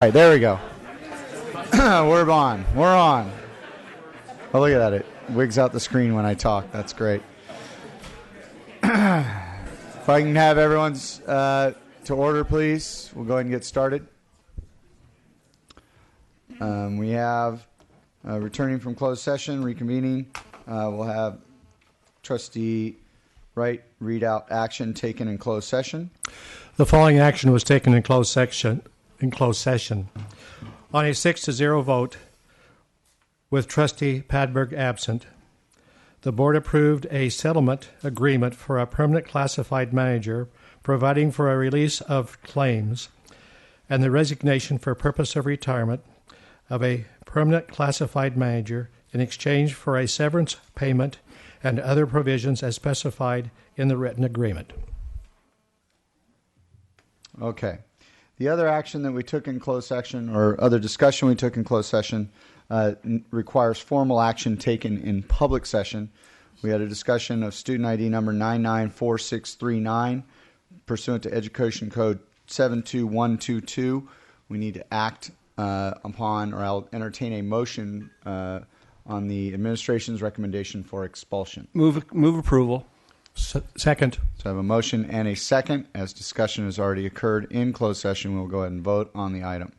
All right, there we go. We're on. We're on. Oh, look at that. It wigs out the screen when I talk. That's great. If I can have everyone's to order, please. We'll go ahead and get started. We have returning from closed session, reconvening. We'll have Trustee Wright read out action taken in closed session. The following action was taken in closed session. On a 6-0 vote, with Trustee Padberg absent, the board approved a settlement agreement for a permanent classified manager, providing for a release of claims and the resignation for purpose of retirement of a permanent classified manager in exchange for a severance payment and other provisions as specified in the written agreement. Okay. The other action that we took in closed session, or other discussion we took in closed session, requires formal action taken in public session. We had a discussion of student ID number 994639, pursuant to Education Code 72122. We need to act upon, or I'll entertain a motion on the administration's recommendation for expulsion. Move approval. Second. So I have a motion and a second. As discussion has already occurred in closed session, we'll go ahead and vote on the item.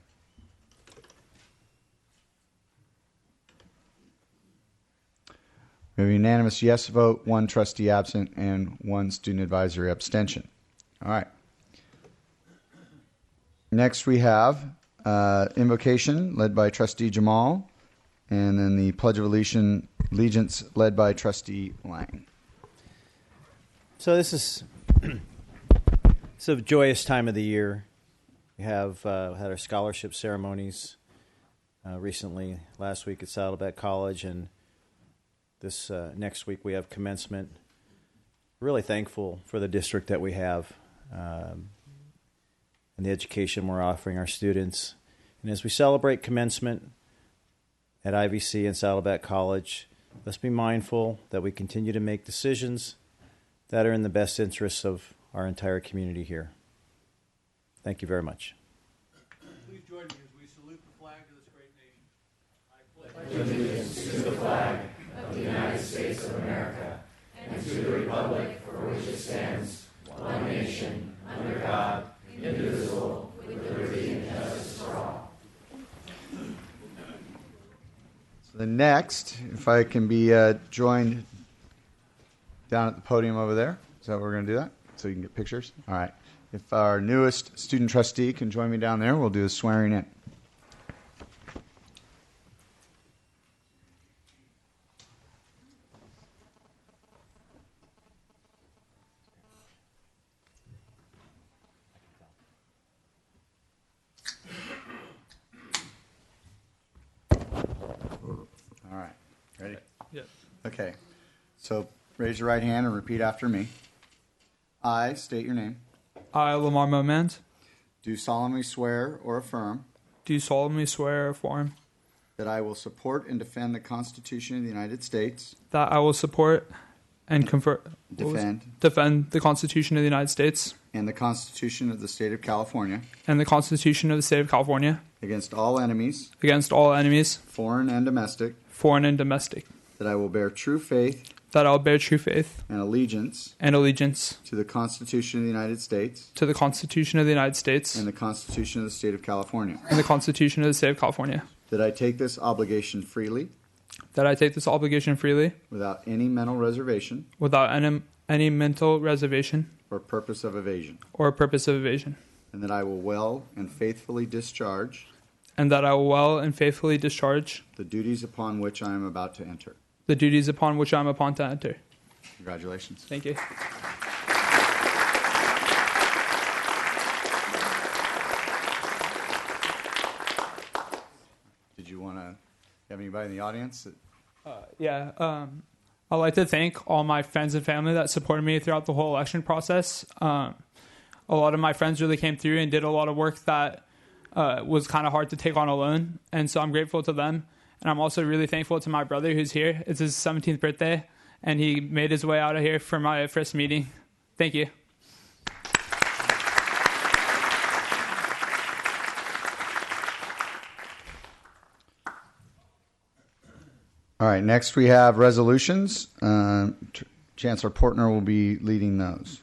We have a unanimous yes vote, 1 trustee absent, and 1 student advisory abstention. All right. Next we have invocation led by Trustee Jemal, and then the Pledge of Allegiance led by Trustee Lang. So this is it's a joyous time of the year. We have had our scholarship ceremonies recently, last week at Saddleback College, and this next week we have commencement. Really thankful for the district that we have and the education we're offering our students. And as we celebrate commencement at IVC and Saddleback College, let's be mindful that we continue to make decisions that are in the best interests of our entire community here. Thank you very much. Please join me as we salute the flag of this great nation. I pledge allegiance to the flag of the United States of America and to the republic for which it stands, one nation, under God, indivisible, with liberty and justice for all. So the next, if I can be joined down at the podium over there. Is that what we're going to do that? So you can get pictures? All right. If our newest student trustee can join me down there, we'll do a swearing in. All right. Ready? Yes. Okay. So raise your right hand and repeat after me. I state your name. I, Lemar Momand, Do solemnly swear or affirm do solemnly swear or affirm that I will support and defend the Constitution of the United States. that I will support and defend the Constitution of the United States And the Constitution of the State of California. and the Constitution of the State of California Against all enemies, foreign and domestic, that I will bear true faith that I will bear true faith and allegiance to the Constitution of the United States the Constitution of the United States and the Constitution of the State of California. and the Constitution of the State of California, That I take this obligation freely, that I take this obligation freely without any mental reservation without any mental reservation or purpose of evasion. or purpose of evasion, And that I will well and faithfully discharge and that I will well and faithfully discharge the duties upon which I am about to enter. the duties upon which I am upon to enter. Congratulations. Thank you. Did you want to have anybody in the audience? I'd like to thank all my friends and family that supported me throughout the whole election process. A lot of my friends really came through and did a lot of work that was kind of hard to take on alone, and so I'm grateful to them. And I'm also really thankful to my brother who's here. It's his 17th birthday, and he made his way out of here for my first meeting. Thank you. All right, next we have resolutions. Chancellor Portner will be leading those.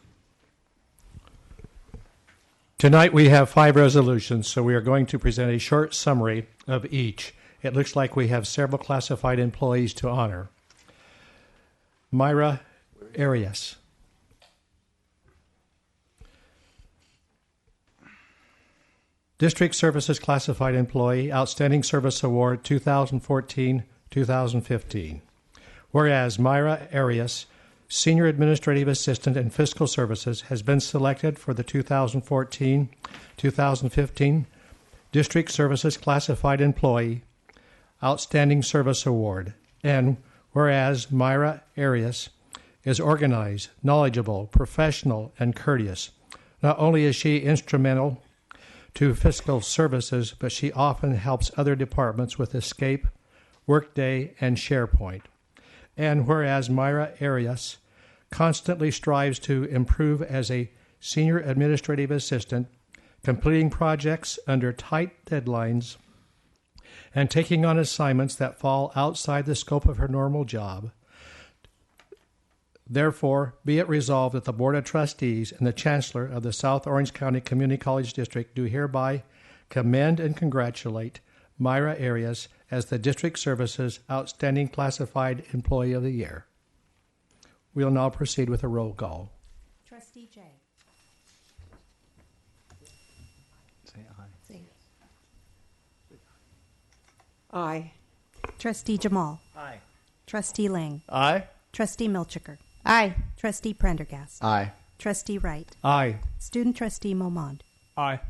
Tonight we have 5 resolutions, so we are going to present a short summary of each. It looks like we have several classified employees to honor. Mayra Arias. District Services Classified Employee, Outstanding Service Award 2014-2015. Whereas Mayra Arias, Senior Administrative Assistant in Fiscal Services, has been selected for the 2014-2015 District Services Classified Employee Outstanding Service Award. And whereas Mayra Arias is organized, knowledgeable, professional, and courteous. Not only is she instrumental to fiscal services, but she often helps other departments with Escape, Workday, and SharePoint. And whereas Mayra Arias constantly strives to improve as a senior administrative assistant, completing projects under tight deadlines and taking on assignments that fall outside the scope of her normal job. Therefore, be it resolved that the Board of Trustees and the Chancellor of the South Orange County Community College District do hereby commend and congratulate Mayra Arias as the District Services Outstanding Classified Employee of the Year. We will now proceed with a roll call. Trustee J. Say aye. Say aye. Trustee Jemal. Aye. Trustee Lang. Aye. Trustee Milchiker. Aye. Trustee Prendergast. Aye. Trustee Wright. Aye. Student Trustee Momand. Aye.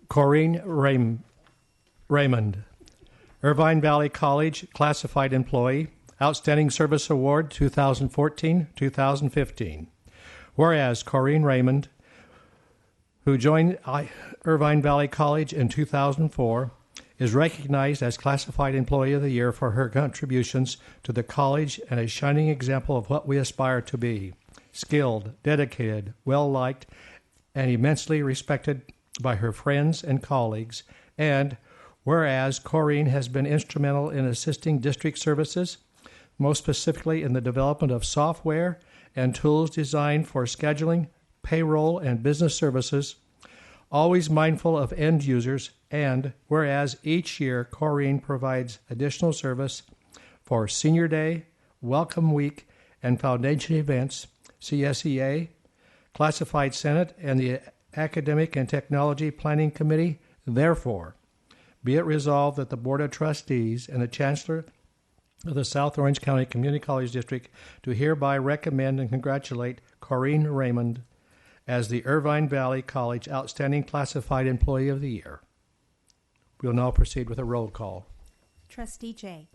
Corine Reymond, Irvine Valley College Classified Employee, Outstanding Service Award 2014-2015. Whereas Corine Reymond, who joined Irvine Valley College in 2004, is recognized as Classified Employee of the Year for her contributions to the college and a shining example of what we aspire to be: skilled, dedicated, well-liked, and immensely respected by her friends and colleagues. And whereas Corine has been instrumental in assisting district services, most specifically in the development of software and tools designed for scheduling, payroll, and business services, always mindful of end users. And whereas each year Corine provides additional service for Senior Day, Welcome Week, and Foundation events, CSEA, Classified Senate, and the Academic and Technology Planning Committee. Therefore, be it resolved that the Board of Trustees and the Chancellor of the South Orange County Community College District do hereby recommend and congratulate Corine Reymond as the Irvine Valley College Outstanding Classified Employee of the Year. We will now proceed with a roll call. Trustee J.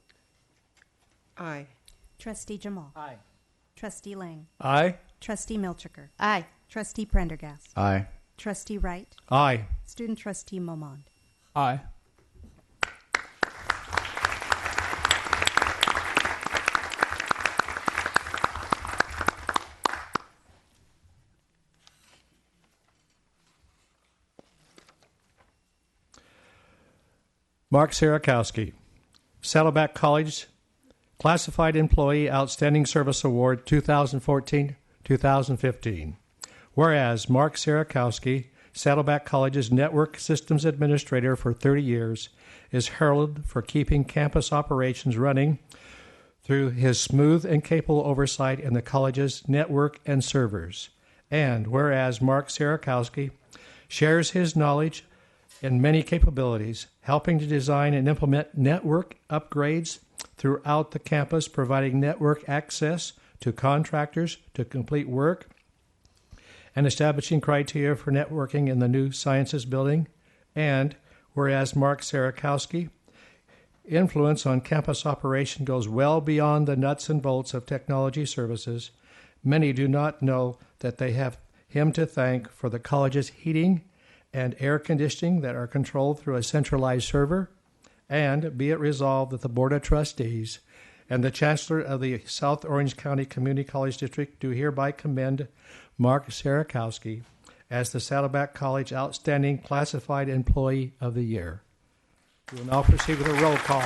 Aye. Trustee Jemal. Aye. Trustee Lang. Aye. Trustee Milchiker. Aye. Trustee Prendergast. Aye. Trustee Wright. Aye. Student Trustee Momand. Aye. Mark Sierakowski, Saddleback College Classified Employee Outstanding Service Award 2014-2015. Whereas Mark Sierakowski, Saddleback College's Network Systems Administrator for 30 years, is heralded for keeping campus operations running through his smooth and capable oversight in the college's network and servers. And whereas Mark Sierakowski shares his knowledge and many capabilities, helping to design and implement network upgrades throughout the campus, providing network access to contractors to complete work, and establishing criteria for networking in the new Sciences Building. And whereas Mark Sierakowski influence on campus operation goes well beyond the nuts and bolts of technology services. Many do not know that they have him to thank for the college's heating and air conditioning that are controlled through a centralized server. And be it resolved that the Board of Trustees and the Chancellor of the South Orange County Community College District do hereby commend Mark Sierakowski as the Saddleback College Outstanding Classified Employee of the Year. We will now proceed with a roll call.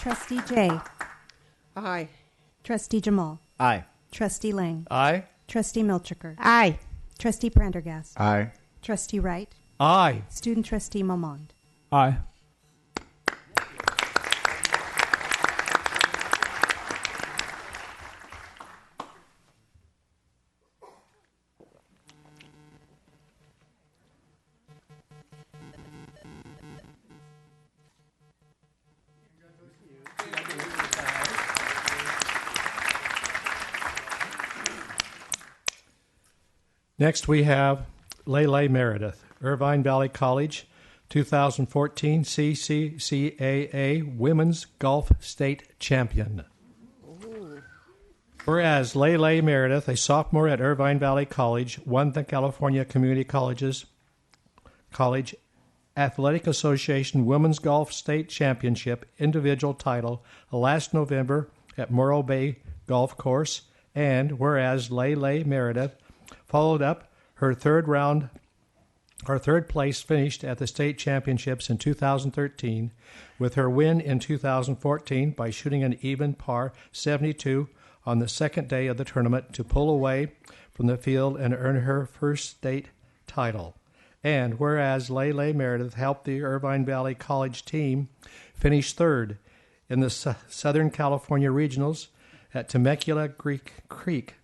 Trustee Jay. Aye. Trustee Jemal. Aye. Trustee Lang. Aye. Trustee Milchiker. Aye. Trustee Prendergast. Aye. Trustee Wright. Aye. Student Trustee Momand. Aye. Next we have Meredith, Irvine Valley College, 2014 CCCAA Women's Golf State Champion. Whereas Meredith, a sophomore at Irvine Valley College, won the California Community College Athletic Association Women's Golf State Championship individual title last November at Morro Bay Golf Course, and whereas Meredith followed up her third place finished at the state championships in 2013 with her win in 2014 by shooting an even par 72 on the second day of the tournament to pull away from the field and earn her first state title. And whereas Meredith helped the Irvine Valley College team finish third in the Southern California Regionals at Temecula Creek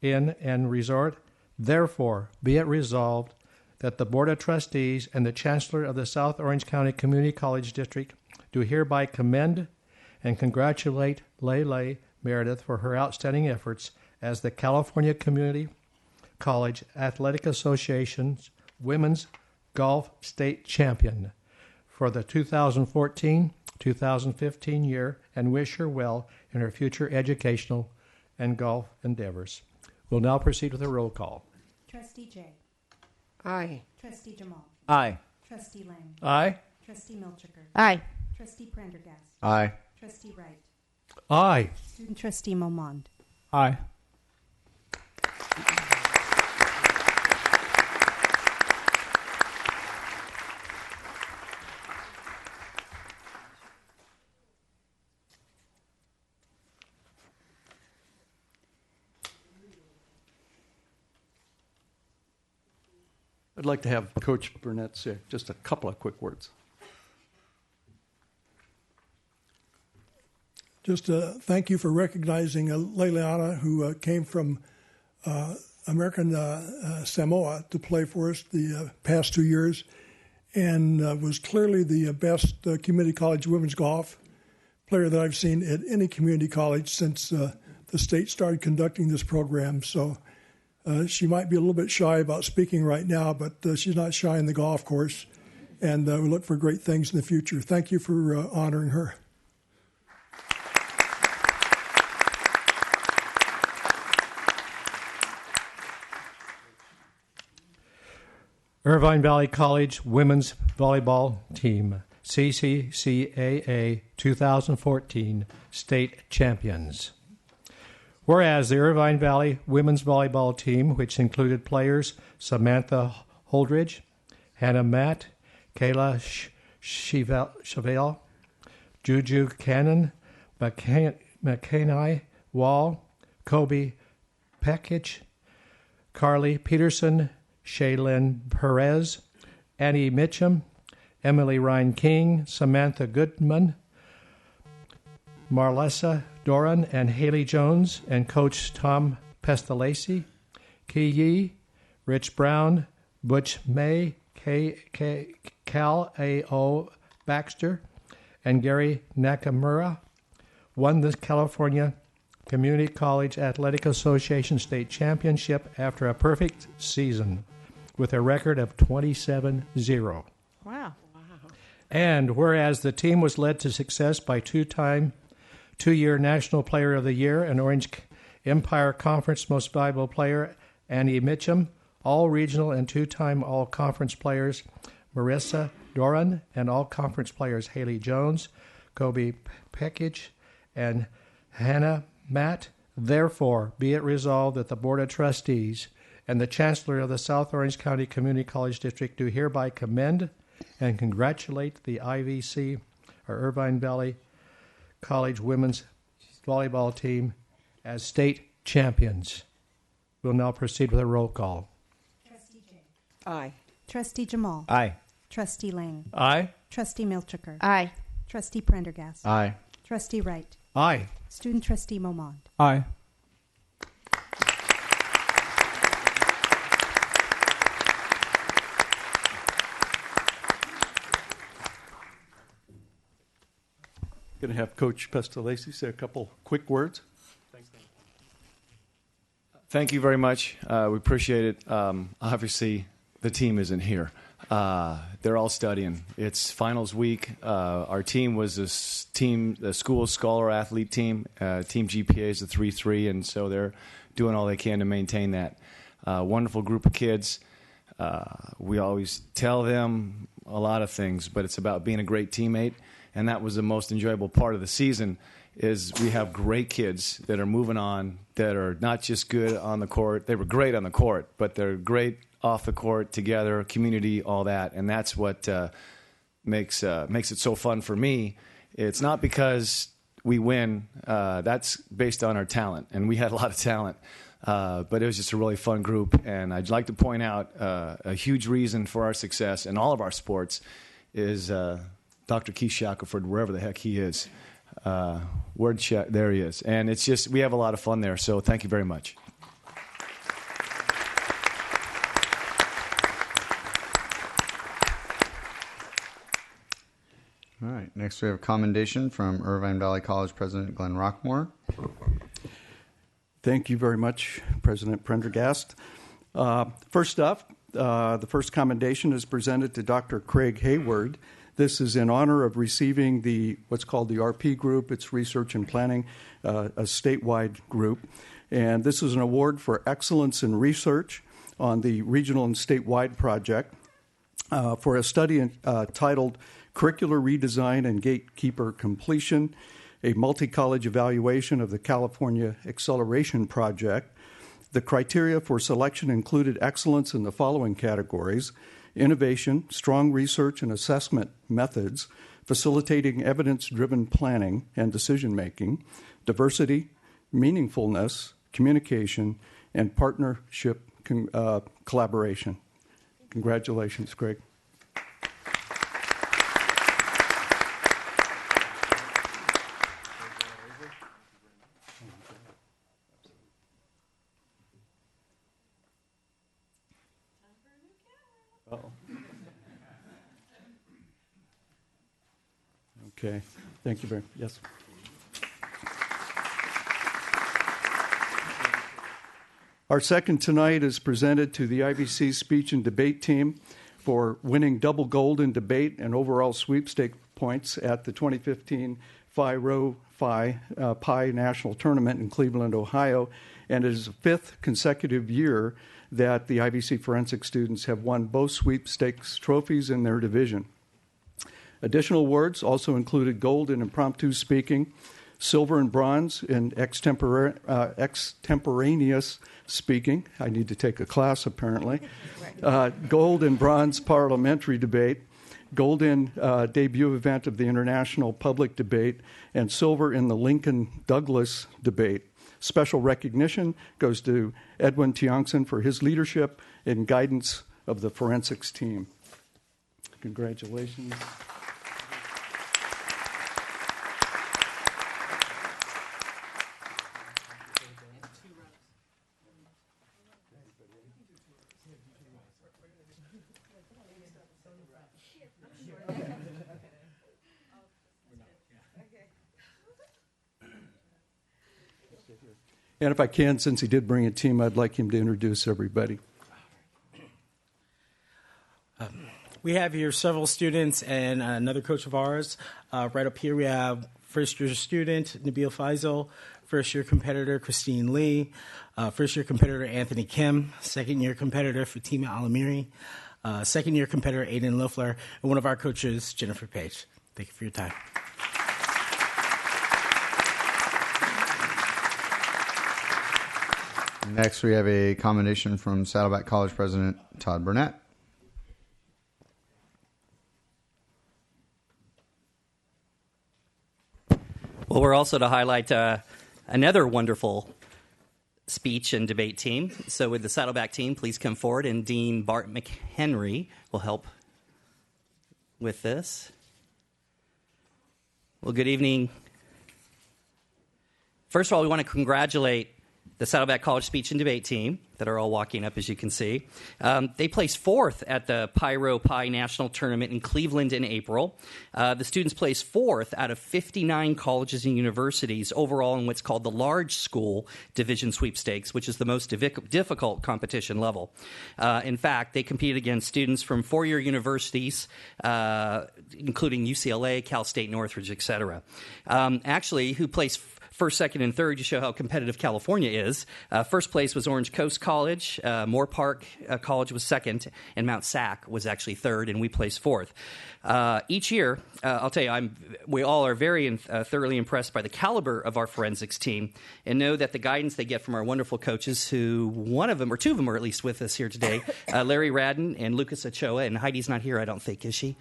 Inn and Resort, therefore be it resolved that the Board of Trustees and the Chancellor of the South Orange County Community College District do hereby commend and congratulate Meredith for her outstanding efforts as the California Community College Athletic Association's Women's Golf State Champion for the 2014-2015 year and wish her well in her future educational and golf endeavors. We'll now proceed with a roll call. Trustee Jay. Aye. Trustee Jemal. Aye. Trustee Lang. Aye. Trustee Milchiker. Aye. Trustee Prendergast. Aye. Trustee Wright. Aye. Student Trustee Momand. Aye. I'd like to have Coach Burnett say just a couple of quick words. Just thank you for recognizing Leleaga, who came from American Samoa to play for us the past 2 years and was clearly the best community college women's golf player that I've seen at any community college since the state started conducting this program. So she might be a little bit shy about speaking right now, but she's not shy in the golf course, and we look for great things in the future. Thank you for honoring her. Irvine Valley College Women's Volleyball Team, CCCAA 2014 State Champions. Whereas the Irvine Valley Women's Volleyball Team, which included players Samantha Holdridge, Hannah Matt, Kayla Chevelle, Juju Cannon, McKenai Wall, Kobe Pekich, Carly Peterson, Shaylin Perez, Annie Mitchum, Emily Ryan King, Samantha Goodman, Marlessa Doran and Haley Jones, and Coach Tom Pestalacci, Ki Yi, Rich Brown, Butch May, Cal A.O. Baxter, and Gary Nakamura won the California Community College Athletic Association State Championship after a perfect season. with a record of 27-0. Wow. And whereas the team was led to success by two-year National Player of the Year and Orange Empire Conference Most Valuable Player Annie Mitchum, all regional and two-time all-conference players Marissa Doran, and all-conference players Haley Jones, Kobe Pekich, and Hannah Matt. Therefore, be it resolved that the Board of Trustees and the Chancellor of the South Orange County Community College District do hereby commend and congratulate the IVC, or Irvine Valley College women's volleyball team, as state champions. We'll now proceed with a roll call. Trustee Jay. Aye. Trustee Jemal. Aye. Trustee Lang. Aye. Trustee Milchiker. Aye. Trustee Prendergast. Aye. Trustee Wright. Aye. Student Trustee Momand. Aye. Going to have Coach Pestalacci say a couple quick words. Thank you very much. We appreciate it. Obviously, the team isn't here. They're all studying. It's finals week. Our team was a school scholar athlete team. Team GPA is a 3.3, and so they're doing all they can to maintain that. Wonderful group of kids. We always tell them a lot of things, but it's about being a great teammate, and that was the most enjoyable part of the season. Is we have great kids that are moving on, that are not just good on the court. They were great on the court, but they're great off the court, together, community, all that. And that's what makes it so fun for me. It's not because we win. That's based on our talent, and we had a lot of talent. But it was just a really fun group. And I'd like to point out a huge reason for our success in all of our sports is Dr. Keith Shackelford, wherever the heck he is. There he is. And it's just, we have a lot of fun there. So thank you very much. All right. Next, we have a commendation from Irvine Valley College President Glenn Roquemore. Thank you very much, President Prendergast. First up, the first commendation is presented to Dr. Craig Hayward. This is in honor of receiving what's called the RP group. It's Research and Planning, a statewide group. And this is an award for excellence in research on the regional and statewide project for a study titled Curricular Redesign and Gatekeeper Completion, a multi-college evaluation of the California Acceleration Project. The criteria for selection included excellence in the following categories: innovation, strong research and assessment methods, facilitating evidence-driven planning and decision-making, diversity, meaningfulness, communication, and partnership collaboration. Congratulations, Craig. Okay, thank you very much. Yes. Our second tonight is presented to the IVC Speech and Debate team for winning double gold in debate and overall sweepstake points at the 2015 Phi Rho Phi Pi National Tournament in Cleveland, Ohio, and it is the fifth consecutive year that the IVC forensic students have won both sweepstakes trophies in their division. Additional awards also included gold in impromptu speaking, silver and bronze in extemporaneous speaking. I need to take a class, apparently. Gold and bronze parliamentary debate, gold in debut event of the International Public Debate, and silver in the Lincoln-Douglas debate. Special recognition goes to Edwin Tiongson for his leadership and guidance of the forensics team. Congratulations. And if I can, since he did bring a team, I'd like him to introduce everybody. We have here several students and another coach of ours. Right up here we have first-year student Nabil Faisal, first-year competitor Christine Lee, first-year competitor Anthony Kim, second-year competitor Fatima Alamiri, second-year competitor Aiden Loeffler, and one of our coaches, Jennifer Page. Thank you for your time. Next, we have a commendation from Saddleback College President Todd Burnett. Well, we're also to highlight another wonderful speech and debate team. So with the Saddleback team, please come forward, and Dean Bart McHenry will help with this. Well, good evening. First of all, we want to congratulate the Saddleback College Speech and Debate team that are all walking up, as you can see. They placed fourth at the Pyro Pie National Tournament in Cleveland in April. The students placed fourth out of 59 colleges and universities overall in what's called the Large School Division Sweepstakes, which is the most difficult competition level. In fact, they competed against students from four-year universities, including UCLA, Cal State Northridge, etc. Actually, who placed first, second, and third to show how competitive California is. First place was Orange Coast College. Moore Park College was second, and Mount Sac was actually third, and we placed fourth. Each year, I'll tell you, we all are very thoroughly impressed by the caliber of our forensics team, and know that the guidance they get from our wonderful coaches, who one of them, or two of them are at least with us here today, Larry Radden and Lucas Ochoa, and Heidi's not here, I don't think, is she?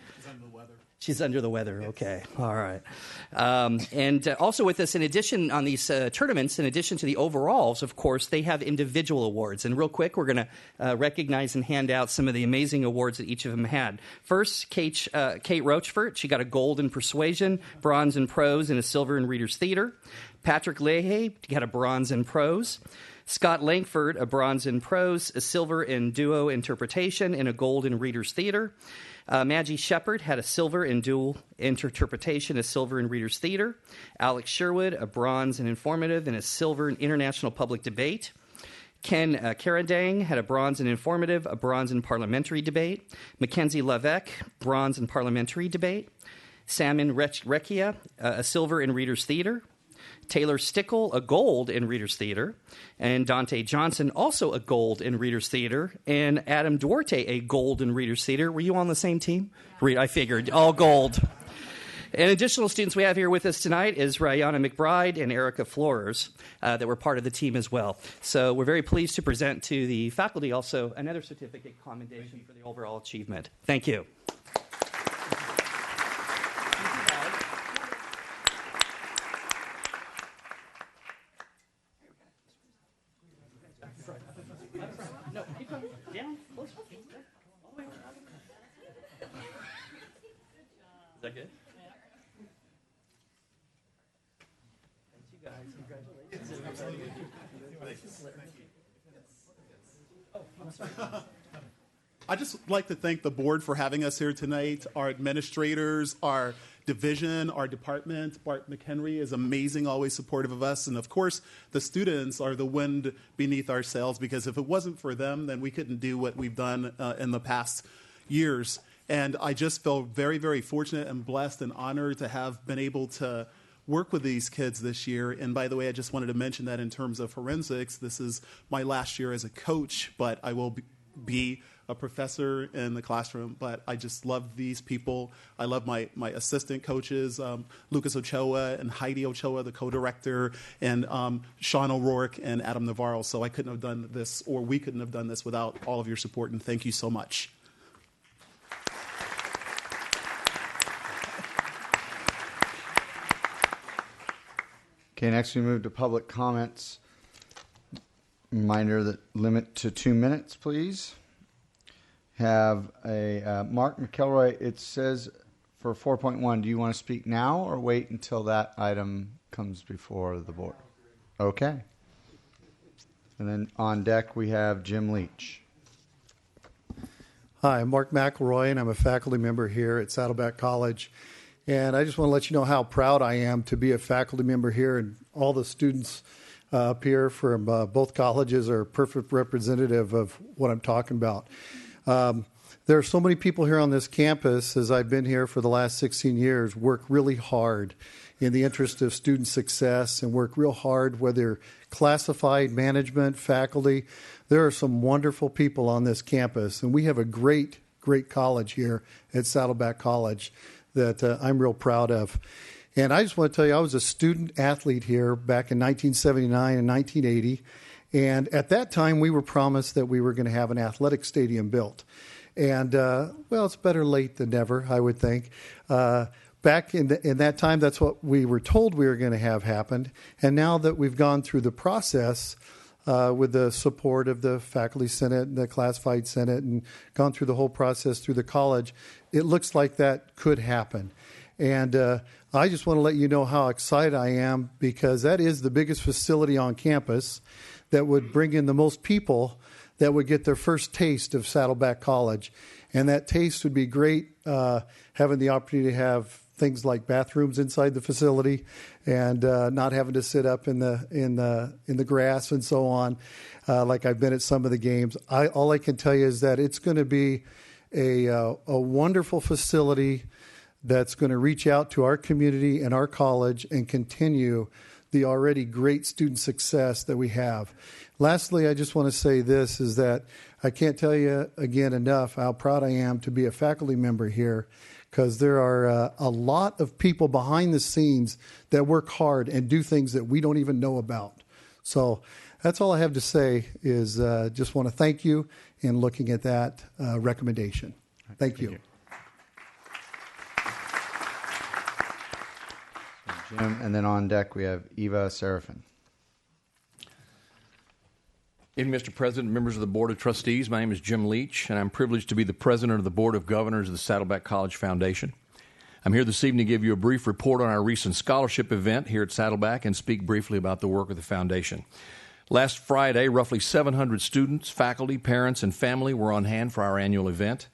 She's under the weather. Okay. All right. And also with us, in addition on these tournaments, in addition to the overalls, of course, they have individual awards. And real quick, we're going to recognize and hand out some of the amazing awards that each of them had. First, Kate Rochford. She got a gold in persuasion, bronze in prose, and a silver in reader's theater. Patrick Leahy got a bronze in prose. Scott Langford, a bronze in prose, a silver in duo interpretation, and a gold in reader's theater. Maggie Shepard had a silver in dual interpretation, a silver in reader's theater. Alex Sherwood, a bronze in informative, and a silver in international public debate. Ken Karadang had a bronze in informative, a bronze in parliamentary debate. Mackenzie Levesque, bronze in parliamentary debate. Salmon Recchia, a silver in reader's theater. Taylor Stickle, a gold in Reader's Theater, and Dante Johnson, also a gold in Reader's Theater, and Adam Duarte, a gold in Reader's Theater. Were you on the same team? I figured, all gold. And additional students we have here with us tonight is Rayana McBride and Erica Flores that were part of the team as well. So we're very pleased to present to the faculty also another certificate commendation for the overall achievement. Thank you. Is that good? Thank you guys. Congratulations. I'd just like to thank the board for having us here tonight, our administrators, our division, our department. Bart McHenry is amazing, always supportive of us. And, of course, the students are the wind beneath our sails, because if it wasn't for them, then we couldn't do what we've done in the past years. And I just feel very, very fortunate and blessed and honored to have been able to work with these kids this year. And by the way, I just wanted to mention that in terms of forensics, this is my last year as a coach, but I will be a professor in the classroom. But I just love these people. I love my assistant coaches, Lucas Ochoa and Heidi Ochoa, the co-director, and Sean O'Rourke and Adam Navarro. So I couldn't have done this, or we couldn't have done this, without all of your support, and thank you so much. Okay, next we move to public comments. Reminder that limit to 2 minutes, please. Have a Mark McElroy. It says for 4.1, do you want to speak now or wait until that item comes before the board? Okay. And then on deck we have Jim Leach. Hi, I'm Mark McElroy, and I'm a faculty member here at Saddleback College. And I just want to let you know how proud I am to be a faculty member here, and all the students up here from both colleges are a perfect representative of what I'm talking about. there are so many people here on this campus, as I've been here for the last 16 years, work really hard in the interest of student success and work real hard, whether classified, management, faculty. There are some wonderful people on this campus, and we have a great college here at Saddleback College that I'm real proud of. And I just want to tell you, I was a student athlete here back in 1979 and 1980. And at that time, we were promised that we were going to have an athletic stadium built. And, well, it's better late than never, I would think. Back in that time, that's what we were told we were going to have happened. And now that we've gone through the process with the support of the Faculty Senate and the Classified Senate and gone through the whole process through the college, it looks like that could happen. And I just want to let you know how excited I am, because that is the biggest facility on campus that would bring in the most people that would get their first taste of Saddleback College. And that taste would be great, having the opportunity to have things like bathrooms inside the facility and not having to sit up in the grass and so on, like I've been at some of the games. All I can tell you is that it's going to be a wonderful facility that's going to reach out to our community and our college and continue the already great student success that we have. Lastly, I just want to say this, is that I can't tell you again enough how proud I am to be a faculty member here, because there are a lot of people behind the scenes that work hard and do things that we don't even know about. So that's all I have to say, is just want to thank you in looking at that recommendation. Thank you. Jim, and then on deck we have Eva Serafin. Mr. President, members of the Board of Trustees, my name is Jim Leach, and I'm privileged to be the President of the Board of Governors of the Saddleback College Foundation. I'm here this evening to give you a brief report on our recent scholarship event here at Saddleback and speak briefly about the work of the Foundation. Last Friday, roughly 700 students, faculty, parents, and family were on hand for our annual event.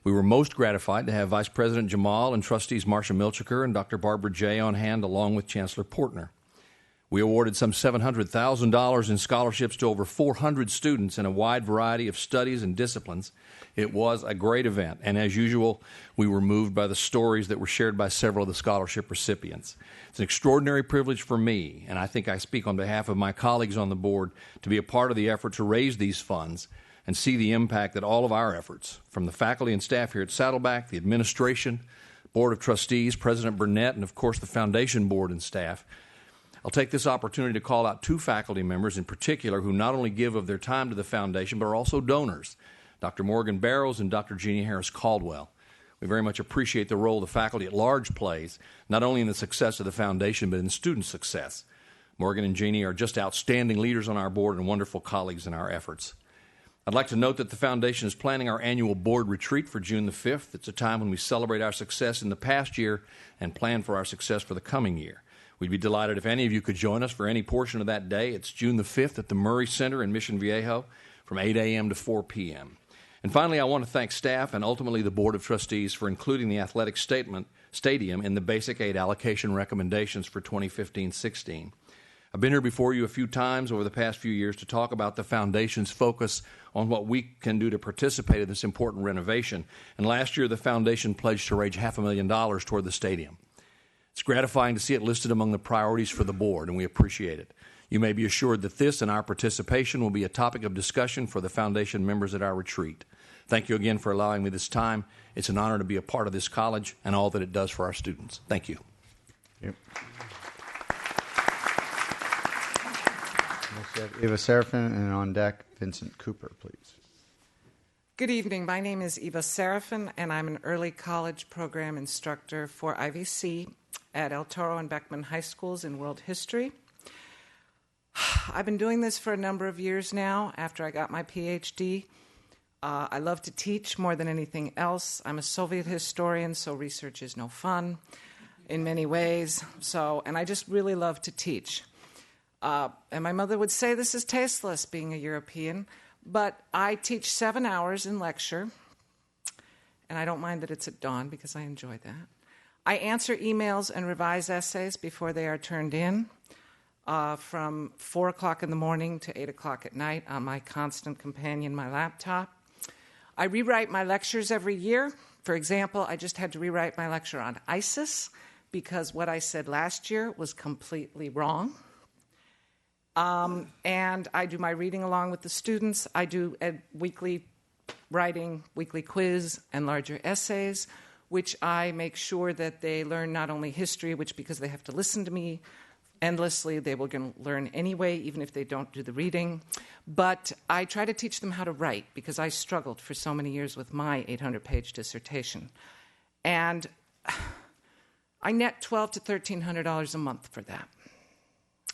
We were most gratified to have Vice President Jemal and Trustees Marsha Milchiker and Dr. Barbara J. on hand, along with Chancellor Portner. We awarded some $700,000 in scholarships to over 400 students in a wide variety of studies and disciplines. It was a great event, and as usual, we were moved by the stories that were shared by several of the scholarship recipients. It's an extraordinary privilege for me, and I think I speak on behalf of my colleagues on the board, to be a part of the effort to raise these funds and see the impact that all of our efforts, from the faculty and staff here at Saddleback, the administration, Board of Trustees, President Burnett, and of course the Foundation Board and staff. I'll take this opportunity to call out two faculty members in particular who not only give of their time to the Foundation, but are also donors, Dr. Morgan Barrows and Dr. Jeannie Harris Caldwell. We very much appreciate the role the faculty at large plays, not only in the success of the Foundation, but in student success. Morgan and Jeannie are just outstanding leaders on our board and wonderful colleagues in our efforts. I'd like to note that the Foundation is planning our annual board retreat for June the 5th. It's a time when we celebrate our success in the past year and plan for our success for the coming year. We'd be delighted if any of you could join us for any portion of that day. It's June the 5th at the Murray Center in Mission Viejo from 8 a.m. to 4 p.m. And finally, I want to thank staff and ultimately the Board of Trustees for including the athletic stadium in the basic aid allocation recommendations for 2015-16. I've been here before you a few times over the past few years to talk about the Foundation's focus on what we can do to participate in this important renovation. And last year, the Foundation pledged to raise $500,000 toward the stadium. It's gratifying to see it listed among the priorities for the board, and we appreciate it. You may be assured that this and our participation will be a topic of discussion for the Foundation members at our retreat. Thank you again for allowing me this time. It's an honor to be a part of this college and all that it does for our students. Thank you. Yep. Eva Serafin, and on deck, Vincent Cooper, please. Good evening. My name is Eva Serafin, and I'm an early college program instructor for IVC at El Toro and Beckman High Schools in World History. I've been doing this for a number of years now after I got my PhD. I love to teach more than anything else. I'm a Soviet historian, so research is no fun in many ways. And I just really love to teach. And my mother would say this is tasteless, being a European, but I teach 7 hours in lecture, and I don't mind that it's at dawn because I enjoy that. I answer emails and revise essays before they are turned in from 4 o'clock in the morning to 8 o'clock at night on my constant companion, my laptop. I rewrite my lectures every year. For example, I just had to rewrite my lecture on ISIS because what I said last year was completely wrong. And I do my reading along with the students. I do a weekly writing, weekly quiz, and larger essays, which I make sure that they learn not only history, which because they have to listen to me endlessly, they will learn anyway, even if they don't do the reading. But I try to teach them how to write because I struggled for so many years with my 800-page dissertation. And I net $1,200 to $1,300 a month for that.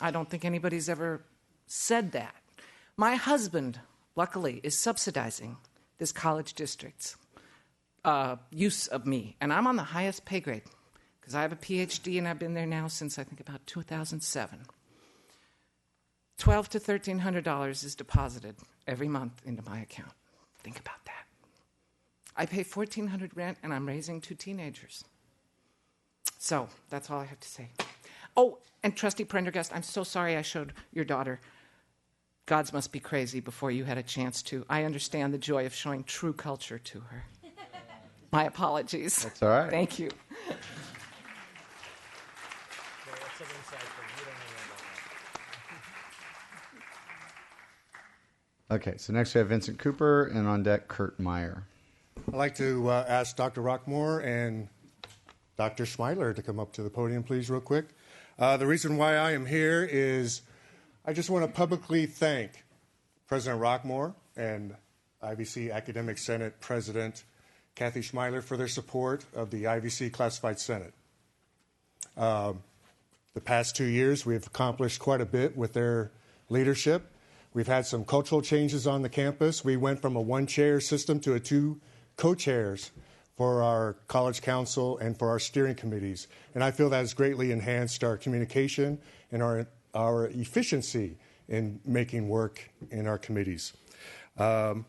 I don't think anybody's ever said that. My husband, luckily, is subsidizing this college district's use of me, and I'm on the highest pay grade because I have a PhD and I've been there now since I think about 2007. $1,200 to $1,300 is deposited every month into my account. Think about that. I pay $1,400 rent and I'm raising 2 teenagers. So that's all I have to say. Oh, and Trustee Prendergast, I'm so sorry I showed your daughter Gods Must Be Crazy before you had a chance to. I understand the joy of showing true culture to her. My apologies. That's all right. Thank you. Okay, so next we have Vincent Cooper, and on deck, Kurt Meyer. I'd like to ask Dr. Roquemore and Dr. Schmeiler to come up to the podium, please, real quick. The reason why I am here is I just want to publicly thank President Roquemore and IVC Academic Senate President Kathy Schmeiler for their support of the IVC Classified Senate. The past 2 years, we've accomplished quite a bit with their leadership. We've had some cultural changes on the campus. We went from a one-chair system to a 2 co-chairs for our college council and for our steering committees. And I feel that has greatly enhanced our communication and our efficiency in making work in our committees. And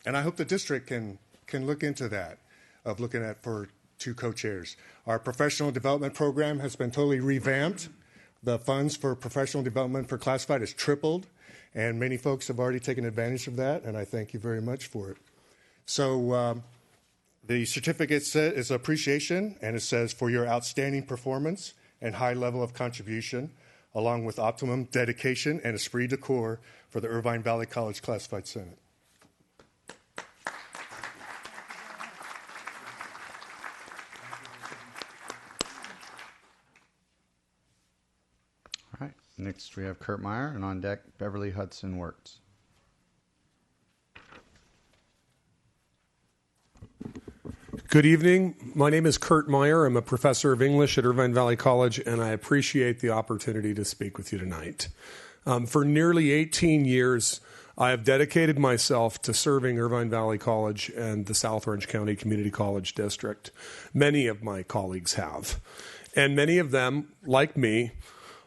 I hope the district can look into that, of looking at for 2 co-chairs. Our professional development program has been totally revamped. The funds for professional development for classified has tripled, and many folks have already taken advantage of that, and I thank you very much for it. So the certificate is appreciation, and it says for your outstanding performance and high level of contribution, along with optimum dedication and esprit de corps for the Irvine Valley College Classified Senate. All right, next we have Kurt Meyer, and on deck, Beverly Hudson Wirtz. Good evening. My name is Kurt Meyer. I'm a professor of English at Irvine Valley College, and I appreciate the opportunity to speak with you tonight. For nearly 18 years, I have dedicated myself to serving Irvine Valley College and the South Orange County Community College District. Many of my colleagues have. And many of them, like me,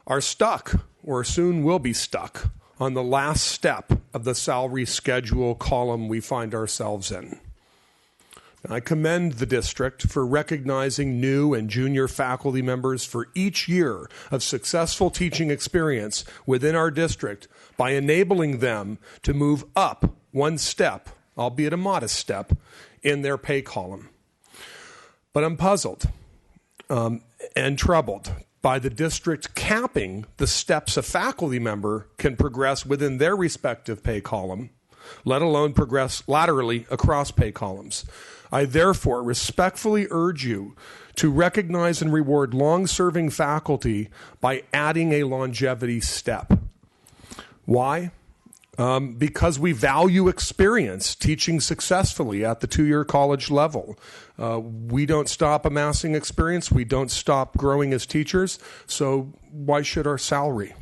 are stuck or soon will be stuck on the last step of the salary schedule column we find ourselves in. I commend the district for recognizing new and junior faculty members for each year of successful teaching experience within our district by enabling them to move up one step, albeit a modest step, in their pay column. But I'm puzzled and troubled by the district capping the steps a faculty member can progress within their respective pay column, let alone progress laterally across pay columns. I therefore respectfully urge you to recognize and reward long-serving faculty by adding a longevity step. Why? Because we value experience teaching successfully at the 2-year college level. We don't stop amassing experience. We don't stop growing as teachers. So why should our salary?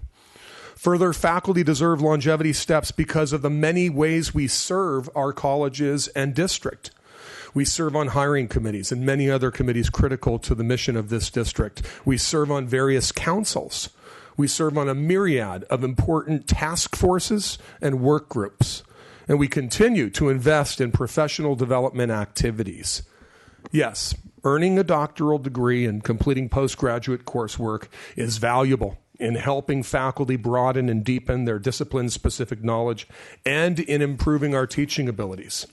Further, faculty deserve longevity steps because of the many ways we serve our colleges and district. We serve on hiring committees and many other committees critical to the mission of this district. We serve on various councils. We serve on a myriad of important task forces and work groups. And we continue to invest in professional development activities. Yes, earning a doctoral degree and completing postgraduate coursework is valuable in helping faculty broaden and deepen their discipline-specific knowledge and in improving our teaching abilities.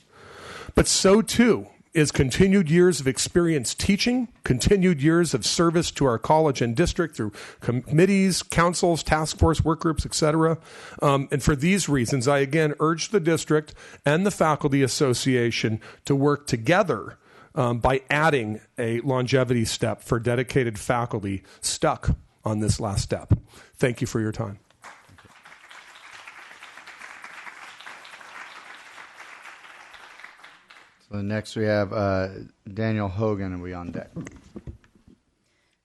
But so too is continued years of experience teaching, continued years of service to our college and district through committees, councils, task force, work groups, etc. And for these reasons, I again urge the district and the Faculty Association to work together by adding a longevity step for dedicated faculty stuck on this last step. Thank you for your time. So next we have Daniel Hogan, and we on deck.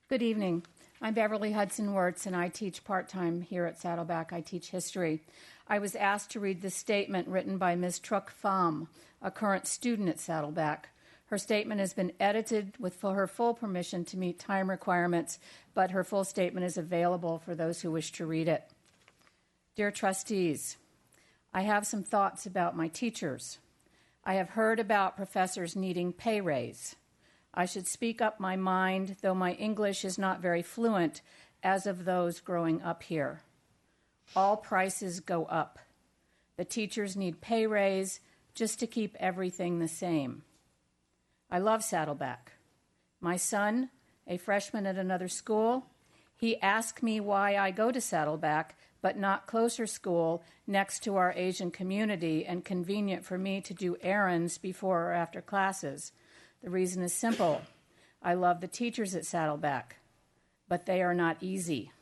Good evening. I'm Beverly Hudson Wirtz, and I teach part-time here at Saddleback. I teach history. I was asked to read the statement written by Ms. Truck Pham, a current student at Saddleback. Her statement has been edited with her full permission to meet time requirements, but her full statement is available for those who wish to read it. Dear trustees, I have some thoughts about my teachers. I have heard about professors needing pay raise. I should speak up my mind, though my English is not very fluent, as of those growing up here. All prices go up. The teachers need pay raise just to keep everything the same. I love Saddleback. My son, a freshman at another school, he asked me why I go to Saddleback, but not closer school next to our Asian community and convenient for me to do errands before or after classes. The reason is simple. I love the teachers at Saddleback, but they are not easy.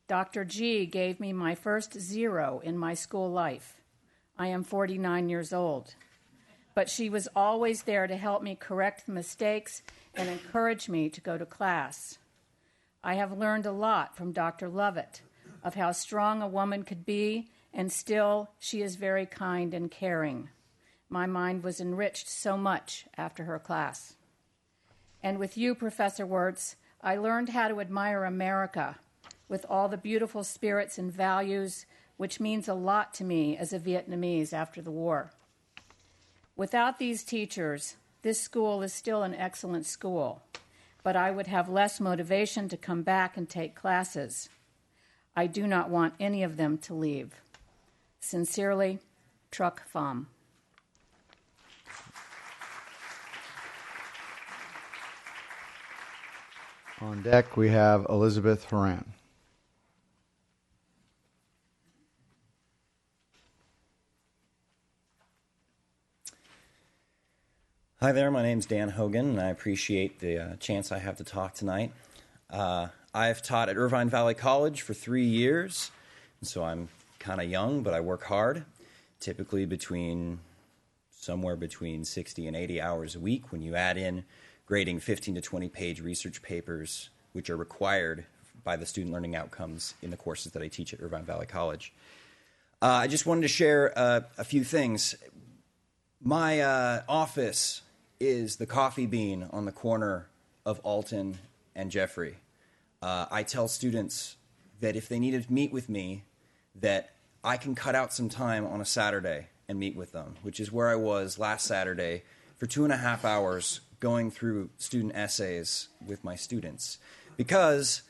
Dr. G gave me my first 0 in my school life. I am 49 years old. But she was always there to help me correct the mistakes and encourage me to go to class. I have learned a lot from Dr. Lovett of how strong a woman could be, and still she is very kind and caring. My mind was enriched so much after her class. And with you, Professor Wirtz, I learned how to admire America with all the beautiful spirits and values, which means a lot to me as a Vietnamese after the war. Without these teachers, this school is still an excellent school, but I would have less motivation to come back and take classes. I do not want any of them to leave. Sincerely, Truck Pham. On deck, we have Elizabeth Horan. Hi there, my name's Dan Hogan, and I appreciate the chance I have to talk tonight. I've taught at Irvine Valley College for 3 years, and so I'm kind of young, but I work hard, typically somewhere between 60 and 80 hours a week when you add in grading 15 to 20-page research papers, which are required by the student learning outcomes in the courses that I teach at Irvine Valley College. I just wanted to share a few things. My office is the coffee bean on the corner of Alton and Jeffrey. I tell students that if they need to meet with me, that I can cut out some time on a Saturday and meet with them, which is where I was last Saturday for 2.5 hours going through student essays with my students, because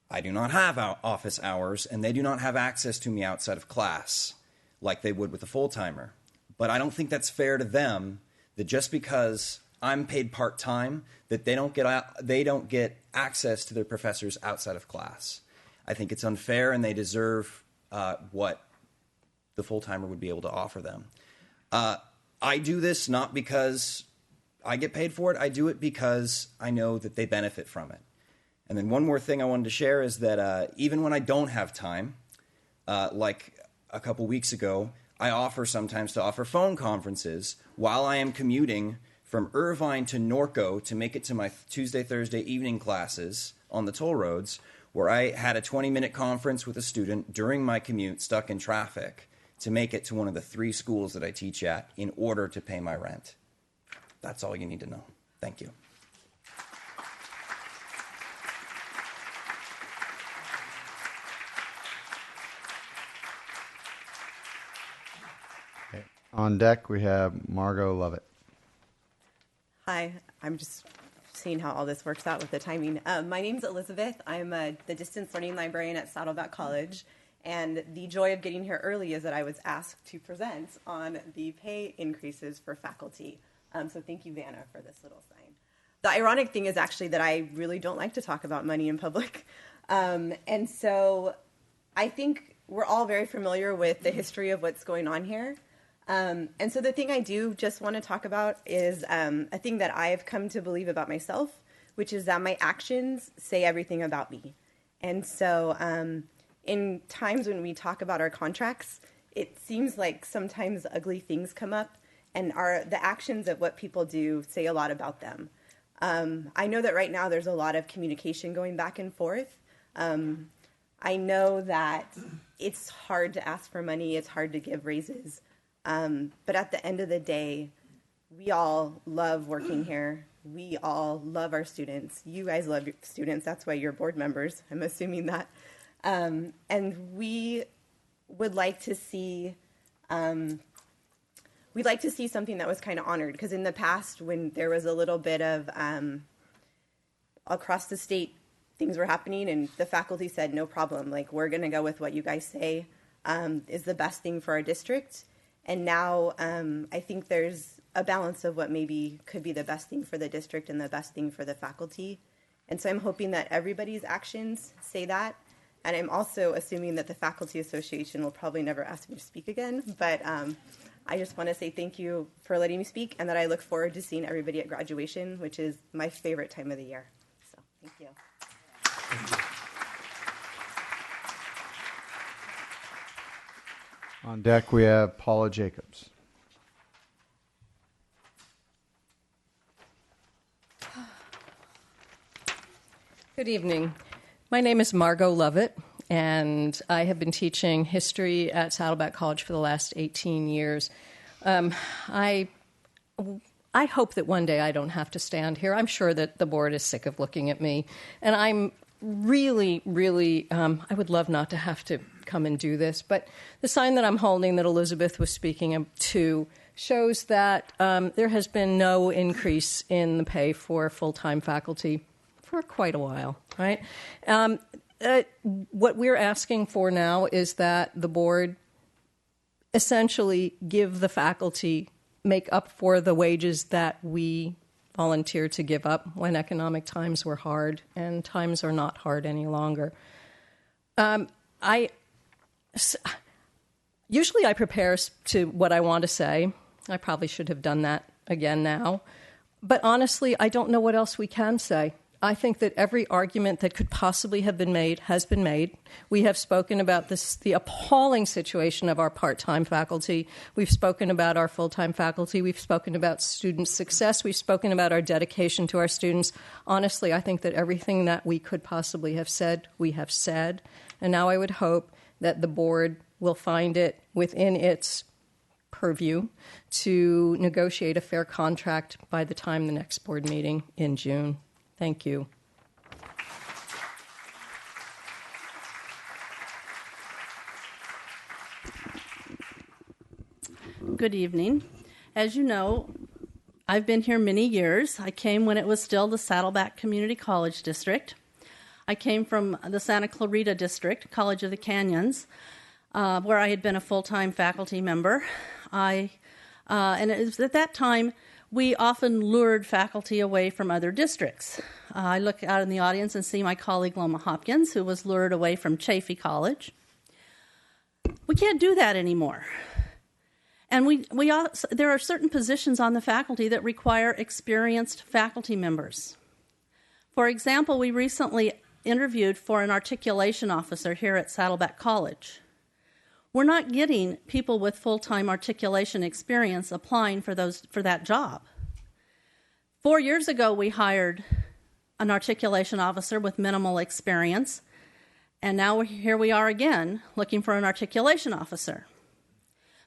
I do not have office hours and they do not have access to me outside of class like they would with a full-timer. But I don't think that's fair to them that just because I'm paid part-time that they don't get access to their professors outside of class. I think it's unfair, and they deserve what the full-timer would be able to offer them. I do this not because I get paid for it. I do it because I know that they benefit from it. And then one more thing I wanted to share is that even when I don't have time, like a couple weeks ago, I offer sometimes to offer phone conferences while I am commuting from Irvine to Norco to make it to my Tuesday, Thursday evening classes on the toll roads, where I had a 20-minute conference with a student during my commute stuck in traffic to make it to one of the 3 schools that I teach at in order to pay my rent. That's all you need to know. Thank you. Okay. On deck, we have Margot Lovett. Hi, I'm just seeing how all this works out with the timing. My name's Elizabeth. I'm the distance learning librarian at Saddleback College, And the joy of getting here early is that I was asked to present on the pay increases for faculty. So thank you, Vanna, for this little sign. The ironic thing is actually that I really don't like to talk about money in public. And so I think we're all very familiar with the history of what's going on here. And so the thing I do just want to talk about is a thing that I've come to believe about myself, which is that my actions say everything about me. And so in times when we talk about our contracts, it seems like sometimes ugly things come up, and the actions of what people do say a lot about them. I know that right now there's a lot of communication going back and forth. I know that it's hard to ask for money, it's hard to give raises, but at the end of the day, we all love working here. We all love our students. You guys love your students. That's why you're board members. I'm assuming that. And we would like to see, we'd like to see something that was kind of honored. Because in the past, when there was a little bit of across the state, things were happening, and the faculty said, no problem. Like, we're going to go with what you guys say is the best thing for our district. And now I think there's a balance of what maybe could be the best thing for the district and the best thing for the faculty. And so I'm hoping that everybody's actions say that. And I'm also assuming that the Faculty Association will probably never ask me to speak again. But I just want to say thank you for letting me speak, and that I look forward to seeing everybody at graduation, which is my favorite time of the year. So thank you. Thank you. On deck, we have Paula Jacobs. Good evening. My name is Margot Lovett, and I have been teaching history at Saddleback College for the last 18 years. I hope that one day I don't have to stand here. I'm sure that the board is sick of looking at me, and I'm really, I would love not to have to come and do this, but the sign that I'm holding that Elizabeth was speaking to shows that there has been no increase in the pay for full-time faculty for quite a while, right? What we're asking for now is that the board essentially give the faculty, make up for the wages that we volunteered to give up when economic times were hard, and times are not hard any longer. Usually I prepare to what I want to say. I probably should have done that again now. But honestly, I don't know what else we can say. I think that every argument that could possibly have been made has been made. We have spoken about the appalling situation of our part-time faculty. We've spoken about our full-time faculty. We've spoken about student success. We've spoken about our dedication to our students. Honestly, I think that everything that we could possibly have said, we have said. And now I would hope that the board will find it within its purview to negotiate a fair contract by the time the next board meeting in June. Thank you. Good evening. As you know, I've been here many years. I came when it was still the Saddleback Community College District. I came from the Santa Clarita District, College of the Canyons, where I had been a full-time faculty member. And it was at that time we often lured faculty away from other districts. I look out in the audience and see my colleague Loma Hopkins, who was lured away from Chaffey College. We can't do that anymore. And there are certain positions on the faculty that require experienced faculty members. For example, we recently interviewed for an articulation officer here at Saddleback College. We're not getting people with full-time articulation experience applying for that job. 4 years ago, we hired an articulation officer with minimal experience, and now here we are again looking for an articulation officer.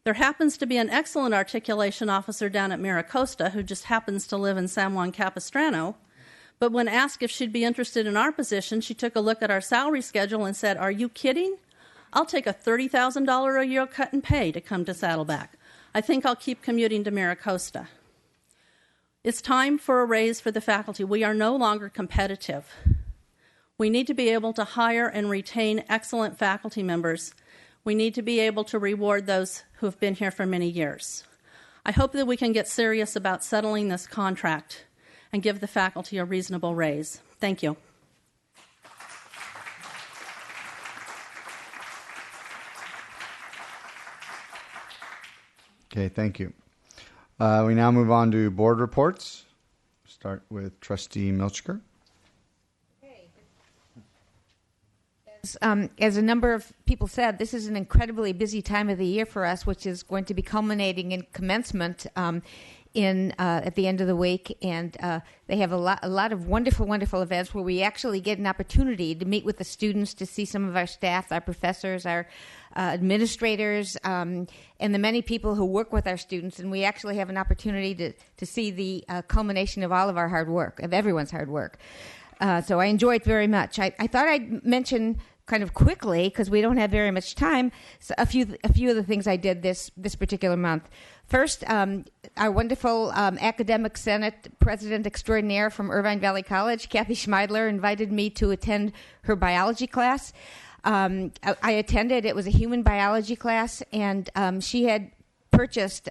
There happens to be an excellent articulation officer down at Miracosta who just happens to live in San Juan Capistrano, but when asked if she'd be interested in our position, she took a look at our salary schedule and said, "Are you kidding? I'll take a $30,000 a year cut in pay to come to Saddleback. I think I'll keep commuting to Miracosta." It's time for a raise for the faculty. We are no longer competitive. We need to be able to hire and retain excellent faculty members We need to be able to reward those who have been here for many years. I hope that we can get serious about settling this contract and give the faculty a reasonable raise. Thank you. Okay, thank you. We now move on to board reports. Start with Trustee Milchker. As a number of people said, this is an incredibly busy time of the year for us, which is going to be culminating in commencement at the end of the week, and they have a lot of wonderful events where we actually get an opportunity to meet with the students, to see some of our staff, our professors, our administrators, and the many people who work with our students, and we actually have an opportunity to see the culmination of all of our hard work, of everyone's hard work. So I enjoy it very much. I thought I'd mention kind of quickly, because we don't have very much time, so a few of the things I did this particular month. First, our wonderful academic senate president extraordinaire from Irvine Valley College, Kathy Schmeidler, invited me to attend her biology class. I attended. It was a human biology class, and she had purchased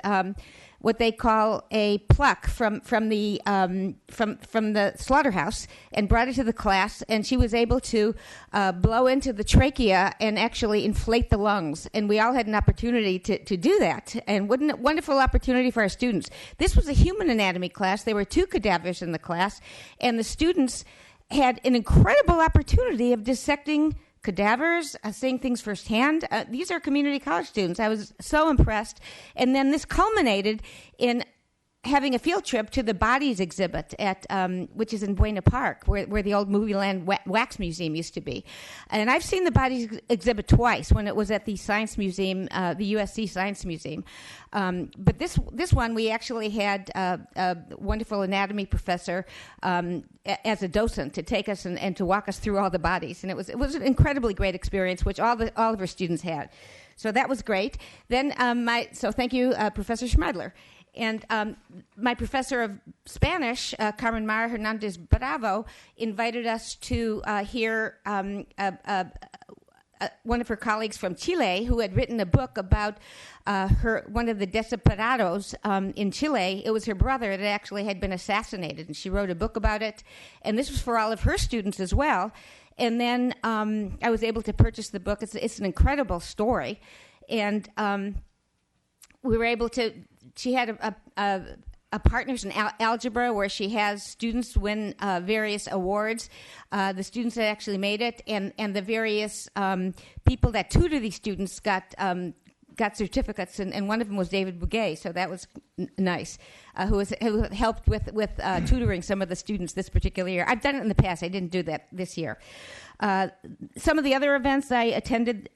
what they call a pluck from the slaughterhouse, and brought it to the class, and she was able to blow into the trachea and actually inflate the lungs, and we all had an opportunity to do that, and what a wonderful opportunity for our students. This was a human anatomy class. There were 2 cadavers in the class, and the students had an incredible opportunity of dissecting cadavers, seeing things firsthand. These are community college students. I was so impressed. And then this culminated in having a field trip to the Bodies exhibit at which is in Buena Park, where the old Movieland Wax Museum used to be. And I've seen the Bodies exhibit twice, when it was at the Science Museum, the USC Science Museum. But this one, we actually had a wonderful anatomy professor as a docent to take us and to walk us through all the bodies. And it was an incredibly great experience, which all of our students had. So that was great. Then so thank you, Professor Schmeidler. And my professor of Spanish, Carmen Mayra Hernandez Bravo, invited us to hear one of her colleagues from Chile who had written a book about one of the desamparados in Chile. It was her brother that actually had been assassinated, and she wrote a book about it. And this was for all of her students as well. And then I was able to purchase the book. It's an incredible story. And we were able to... She had a partners in algebra where she has students win various awards. The students that actually made it, and the various people that tutor these students got certificates, and one of them was David Bouguet, so that was nice, who helped with tutoring some of the students this particular year. I've done it in the past. I didn't do that this year. Some of the other events I attended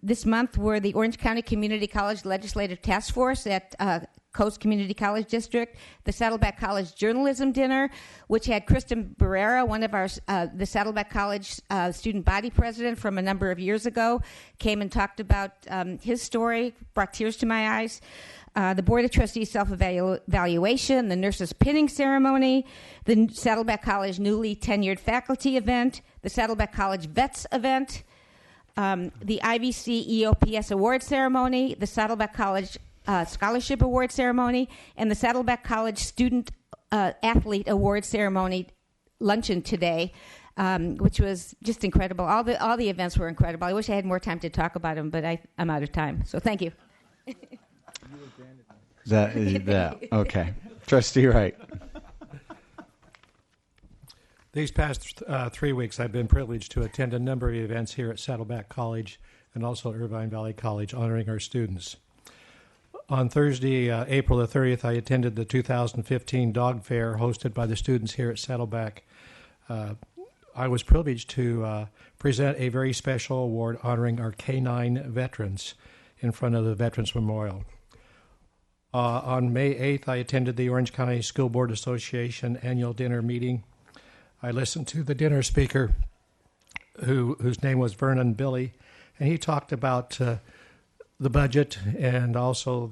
this month were the Orange County Community College Legislative Task Force at Coast Community College District, the Saddleback College Journalism Dinner, which had Kristen Barrera, one of our the Saddleback College student body president from a number of years ago, came and talked about his story, brought tears to my eyes. The Board of Trustees self-evaluation, the nurses pinning ceremony, the Saddleback College newly tenured faculty event, the Saddleback College vets event, the IVC EOPS award ceremony, the Saddleback College scholarship award ceremony, and the Saddleback College student athlete award ceremony luncheon today, which was just incredible. All the events were incredible. I wish I had more time to talk about them, but I'm out of time. So thank you. That okay. Trustee Wright. These past 3 weeks, I've been privileged to attend a number of events here at Saddleback College and also Irvine Valley College, honoring our students. On Thursday, April the 30th, I attended the 2015 Dog Fair hosted by the students here at Saddleback. I was privileged to present a very special award honoring our K-9 veterans in front of the Veterans Memorial. On May 8th, I attended the Orange County School Board Association annual dinner meeting. I listened to the dinner speaker, whose name was Vernon Billy, and he talked about the budget and also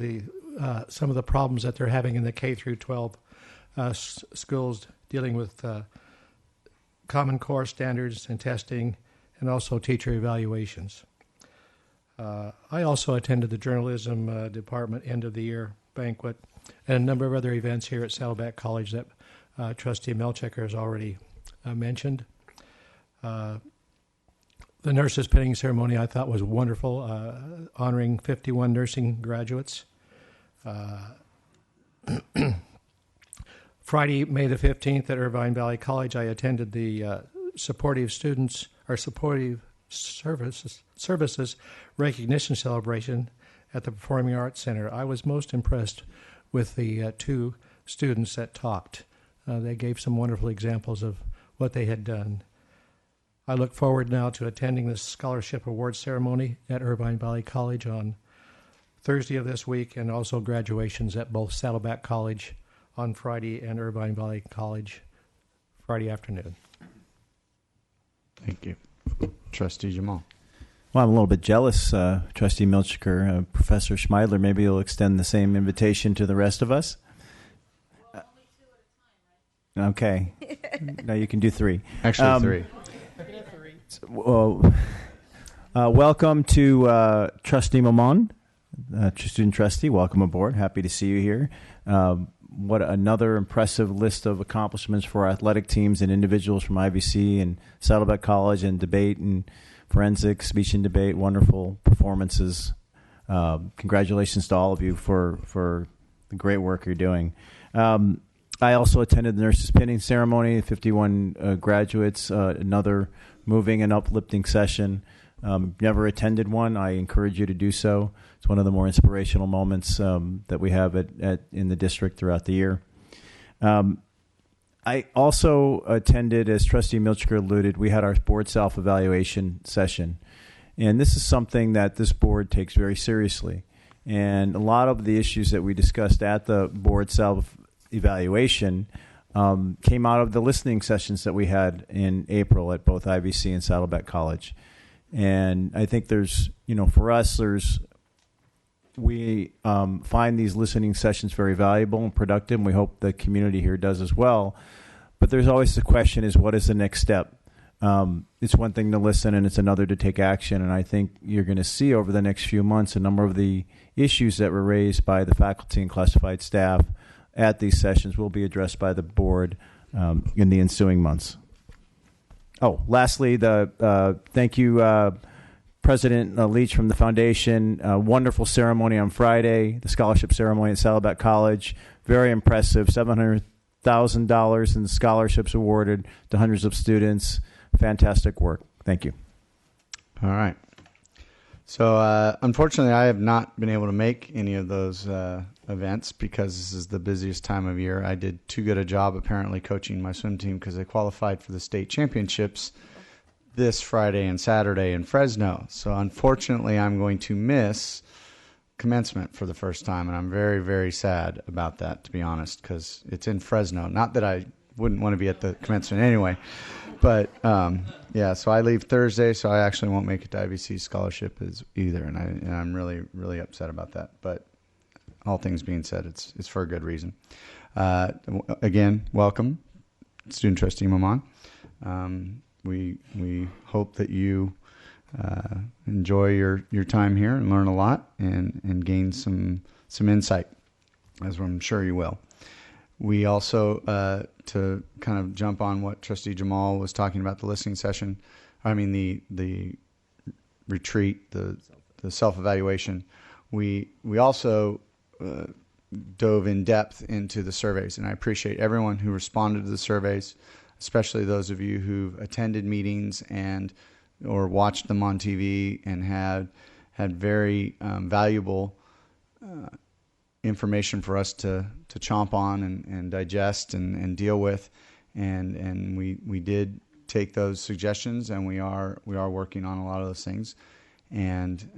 some of the problems that they're having in the K through 12 schools, dealing with Common Core standards and testing, and also teacher evaluations. I also attended the journalism department end of the year banquet and a number of other events here at Saddleback College that Trustee Melchiker has already mentioned. The nurses' pinning ceremony I thought was wonderful, honoring 51 nursing graduates. Friday, May the 15th at Irvine Valley College, I attended the Supportive Services Recognition Celebration at the Performing Arts Center. I was most impressed with the two students that talked. They gave some wonderful examples of what they had done. I look forward now to attending the Scholarship Award Ceremony at Irvine Valley College on Thursday of this week, and also graduations at both Saddleback College on Friday and Irvine Valley College Friday afternoon. Thank you. Trustee Jemal. Well, I'm a little bit jealous, Trustee Melchiker. Professor Schmeidler, maybe you'll extend the same invitation to the rest of us? Well, only 2 at a time, right? Okay. No, you can do 3. Actually, 3. Welcome to Trustee Momand, student trustee. Welcome aboard. Happy to see you here. What another impressive list of accomplishments for our athletic teams and individuals from IVC and Saddleback College and Debate and Forensics, Speech and Debate. Wonderful performances. Congratulations to all of you for the great work you're doing. I also attended the nurses' pinning ceremony, 51 graduates, another moving and uplifting session. Never attended one. I encourage you to do so. It's one of the more inspirational moments that we have in the district throughout the year. I also attended, as Trustee Melchiker alluded, we had our board self-evaluation session. And this is something that this board takes very seriously. And a lot of the issues that we discussed at the board self-evaluation came out of the listening sessions that we had in April at both IVC and Saddleback College. And I think for us, we find these listening sessions very valuable and productive, and we hope the community here does as well. But there's always the question is, what is the next step? It's one thing to listen, and it's another to take action. And I think you're going to see over the next few months a number of the issues that were raised by the faculty and classified staff at these sessions will be addressed by the board in the ensuing months. Oh, lastly, thank you, President Leach from the Foundation. Wonderful ceremony on Friday, the scholarship ceremony at Saddleback College. Very impressive, $700,000 in scholarships awarded to hundreds of students. Fantastic work. Thank you. All right. So, unfortunately, I have not been able to make any of those events because this is the busiest time of year. I did too good a job, apparently, coaching my swim team because they qualified for the state championships this Friday and Saturday in Fresno. So, unfortunately, I'm going to miss commencement for the first time, and I'm very, very sad about that, to be honest, because it's in Fresno. Not that I wouldn't want to be at the commencement anyway. But, so I leave Thursday, so I actually won't make it to IVC scholarship either, and I'm really, really upset about that. But all things being said, it's for a good reason. Again, welcome, Student Trustee Momand. We hope that you enjoy your time here and learn a lot and gain some insight, as I'm sure you will. We also, to kind of jump on what Trustee Jemal was talking about, the listening session, the retreat, the self-evaluation, we also dove in depth into the surveys, and I appreciate everyone who responded to the surveys, especially those of you who've attended meetings or watched them on TV and had very valuable information for us to chomp on and digest and deal with, and we did take those suggestions, and we are working on a lot of those things, and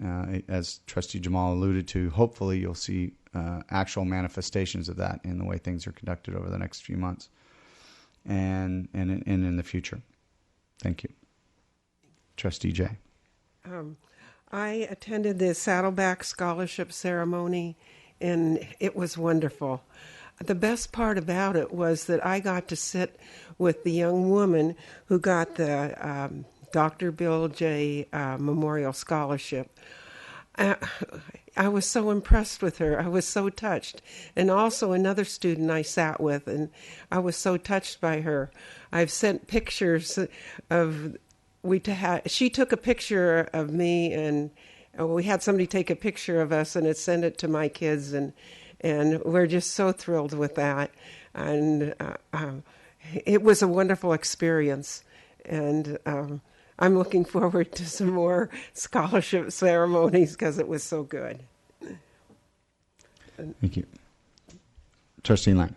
as Trustee Jemal alluded to, hopefully you'll see actual manifestations of that in the way things are conducted over the next few months and in the future. Thank you. Trustee Jay. I attended the Saddleback Scholarship Ceremony, and it was wonderful. The best part about it was that I got to sit with the young woman who got the Dr. Bill J. Memorial Scholarship. I was so impressed with her. I was so touched. And also another student I sat with, and I was so touched by her. I've sent pictures of, she took a picture of me, and we had somebody take a picture of us and send it to my kids, and we're just so thrilled with that. And it was a wonderful experience. And I'm looking forward to some more scholarship ceremonies because it was so good. Thank you. Trustee Lang.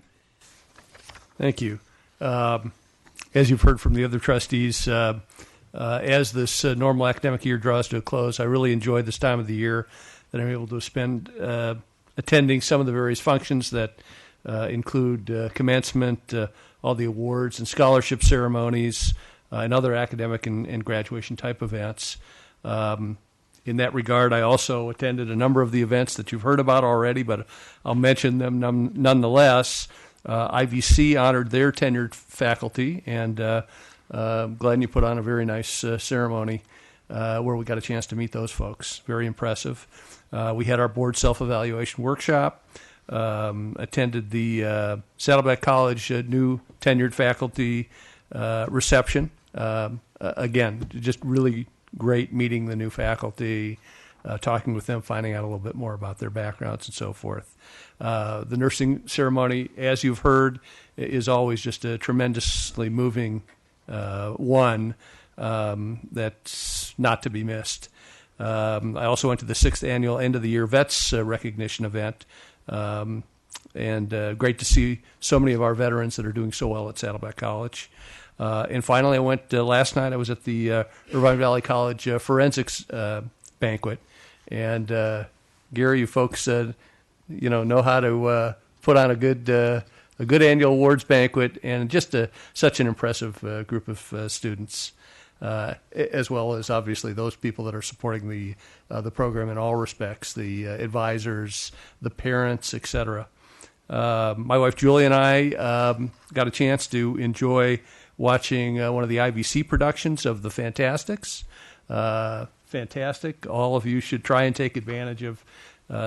Thank you. As you've heard from the other trustees, as this normal academic year draws to a close, I really enjoy this time of the year that I'm able to spend attending some of the various functions that include commencement, all the awards and scholarship ceremonies, and other academic and graduation type events. In that regard, I also attended a number of the events that you've heard about already, but I'll mention them nonetheless. IVC honored their tenured faculty, and I'm glad you put on a very nice ceremony where we got a chance to meet those folks. Very impressive. We had our board self-evaluation workshop, attended the Saddleback College new tenured faculty reception. Again, just really great meeting the new faculty, talking with them, finding out a little bit more about their backgrounds and so forth. The nursing ceremony, as you've heard, is always just a tremendously moving one that's not to be missed. I also went to the 6th annual end of the year vets recognition event, and great to see so many of our veterans that are doing so well at Saddleback College. And finally, I went last night. I was at the Irvine Valley College Forensics banquet, and Gary, you folks, know how to put on a good annual awards banquet, and just such an impressive group of students, as well as obviously those people that are supporting the program in all respects, the advisors, the parents, etc. My wife Julie and I got a chance to enjoy watching one of the IVC productions of The Fantastics. Fantastic. All of you should try and take advantage of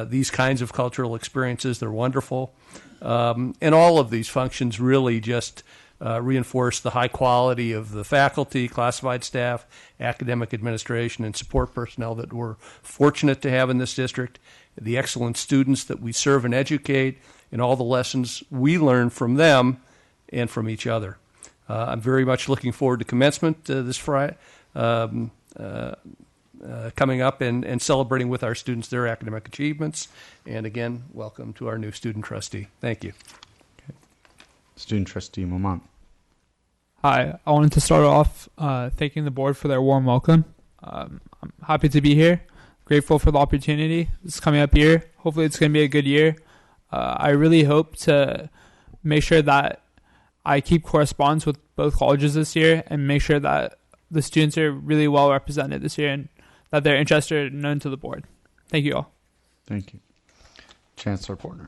these kinds of cultural experiences. They're wonderful. And all of these functions really just reinforce the high quality of the faculty, classified staff, academic administration, and support personnel that we're fortunate to have in this district, the excellent students that we serve and educate, and all the lessons we learn from them and from each other. I'm very much looking forward to commencement this Friday, coming up and celebrating with our students their academic achievements. And again, welcome to our new student trustee. Thank you. Okay. Student trustee Momand. Hi, I wanted to start off thanking the board for their warm welcome. I'm happy to be here, grateful for the opportunity. This coming up year, hopefully it's going to be a good year. I really hope to make sure that I keep correspondence with both colleges this year and make sure that the students are really well represented this year and that their interests are known to the board. Thank you all. Thank you. Chancellor Portner.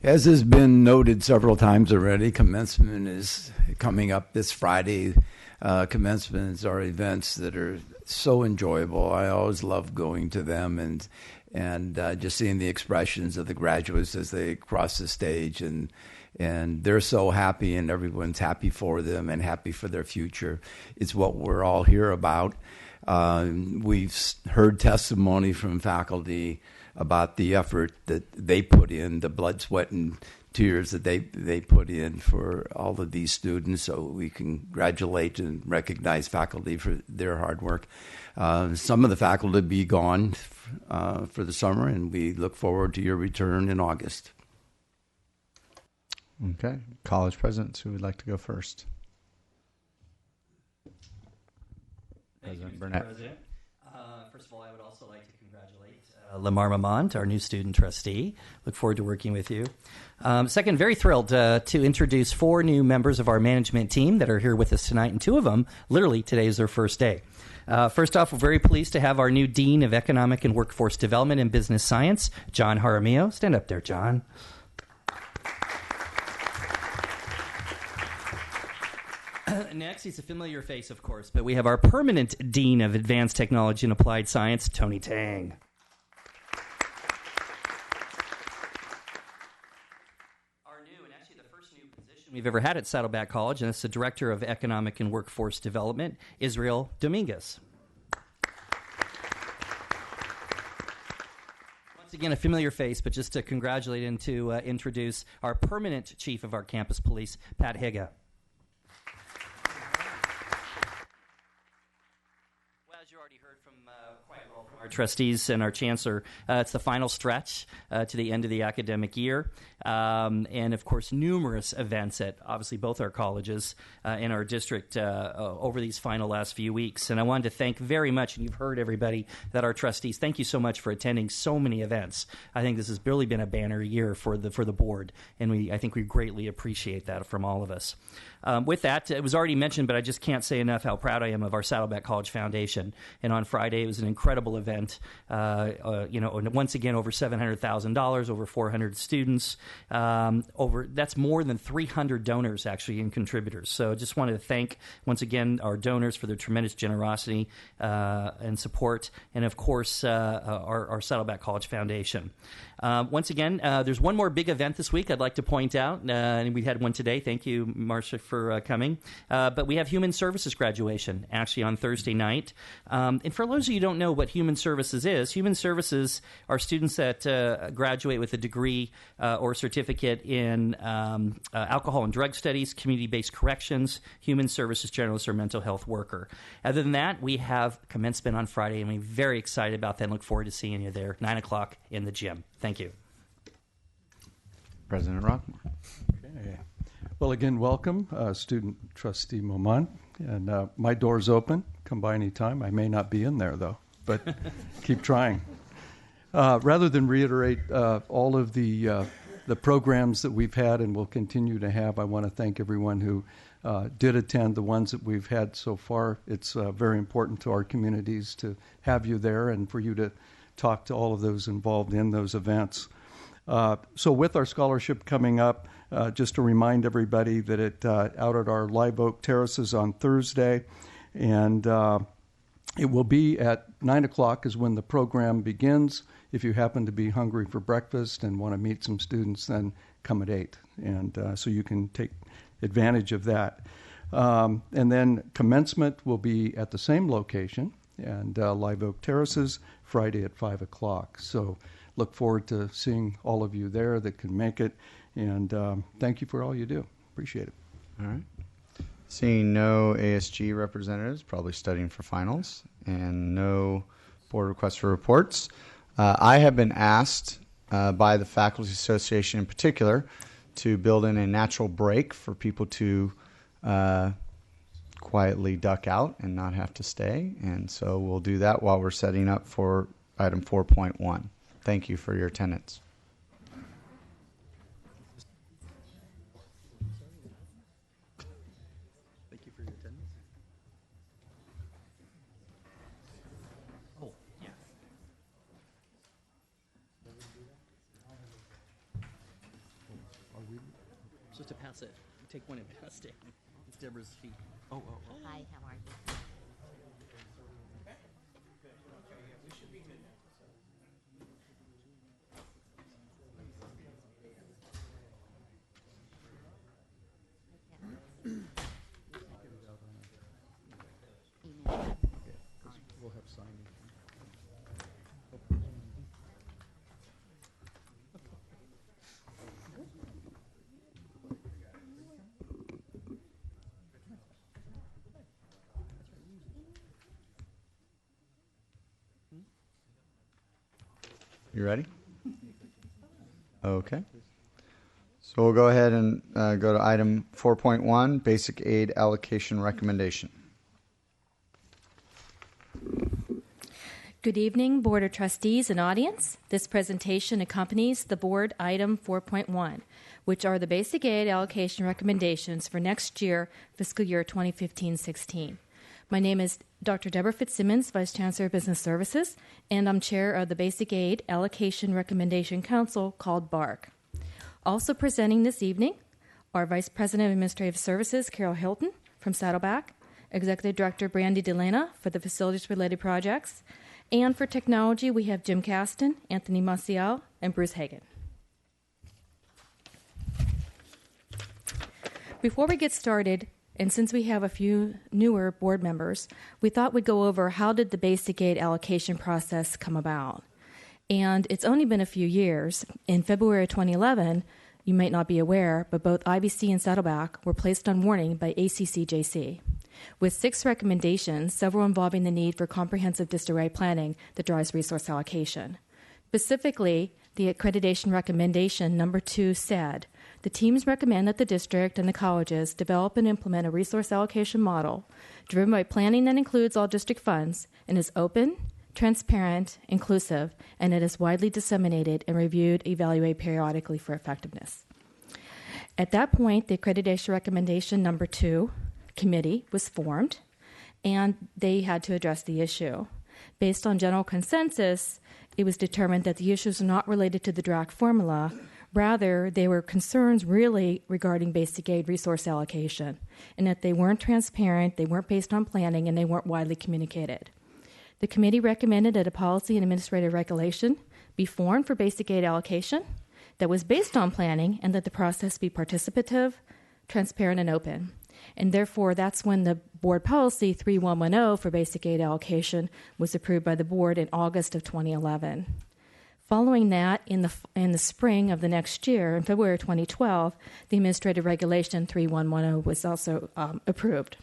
As has been noted several times already, commencement is coming up this Friday. Commencements are events that are so enjoyable. I always love going to them and just seeing the expressions of the graduates as they cross the stage, and they're so happy, and everyone's happy for them and happy for their future. It's what we're all here about. We've heard testimony from faculty about the effort that they put in, the blood, sweat, and tears that they put in for all of these students. So we congratulate and recognize faculty for their hard work. Some of the faculty will be gone for the summer, and we look forward to your return in August. Okay. College presidents, who would like to go first? President Burnett. President. First of all, I would also like to congratulate Lemar Momand, our new student trustee. Look forward to working with you. Second, very thrilled to introduce 4 new members of our management team that are here with us tonight, and 2 of them, literally, today is their first day. First off, we're very pleased to have our new Dean of Economic and Workforce Development and Business Science, John Jaramillo. Stand up there, John. Next, he's a familiar face, of course, but we have our permanent Dean of Advanced Technology and Applied Science, Tony Tang. we've ever had at Saddleback College, and it's the Director of Economic and Workforce Development, Israel Dominguez. Once again, a familiar face, but just to congratulate and to introduce our permanent Chief of our Campus Police, Pat Higa. Our trustees and our chancellor, it's the final stretch to the end of the academic year. And, of course, numerous events at, obviously, both our colleges in our district over these final last few weeks. And I wanted to thank very much, and you've heard everybody, that our trustees, thank you so much for attending so many events. I think this has really been a banner year for the board, and I think we greatly appreciate that from all of us. With that, it was already mentioned, but I just can't say enough how proud I am of our Saddleback College Foundation. And on Friday, it was an incredible event. Once again, over $700,000, over 400 students. That's more than 300 donors, actually, and contributors. So I just wanted to thank, once again, our donors for their tremendous generosity and support, and, of course, our Saddleback College Foundation. Once again, there's one more big event this week I'd like to point out, and we had one today. Thank you, Marcia, for coming. But we have Human Services graduation, actually, on Thursday night. And for those of you who don't know what Human Services is, Human Services are students that graduate with a degree or certificate in alcohol and drug studies, community-based corrections, human services generalist, or mental health worker. Other than that, we have commencement on Friday, and we're very excited about that and look forward to seeing you there, 9 o'clock in the gym. Thank you. President Roquemore. Okay. Well, again, welcome, Student Trustee Momand. And my door's open. Come by any time. I may not be in there, though, but keep trying. Rather than reiterate all of the programs that we've had and will continue to have, I want to thank everyone who did attend, the ones that we've had so far. It's very important to our communities to have you there and for you to talk to all of those involved in those events. So with our scholarship coming up, just to remind everybody that out at our Live Oak Terraces on Thursday, and it will be at 9 o'clock is when the program begins. If you happen to be hungry for breakfast and want to meet some students, then come at 8, and so you can take advantage of that. And then commencement will be at the same location, and Live Oak Terraces, Friday at 5 o'clock. So look forward to seeing all of you there that can make it, and thank you for all you do. Appreciate it. All right. Seeing no ASG representatives, probably studying for finals, and no board requests for reports, I have been asked by the Faculty Association in particular to build in a natural break for people to quietly duck out and not have to stay. And so we'll do that while we're setting up for item 4.1. Thank you for your attendance. Thank you for your attendance. Oh, yeah. I'm supposed to pass it. Take one and pass it. It's Deborah's sheet. Oh. Hi, how are you? We'll have signing. You ready? Okay. So we'll go ahead and go to item 4.1, Basic Aid Allocation Recommendation. Good evening, Board of Trustees and audience. This presentation accompanies the Board Item 4.1, which are the Basic Aid Allocation Recommendations for next year, fiscal year 2015-16. My name is Dr. Deborah Fitzsimmons, Vice Chancellor of Business Services, and I'm Chair of the Basic Aid Allocation Recommendation Council, called BARC. Also presenting this evening are Vice President of Administrative Services, Carol Hilton from Saddleback, Executive Director Brandy DeLena for the Facilities-Related Projects, and for Technology, we have Jim Caston, Anthony Maciel, and Bruce Hagan. Before we get started, and since we have a few newer board members, we thought we'd go over how did the basic aid allocation process come about. And it's only been a few years. In February 2011, you might not be aware, but both IVC and Saddleback were placed on warning by ACCJC, with 6 recommendations, several involving the need for comprehensive district-wide planning that drives resource allocation. Specifically, the accreditation recommendation number 2 said, the teams recommend that the district and the colleges develop and implement a resource allocation model driven by planning that includes all district funds and is open, transparent, inclusive, and it is widely disseminated and reviewed, evaluated periodically for effectiveness. At that point, the accreditation recommendation number 2 committee was formed, and they had to address the issue. Based on general consensus, it was determined that the issues are not related to the DRAC formula. Rather, they were concerns really regarding basic aid resource allocation, and that they weren't transparent, they weren't based on planning, and they weren't widely communicated. The committee recommended that a policy and administrative regulation be formed for basic aid allocation that was based on planning and that the process be participative, transparent, and open. And therefore, that's when the board policy 3110 for basic aid allocation was approved by the board in August of 2011. Following that, in the spring of the next year, in February 2012, the administrative regulation 3110 was also approved.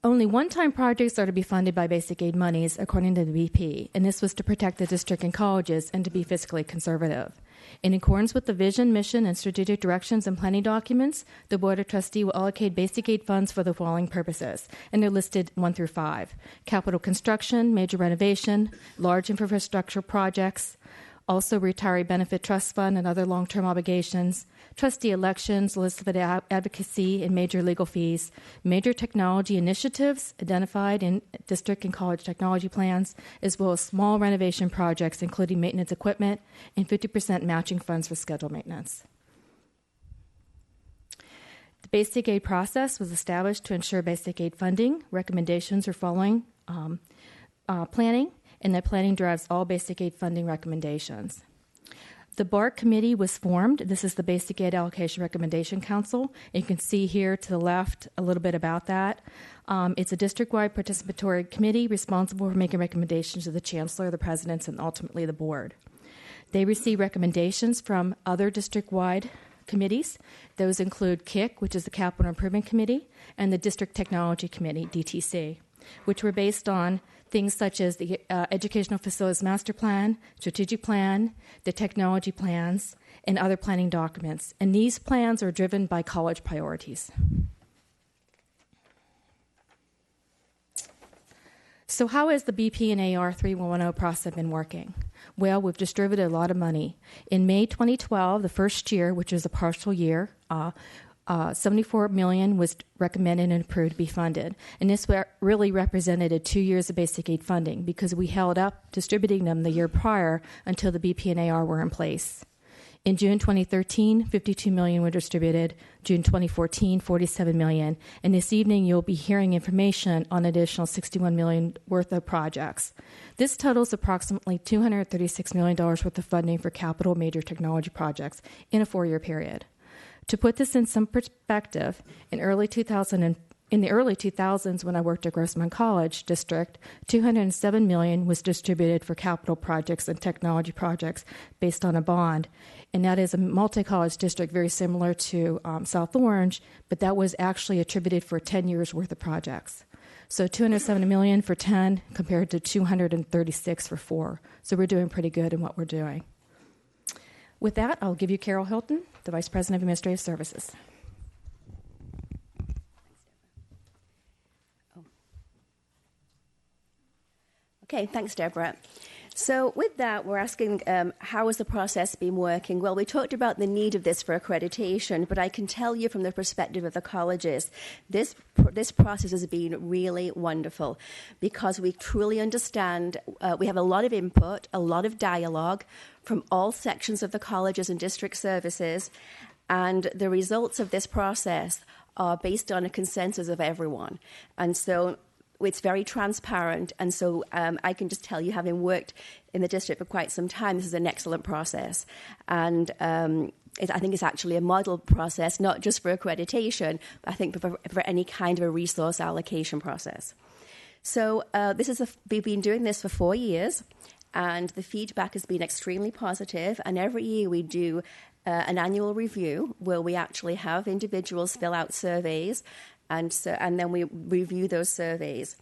Only one-time projects are to be funded by basic aid monies, according to the BP, and this was to protect the district and colleges and to be fiscally conservative. In accordance with the vision, mission, and strategic directions and planning documents, the Board of Trustees will allocate basic aid funds for the following purposes, and they're listed 1 through 5. Capital construction, major renovation, large infrastructure projects, also retiree benefit trust fund and other long-term obligations, trustee elections, solicited advocacy, and major legal fees, major technology initiatives identified in district and college technology plans, as well as small renovation projects, including maintenance equipment, and 50% matching funds for scheduled maintenance. The basic aid process was established to ensure basic aid funding. Recommendations are following planning, and that planning drives all basic aid funding recommendations. The BARC committee was formed. This is the Basic Aid Allocation Recommendation Council. And you can see here to the left a little bit about that. It's a district-wide participatory committee responsible for making recommendations to the chancellor, the presidents, and ultimately the board. They receive recommendations from other district-wide committees. Those include KIC, which is the Capital Improvement Committee, and the District Technology Committee, DTC, which were based on things such as the Educational Facilities Master Plan, Strategic Plan, the Technology Plans, and other planning documents. And these plans are driven by college priorities. So how has the BP and AR 3110 process been working? Well, we've distributed a lot of money. In May 2012, the first year, which was a partial year, $74 million was recommended and approved to be funded. And this really represented 2 years of basic aid funding because we held up distributing them the year prior until the BP and AR were in place. In June 2013, $52 million were distributed. June 2014, $47 million. And this evening, you'll be hearing information on additional $61 million worth of projects. This totals approximately $236 million worth of funding for capital major technology projects in a 4-year period. To put this in some perspective, in the early 2000s when I worked at Grossmont College District, $207 million was distributed for capital projects and technology projects based on a bond. And that is a multi-college district very similar to South Orange, but that was actually attributed for 10 years worth of projects. So $270 million for 10 compared to $236 for 4. So we're doing pretty good in what we're doing. With that, I'll give you Carol Hilton, the Vice President of Administrative Services. Okay, thanks, Deborah. So with that, we're asking how has the process been working? Well, we talked about the need of this for accreditation, but I can tell you from the perspective of the colleges, this process has been really wonderful because we truly understand, we have a lot of input, a lot of dialogue from all sections of the colleges and district services, and the results of this process are based on a consensus of everyone. And so it's very transparent, and so I can just tell you, having worked in the district for quite some time, this is an excellent process. And I think it's actually a model process, not just for accreditation, but I think for any kind of a resource allocation process. So we've been doing this for 4 years, and the feedback has been extremely positive. And every year we do an annual review where we actually have individuals fill out surveys, and then we review those surveys.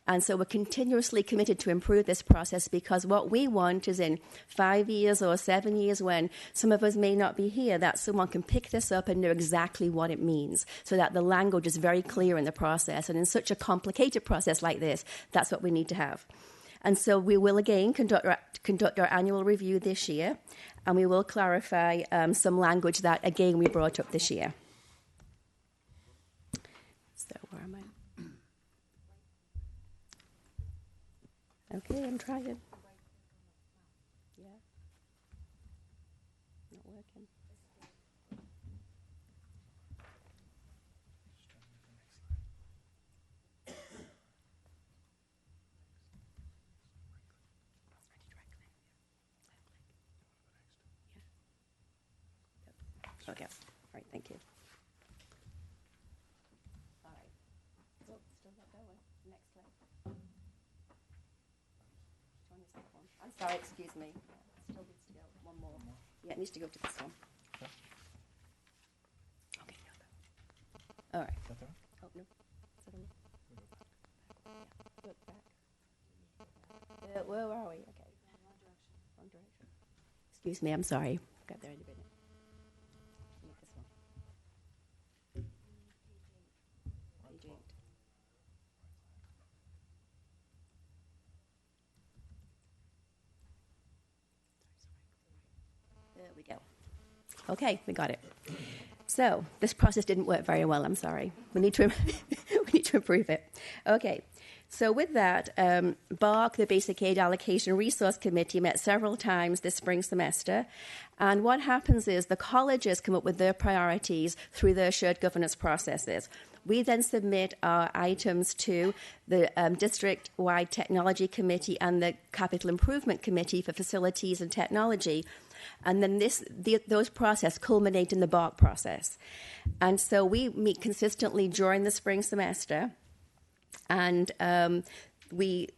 And so we're continuously committed to improve this process, because what we want is in 5 years or 7 years, when some of us may not be here, that someone can pick this up and know exactly what it means, so that the language is very clear in the process. And in such a complicated process like this, that's what we need to have. And so we will again conduct our annual review this year, and we will clarify some language that, again, we brought up this year. So where am I? Okay, I'm trying. Yeah. Not working. Okay. All right, thank you. All right. Oh, still not going. Next slide. I'm sorry, excuse me. It still needs to go one more. Yeah, it needs to go to this one. Okay. All right. Oh, no. Look back. Where are we? Okay. Wrong direction. Excuse me, I'm sorry. Got there in a minute. This one. Page 8. There we go. Okay, we got it. So this process didn't work very well. I'm sorry. We need to improve it. Okay. So with that, BARC, the Basic Aid Allocation Resource Committee, met several times this spring semester. And what happens is the colleges come up with their priorities through their shared governance processes. We then submit our items to the District-wide Technology Committee and the Capital Improvement Committee for Facilities and Technology. And then those processes culminate in the BARC process. And so we meet consistently during the spring semester, and we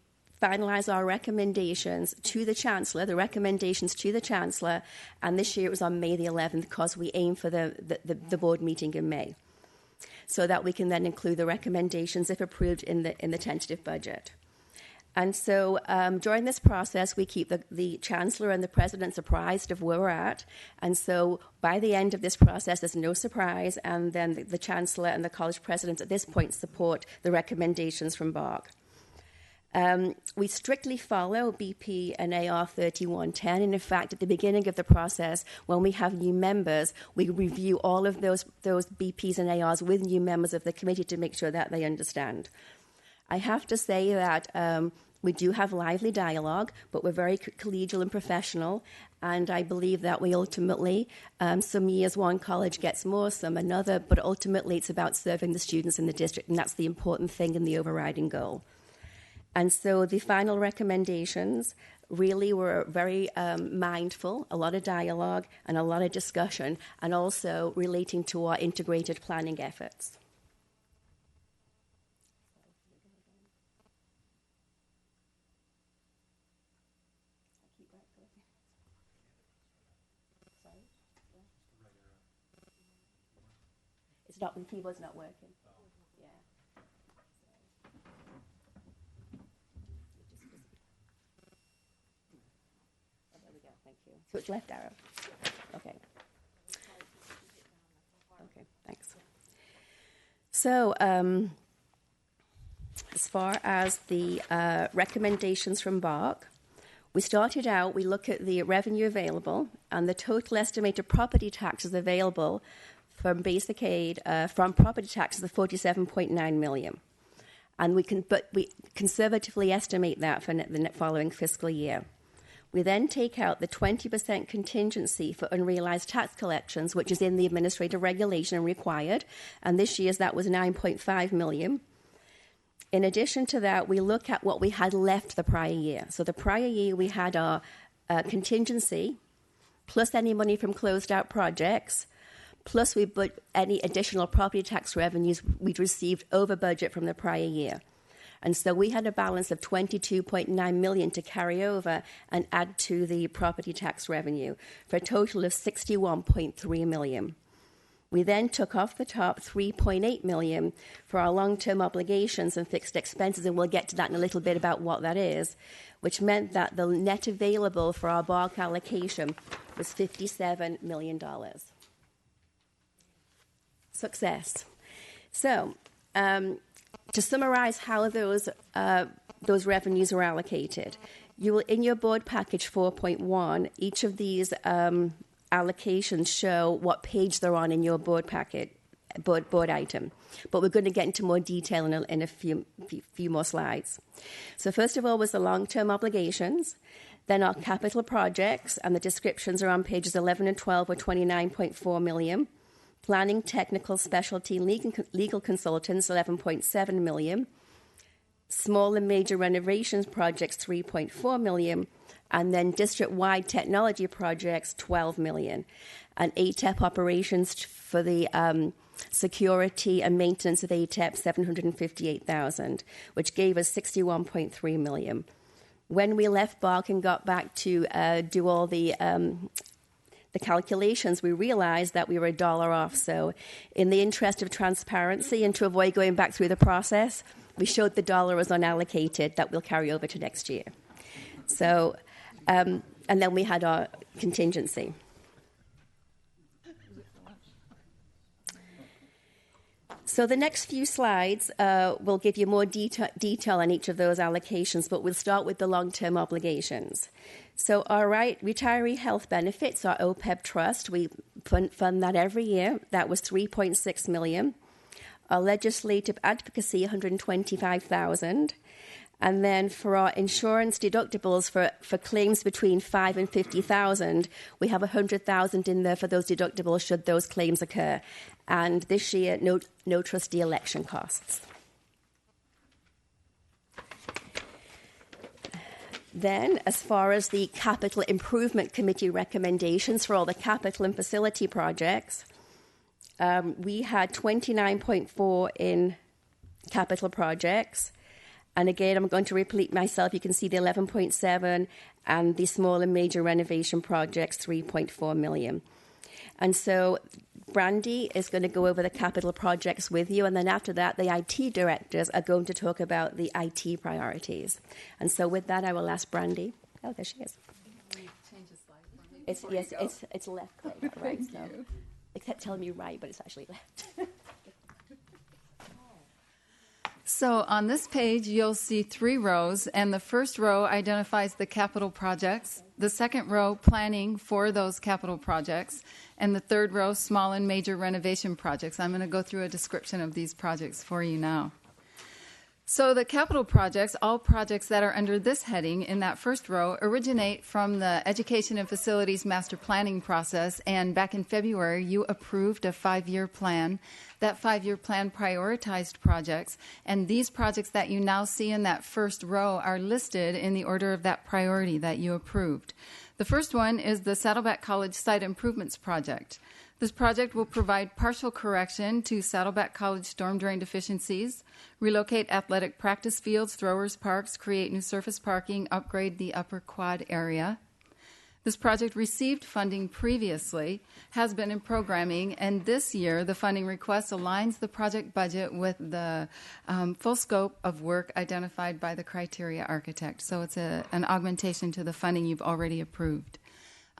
finalize our recommendations to the Chancellor, and this year it was on May the 11th, because we aim for the board meeting in May, so that we can then include the recommendations, if approved, in the tentative budget. And so during this process, we keep the Chancellor and the President apprised of where we're at. And so by the end of this process, there's no surprise, and then the Chancellor and the College Presidents at this point support the recommendations from BARC. We strictly follow BP and AR 3110, and in fact, at the beginning of the process, when we have new members, we review all of those BPs and ARs with new members of the committee to make sure that they understand. I have to say that we do have lively dialogue, but we're very collegial and professional, and I believe that we ultimately, some years one college gets more, some another, but ultimately it's about serving the students in the district, and that's the important thing and the overriding goal. And so the final recommendations really were very mindful, a lot of dialogue and a lot of discussion, and also relating to our integrated planning efforts. It's not, the keyboard's not working. Yeah. Oh, there we go. Thank you. So it's left arrow. Okay. Okay, thanks. So as far as the recommendations from BARC, we started out, we look at the revenue available and the total estimated property taxes available from basic aid, from property taxes of $47.9 million. And we conservatively estimate that for the following fiscal year. We then take out the 20% contingency for unrealized tax collections, which is in the administrative regulation and required. And this year's that was $9.5 million. In addition to that, we look at what we had left the prior year. So the prior year, we had our contingency, plus any money from closed-out projects, plus we put any additional property tax revenues we'd received over budget from the prior year. And so we had a balance of $22.9 million to carry over and add to the property tax revenue for a total of $61.3 million. We then took off the top $3.8 million for our long-term obligations and fixed expenses, and we'll get to that in a little bit about what that is, which meant that the net available for our bulk allocation was $57 million. Success. So, to summarize how those revenues were allocated, you will, in your board package 4.1, each of these allocations show what page they're on in your board packet, board item. But we're going to get into more detail in a few more slides. So first of all was the long-term obligations, then our capital projects, and the descriptions are on pages 11 and 12 were $29.4 million. Planning, technical, specialty, legal consultants, $11.7 million. Small and major renovations projects, $3.4 million. And then district-wide technology projects, $12 million. And ATEP operations for the security and maintenance of ATEP, $758,000, which gave us $61.3 million. When we left BARC and got back to do all the calculations, we realized that we were $1 off. So in the interest of transparency and to avoid going back through the process, we showed the dollar as unallocated that we'll carry over to next year. So, and then we had our contingency. So the next few slides will give you more detail on each of those allocations, but we'll start with the long-term obligations. So our retiree health benefits, our OPEB trust, we fund that every year. That was $3.6 million. Our legislative advocacy, $125,000. And then for our insurance deductibles for claims between $5,000 and $50,000, we have $100,000 in there for those deductibles should those claims occur. And this year, no trustee election costs. Then, as far as the Capital Improvement Committee recommendations for all the capital and facility projects, we had $29.4 in capital projects. And again, I'm going to repeat myself. You can see the 11.7 and the small and major renovation projects, $3.4 million. And so Brandy is going to go over the capital projects with you. And then after that, the IT directors are going to talk about the IT priorities. And so with that, I will ask Brandy. Oh, there she is. Change the slide for me. It's left, right? So it kept telling me right, but it's actually left. So on this page, you'll see 3 rows, and the first row identifies the capital projects, the second row, planning for those capital projects, and the third row, small and major renovation projects. I'm going to go through a description of these projects for you now. So the capital projects, all projects that are under this heading in that first row, originate from the Education and Facilities Master Planning process, and back in February, you approved a 5-year plan. That 5-year plan prioritized projects, and these projects that you now see in that first row are listed in the order of that priority that you approved. The first one is the Saddleback College Site Improvements Project. This project will provide partial correction to Saddleback College storm drain deficiencies, relocate athletic practice fields, throwers parks, create new surface parking, upgrade the upper quad area. This project received funding previously, has been in programming, and this year the funding request aligns the project budget with the full scope of work identified by the criteria architect. So it's an augmentation to the funding you've already approved.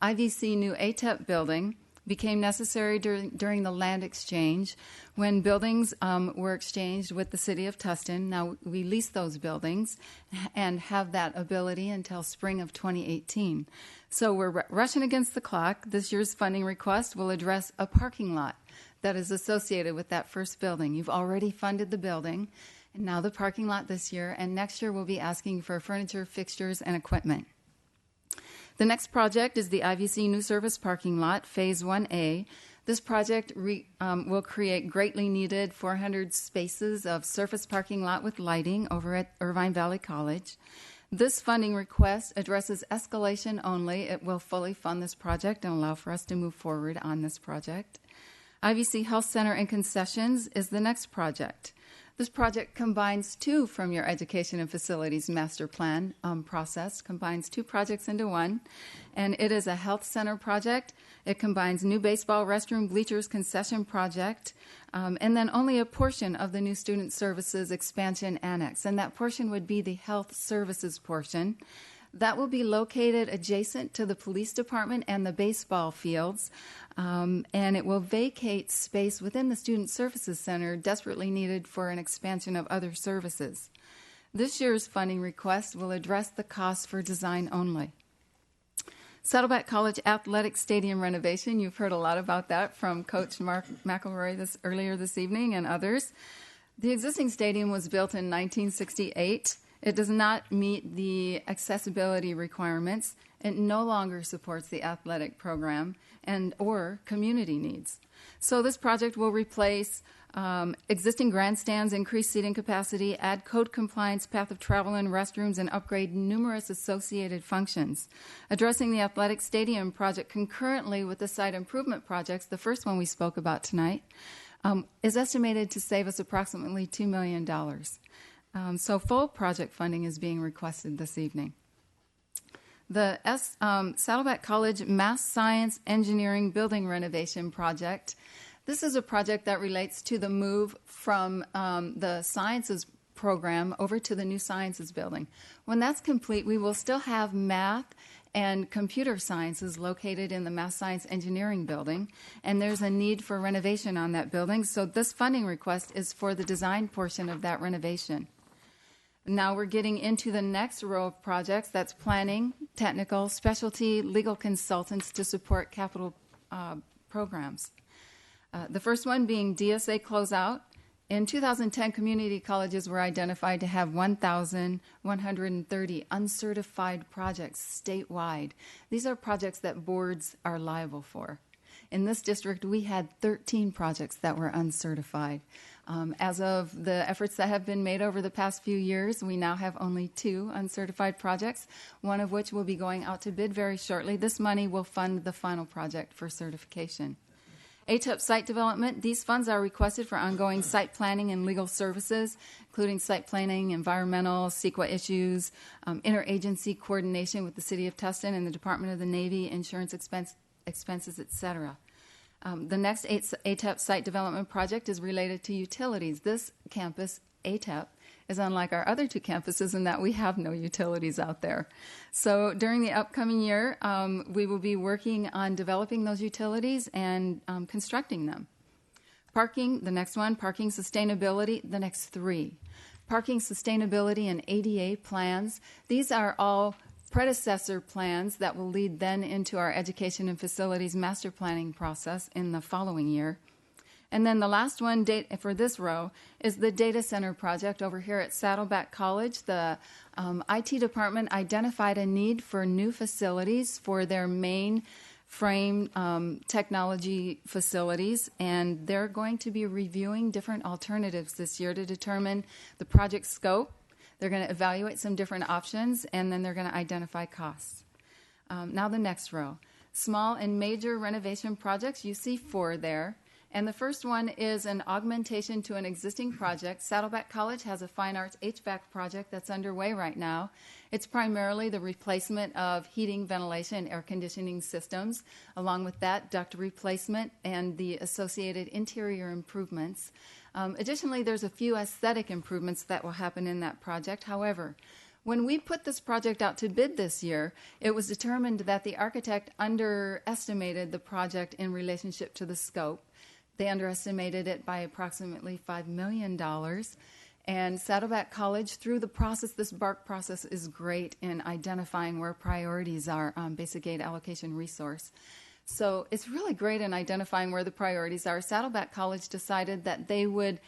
IVC new ATEP building became necessary during the land exchange when buildings were exchanged with the city of Tustin. Now, we lease those buildings and have that ability until spring of 2018. So we're rushing against the clock. This year's funding request will address a parking lot that is associated with that first building. You've already funded the building, and now the parking lot this year, and next year we'll be asking for furniture, fixtures, and equipment. The next project is the IVC New Service Parking Lot, Phase 1A. This project will create greatly needed 400 spaces of surface parking lot with lighting over at Irvine Valley College. This funding request addresses escalation only. It will fully fund this project and allow for us to move forward on this project. IVC Health Center and Concessions is the next project. This project combines two from your Education and Facilities Master Plan process, combines two projects into one, and it is a health center project. It combines new baseball restroom bleachers concession project, and then only a portion of the new student services expansion annex, and that portion would be the health services portion. That will be located adjacent to the police department and the baseball fields, and it will vacate space within the Student Services Center desperately needed for an expansion of other services. This year's funding request will address the cost for design only. Saddleback College Athletic Stadium renovation, you've heard a lot about that from Coach Mark McElroy earlier this evening and others. The existing stadium was built in 1968. It does not meet the accessibility requirements. It no longer supports the athletic program and or community needs. So this project will replace existing grandstands, increase seating capacity, add code compliance, path of travel and restrooms, and upgrade numerous associated functions. Addressing the athletic stadium project concurrently with the site improvement projects, the first one we spoke about tonight, is estimated to save us approximately $2 million. So full project funding is being requested this evening. The Saddleback College Math Science Engineering Building Renovation Project. This is a project that relates to the move from the Sciences program over to the new Sciences building. When that's complete, we will still have math and computer sciences located in the Math Science Engineering building, and there's a need for renovation on that building. So this funding request is for the design portion of that renovation. Now we're getting into the next row of projects. That's planning, technical, specialty, legal consultants to support capital programs. The first one being DSA closeout. In 2010, community colleges were identified to have 1,130 uncertified projects statewide. These are projects that boards are liable for. In this district, we had 13 projects that were uncertified. As of the efforts that have been made over the past few years, we now have only 2 uncertified projects, one of which will be going out to bid very shortly. This money will fund the final project for certification. ATEP site development, these funds are requested for ongoing site planning and legal services, including site planning, environmental, CEQA issues, interagency coordination with the City of Tustin and the Department of the Navy, insurance expenses, etc. The next ATEP site development project is related to utilities. This campus, ATEP, is unlike our other 2 campuses in that we have no utilities out there. So during the upcoming year, we will be working on developing those utilities and constructing them. Parking, the next one, parking sustainability, the next 3. Parking sustainability and ADA plans. These are all predecessor plans that will lead then into our education and facilities master planning process in the following year. And then the last one for this row is the data center project over here at Saddleback College. The IT department identified a need for new facilities for their main frame technology facilities, and they're going to be reviewing different alternatives this year to determine the project scope. They're going to evaluate some different options, and then they're going to identify costs. Now the next row. Small and major renovation projects, you see 4 there. And the first one is an augmentation to an existing project. Saddleback College has a fine arts HVAC project that's underway right now. It's primarily the replacement of heating, ventilation, air conditioning systems. Along with that, duct replacement and the associated interior improvements. Additionally, there's a few aesthetic improvements that will happen in that project. However, when we put this project out to bid this year, it was determined that the architect underestimated the project in relationship to the scope. They underestimated it by approximately $5 million. And Saddleback College, through the process, this BARC process is great in identifying where priorities are on basic aid allocation resource. So it's really great in identifying where the priorities are. Saddleback College decided that they would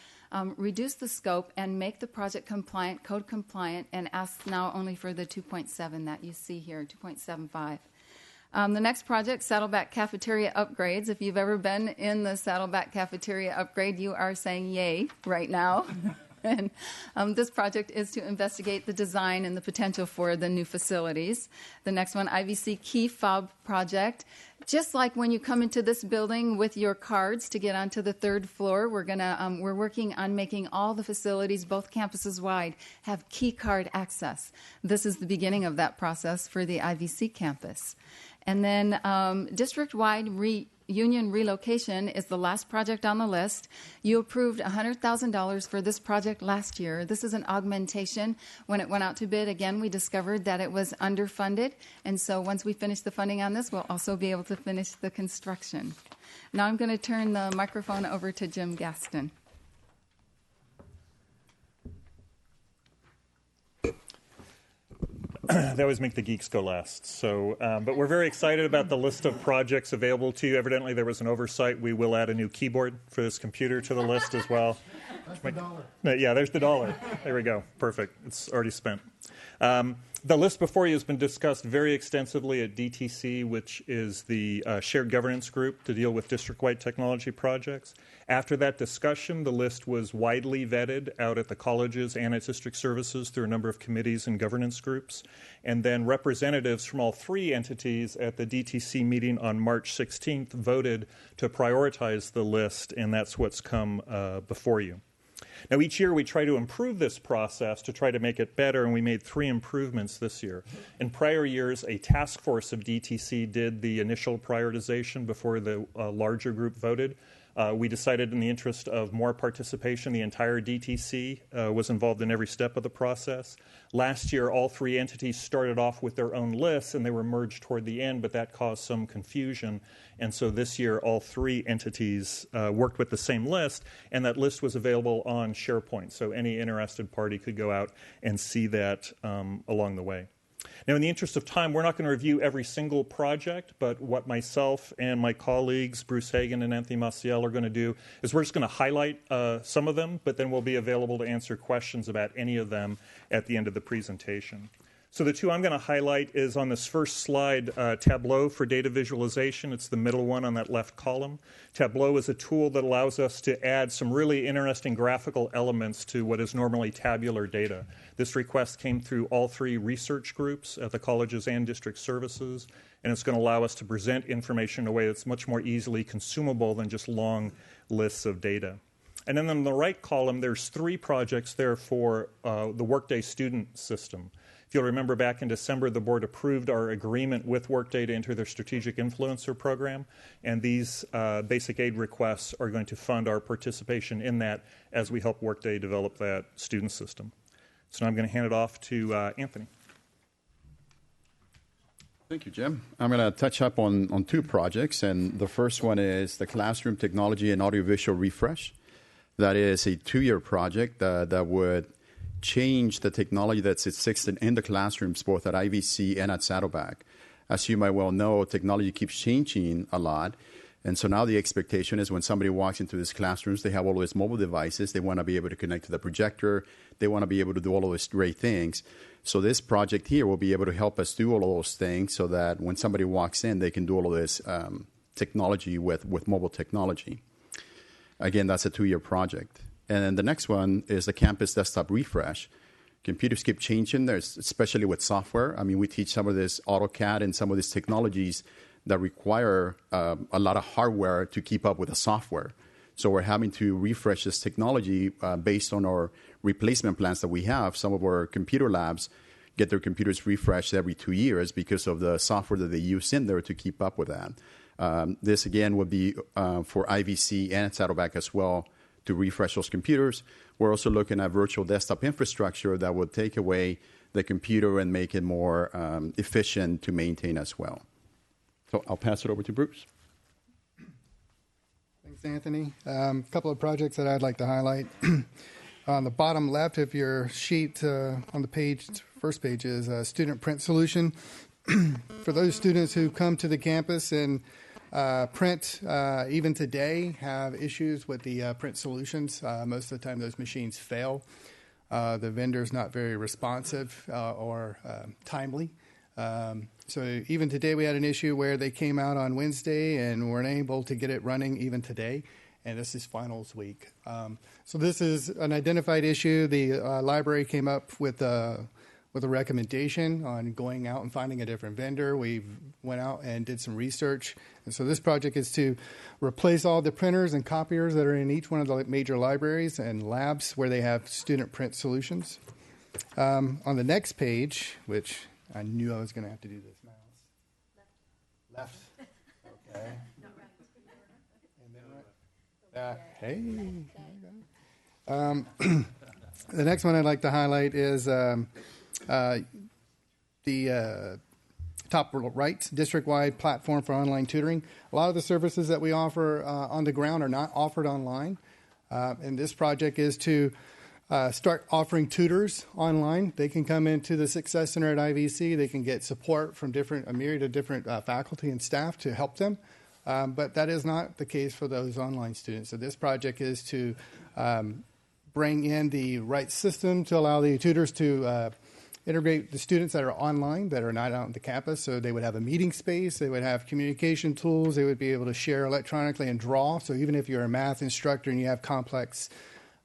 reduce the scope and make the project compliant, code compliant, and ask now only for the 2.7 that you see here, 2.75. The next project, Saddleback Cafeteria Upgrades. If you've ever been in the Saddleback Cafeteria upgrade, you are saying yay right now. And this project is to investigate the design and the potential for the new facilities. The next one, IVC Key Fob Project. Just like when you come into this building with your cards to get onto the third floor, we're working on making all the facilities, both campuses wide, have key card access. This is the beginning of that process for the IVC campus. And then district-wide union relocation is the last project on the list. You approved $100,000 for this project last year. This is an augmentation. When it went out to bid, again, we discovered that it was underfunded. And so once we finish the funding on this, we'll also be able to finish the construction. Now I'm going to turn the microphone over to Jim Gaston. They always make the geeks go last. So, but we're very excited about the list of projects available to you. Evidently, there was an oversight. We will add a new keyboard for this computer to the list as well. That's the dollar. Yeah, there's the dollar. There we go. Perfect. It's already spent. The list before you has been discussed very extensively at DTC, which is the shared governance group to deal with district-wide technology projects. After that discussion, the list was widely vetted out at the colleges and at district services through a number of committees and governance groups. And then representatives from all three entities at the DTC meeting on March 16th voted to prioritize the list, and that's what's come before you. Now, each year we try to improve this process to try to make it better, and we made 3 improvements this year. In prior years, a task force of DTC did the initial prioritization before the larger group voted. We decided in the interest of more participation, the entire DTC was involved in every step of the process. Last year, all 3 entities started off with their own lists, and they were merged toward the end, but that caused some confusion. And so this year, all 3 entities worked with the same list, and that list was available on SharePoint. So any interested party could go out and see that along the way. Now, in the interest of time, we're not going to review every single project, but what myself and my colleagues, Bruce Hagan and Anthony Maciel, are going to do is we're just going to highlight some of them, but then we'll be available to answer questions about any of them at the end of the presentation. So the 2 I'm going to highlight is on this first slide, Tableau for data visualization. It's the middle one on that left column. Tableau is a tool that allows us to add some really interesting graphical elements to what is normally tabular data. This request came through all 3 research groups at the colleges and district services, and it's going to allow us to present information in a way that's much more easily consumable than just long lists of data. And then on the right column, there's 3 projects there for the Workday student system. If you'll remember, back in December, the board approved our agreement with Workday to enter their strategic influencer program, and these basic aid requests are going to fund our participation in that as we help Workday develop that student system. So now I'm going to hand it off to Anthony. Thank you, Jim. I'm going to touch up on 2 projects, and the first one is the Classroom Technology and Audiovisual Refresh. That is a 2-year project that would change the technology that's existed in the classrooms, both at IVC and at Saddleback. As you might well know, technology keeps changing a lot. And so now the expectation is when somebody walks into these classrooms, they have all of these mobile devices. They want to be able to connect to the projector. They want to be able to do all of these great things. So this project here will be able to help us do all of those things so that when somebody walks in, they can do all of this technology with mobile technology. Again, that's a 2-year project. And then the next one is the campus desktop refresh. Computers keep changing, especially with software. I mean, we teach some of this AutoCAD and some of these technologies that require a lot of hardware to keep up with the software. So we're having to refresh this technology based on our replacement plans that we have. Some of our computer labs get their computers refreshed every 2 years because of the software that they use in there to keep up with that. This, again, would be for IVC and Saddleback as well, to refresh those computers. We're also looking at virtual desktop infrastructure that would take away the computer and make it more efficient to maintain as well. So I'll pass it over to Bruce. Thanks, Anthony. A couple of projects that I'd like to highlight. On the bottom left of your sheet on the page, first page is a student print solution. For those students who come to the campus and print, even today, have issues with the print solutions. Most of the time, those machines fail. The vendor's not very responsive or timely. So even today we had an issue where they came out on Wednesday and weren't able to get it running even today, and this is finals week. So this is an identified issue. The library came up with a recommendation on going out and finding a different vendor. We went out and did some research. And so this project is to replace all the printers and copiers that are in each one of the major libraries and labs where they have student print solutions. On the next page, which I knew I was going to have to do this mouse. Left. Okay. And then right. Hey. The next one I'd like to highlight is the top right, district-wide platform for online tutoring. A lot of the services that we offer on the ground are not offered online. And this project is to start offering tutors online. They can come into the Success Center at IVC. They can get support from a myriad of different faculty and staff to help them. But that is not the case for those online students. So this project is to bring in the right system to allow the tutors to integrate the students that are online, that are not out on the campus. So they would have a meeting space. They would have communication tools. They would be able to share electronically and draw. So even if you're a math instructor and you have complex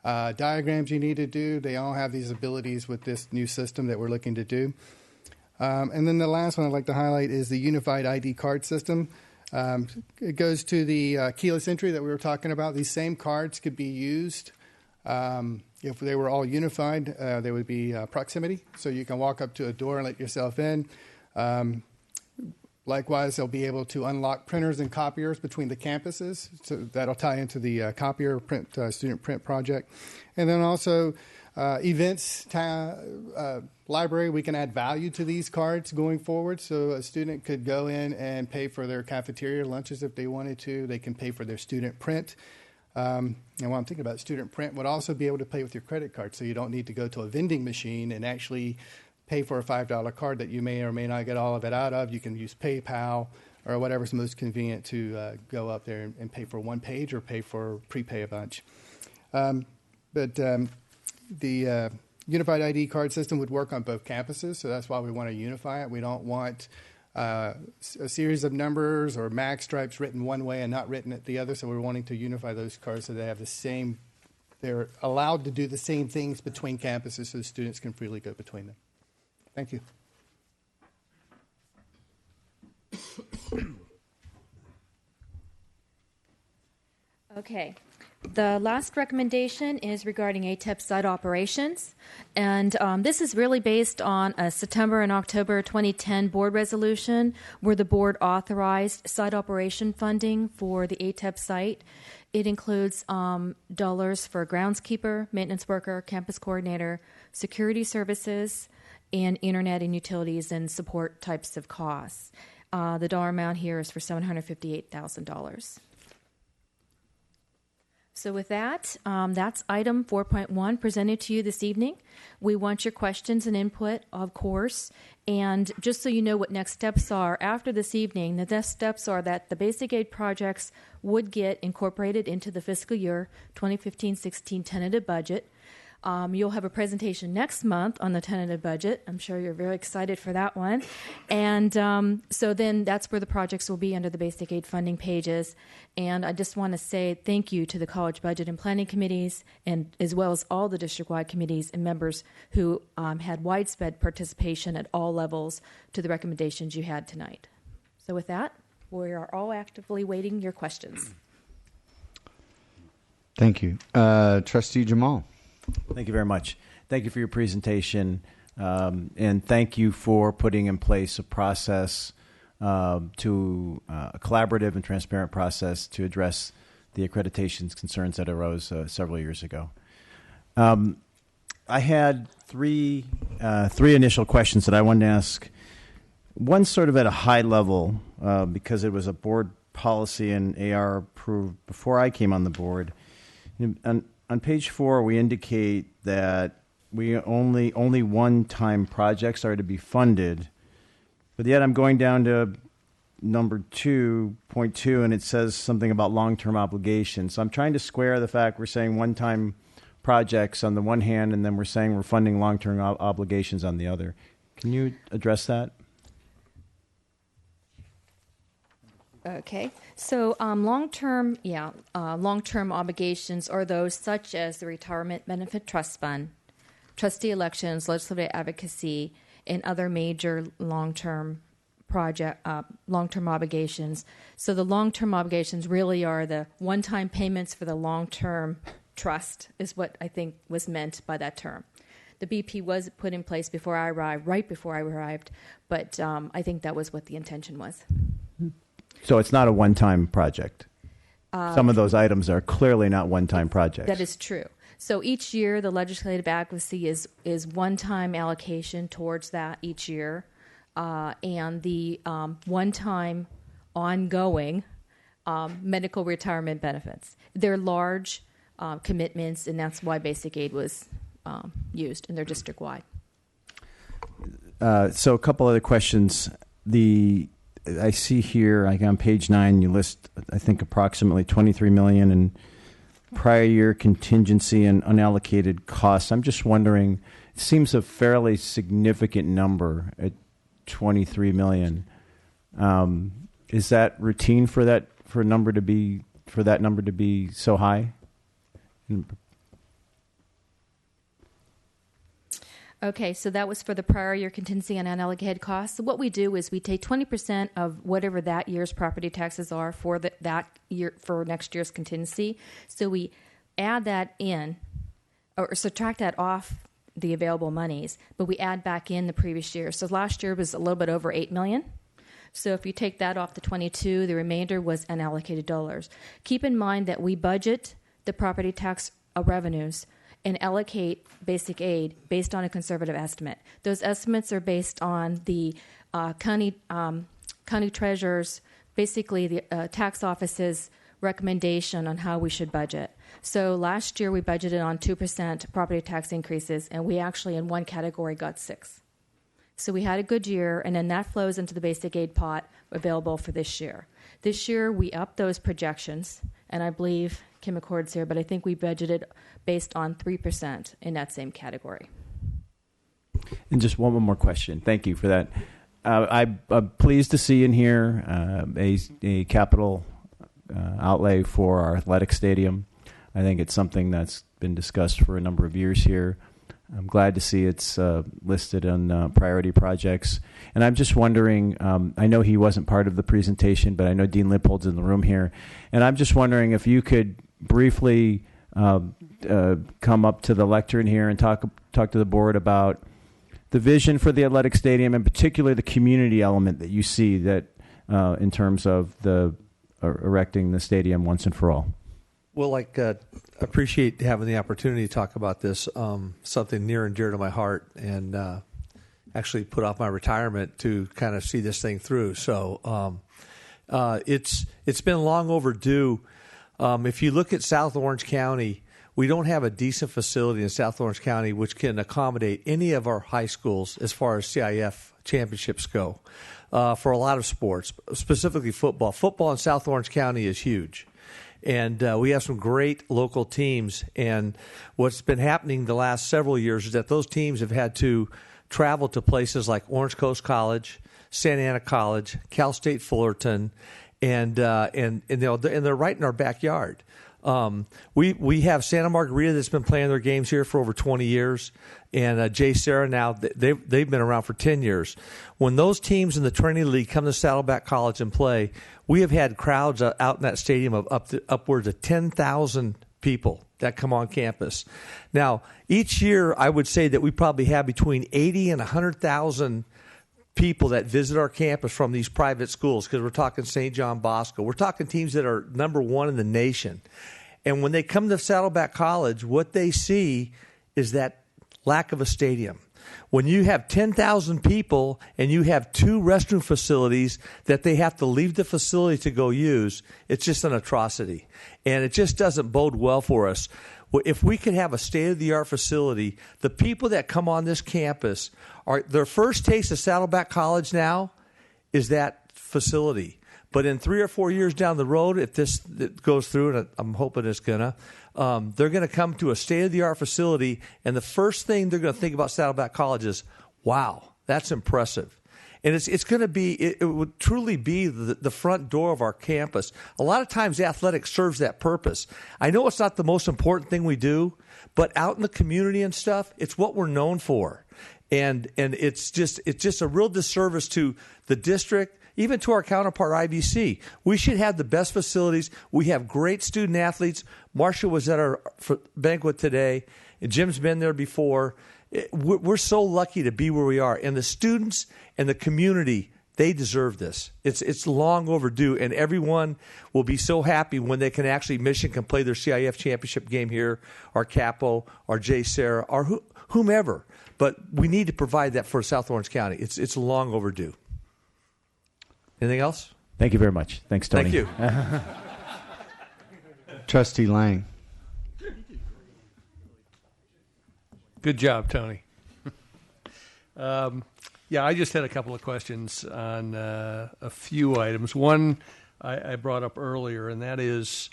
diagrams you need to do, they all have these abilities with this new system that we're looking to do. And then the last one I'd like to highlight is the unified ID card system. It goes to the keyless entry that we were talking about. These same cards could be used if they were all unified. There would be proximity, so you can walk up to a door and let yourself in. Likewise, they'll be able to unlock printers and copiers between the campuses. So that'll tie into the copier print student print project. And then also events, library, we can add value to these cards going forward. So a student could go in and pay for their cafeteria lunches if they wanted to. They can pay for their student print. And while I'm thinking about student print, would also be able to pay with your credit card. So you don't need to go to a vending machine and actually pay for a $5 card that you may or may not get all of it out of. You can use PayPal or whatever's most convenient to go up there and pay for one page or prepay a bunch. But the unified ID card system would work on both campuses, so that's why we want to unify it. We don't want a series of numbers or mag stripes written one way and not written at the other, so we're wanting to unify those cards so they have the same, they're allowed to do the same things between campuses so the students can freely go between them. Thank you. Okay. The last recommendation is regarding ATEP site operations, and this is really based on a September and October 2010 board resolution where the board authorized site operation funding for the ATEP site. It includes dollars for groundskeeper, maintenance worker, campus coordinator, security services, and internet and utilities and support types of costs. The dollar amount here is for $758,000. So with that, that's item 4.1 presented to you this evening. We want your questions and input, of course. And just so you know what next steps are, after this evening, the next steps are that the basic aid projects would get incorporated into the fiscal year 2015-16 tentative budget. You'll have a presentation next month on the tentative budget. I'm sure you're very excited for that one. And so then that's where the projects will be under the basic aid funding pages. And I just want to say thank you to the college budget and planning committees, and as well as all the district-wide committees and members who had widespread participation at all levels to the recommendations you had tonight. So with that, we are all actively waiting your questions. Thank you. Trustee Jemal. Thank you very much. Thank you for your presentation, and thank you for putting in place a process to a collaborative and transparent process to address the accreditations concerns that arose several years ago. I had three initial questions that I wanted to ask. One sort of at a high level, because it was a board policy and AR approved before I came on the board. On page 4, we indicate that we only one-time projects are to be funded, but yet I'm going down to number 2.2, and it says something about long-term obligations. So I'm trying to square the fact we're saying one-time projects on the one hand, and then we're saying we're funding long-term obligations on the other. Can you address that? Okay, so long-term obligations are those such as the Retirement Benefit Trust Fund, trustee elections, legislative advocacy, and other major long-term obligations. So the long-term obligations really are the one-time payments for the long-term trust is what I think was meant by that term. The BP was put in place before I arrived, right before I arrived, but I think that was what the intention was. So it's not a one-time project. Some of those items are clearly not one-time projects. That is true. So each year, the legislative advocacy is one-time allocation towards that each year, and the one-time ongoing medical retirement benefits. They're large commitments, and that's why basic aid was used, and they're district-wide. So a couple other questions. I see here, like on page 9, you list, I think, approximately $23 million in prior year contingency and unallocated costs. I'm just wondering, it seems a fairly significant number at $23 million. Is that routine for that number to be so high? Okay, so that was for the prior year contingency and unallocated costs. So what we do is we take 20% of whatever that year's property taxes are for that year for next year's contingency. So we add that in, or subtract that off the available monies, but we add back in the previous year. So last year was a little bit over $8 million. So if you take that off the 22, the remainder was unallocated dollars. Keep in mind that we budget the property tax revenues and allocate basic aid based on a conservative estimate. Those estimates are based on the county treasurer's, basically the tax office's recommendation on how we should budget. So last year we budgeted on 2% property tax increases, and we actually in one category got 6%. So we had a good year, and then that flows into the basic aid pot available for this year. This year we upped those projections, and I believe Kim McCord's here, but I think we budgeted based on 3% in that same category. And just one more question. Thank you for that. I'm pleased to see in here a capital outlay for our athletic stadium. I think it's something that's been discussed for a number of years here. I'm glad to see it's listed on priority projects. And I'm just wondering, I know he wasn't part of the presentation, but I know Dean Lippold's in the room here. And I'm just wondering if you could briefly come up to the lectern here and talk to the board about the vision for the athletic stadium, and particularly the community element that you see that in terms of the erecting the stadium once and for all. Well, appreciate having the opportunity to talk about this, something near and dear to my heart, and actually put off my retirement to kind of see this thing through. So it's been long overdue. If you look at South Orange County, we don't have a decent facility in South Orange County which can accommodate any of our high schools as far as CIF championships go for a lot of sports, specifically football. Football in South Orange County is huge. And we have some great local teams. And what's been happening the last several years is that those teams have had to travel to places like Orange Coast College, Santa Ana College, Cal State Fullerton, and they're right in our backyard. We have Santa Margarita that's been playing their games here for over 20 years, and Jay Sarah now they've been around for 10 years. When those teams in the Trinity League come to Saddleback College and play, we have had crowds out in that stadium of upwards of 10,000 people that come on campus. Now, each year I would say that we probably have between 80 and 100,000 people that visit our campus from these private schools, because we're talking St. John Bosco. We're talking teams that are number one in the nation. And when they come to Saddleback College, what they see is that lack of a stadium. When you have 10,000 people and you have 2 restroom facilities that they have to leave the facility to go use, it's just an atrocity. And it just doesn't bode well for us. If we could have a state-of-the-art facility, the people that come on this campus, their first taste of Saddleback College now is that facility. But in 3 or 4 years down the road, if this goes through, and I'm hoping it's going to, they're going to come to a state-of-the-art facility, and the first thing they're going to think about Saddleback College is, wow, that's impressive. And it's going to be, it would truly be the front door of our campus. A lot of times athletics serves that purpose. I know it's not the most important thing we do, but out in the community and stuff, it's what we're known for. And it's just a real disservice to the district, even to our counterpart IVC. We should have the best facilities. We have great student athletes. Marcia was at our banquet today, and Jim's been there before. We're so lucky to be where we are. And the students and the community, they deserve this. It's long overdue, and everyone will be so happy when they can actually, Mission can play their CIF championship game here, or Capo, or J. Sarah, or whomever. But we need to provide that for South Orange County. It's long overdue. Anything else? Thank you very much. Thanks, Tony. Thank you. Trustee Lang. Good job, Tony. Yeah, I just had a couple of questions on a few items. One I brought up earlier, and that is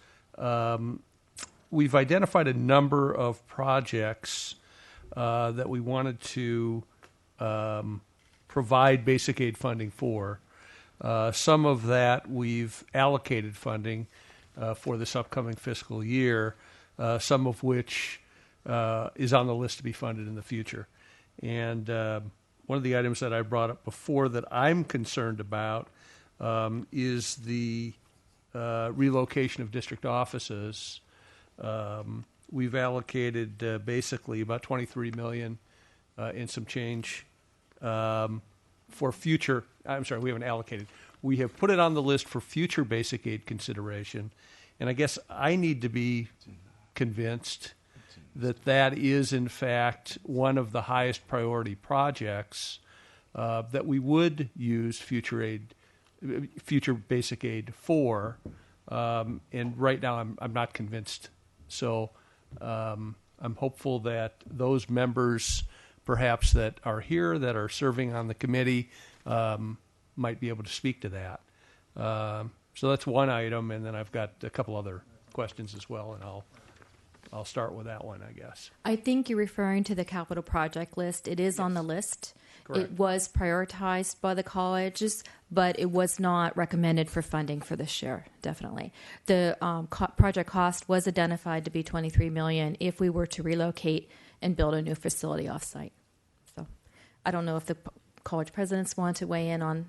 we've identified a number of projects that we wanted to provide basic aid funding for. Some of that we've allocated funding for this upcoming fiscal year, some of which is on the list to be funded in the future. And one of the items that I brought up before that I'm concerned about is the relocation of district offices. We've allocated basically about $23 million in some change for future. I'm sorry, we haven't allocated. We have put it on the list for future basic aid consideration, and I guess I need to be convinced that that is in fact one of the highest priority projects that we would use future basic aid for, and right now I'm not convinced. So I'm hopeful that those members perhaps that are here, that are serving on the committee, might be able to speak to that. So that's one item, and then I've got a couple other questions as well, and I'll start with that one, I guess. I think you're referring to the capital project list. It is on the list. Correct. It was prioritized by the colleges, but it was not recommended for funding for this year, definitely. The project cost was identified to be $23 million if we were to relocate and build a new facility offsite. So I don't know if the college presidents want to weigh in on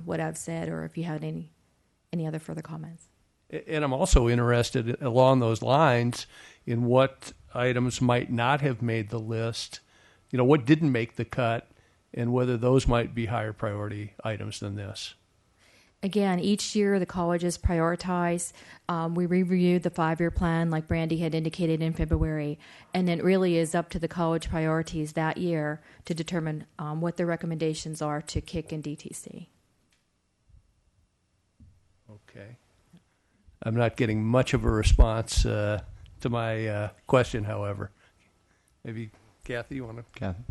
what I've said, or if you had any other further comments. And I'm also interested along those lines in what items might not have made the list, what didn't make the cut, and whether those might be higher priority items than this. Again, each year the colleges prioritize. We reviewed the 5-year plan, like Brandy had indicated in February, and it really is up to the college priorities that year to determine what the recommendations are to KIC and DTC. Okay. I'm not getting much of a response to my question, however. Maybe Kathy, you want to? Kathy.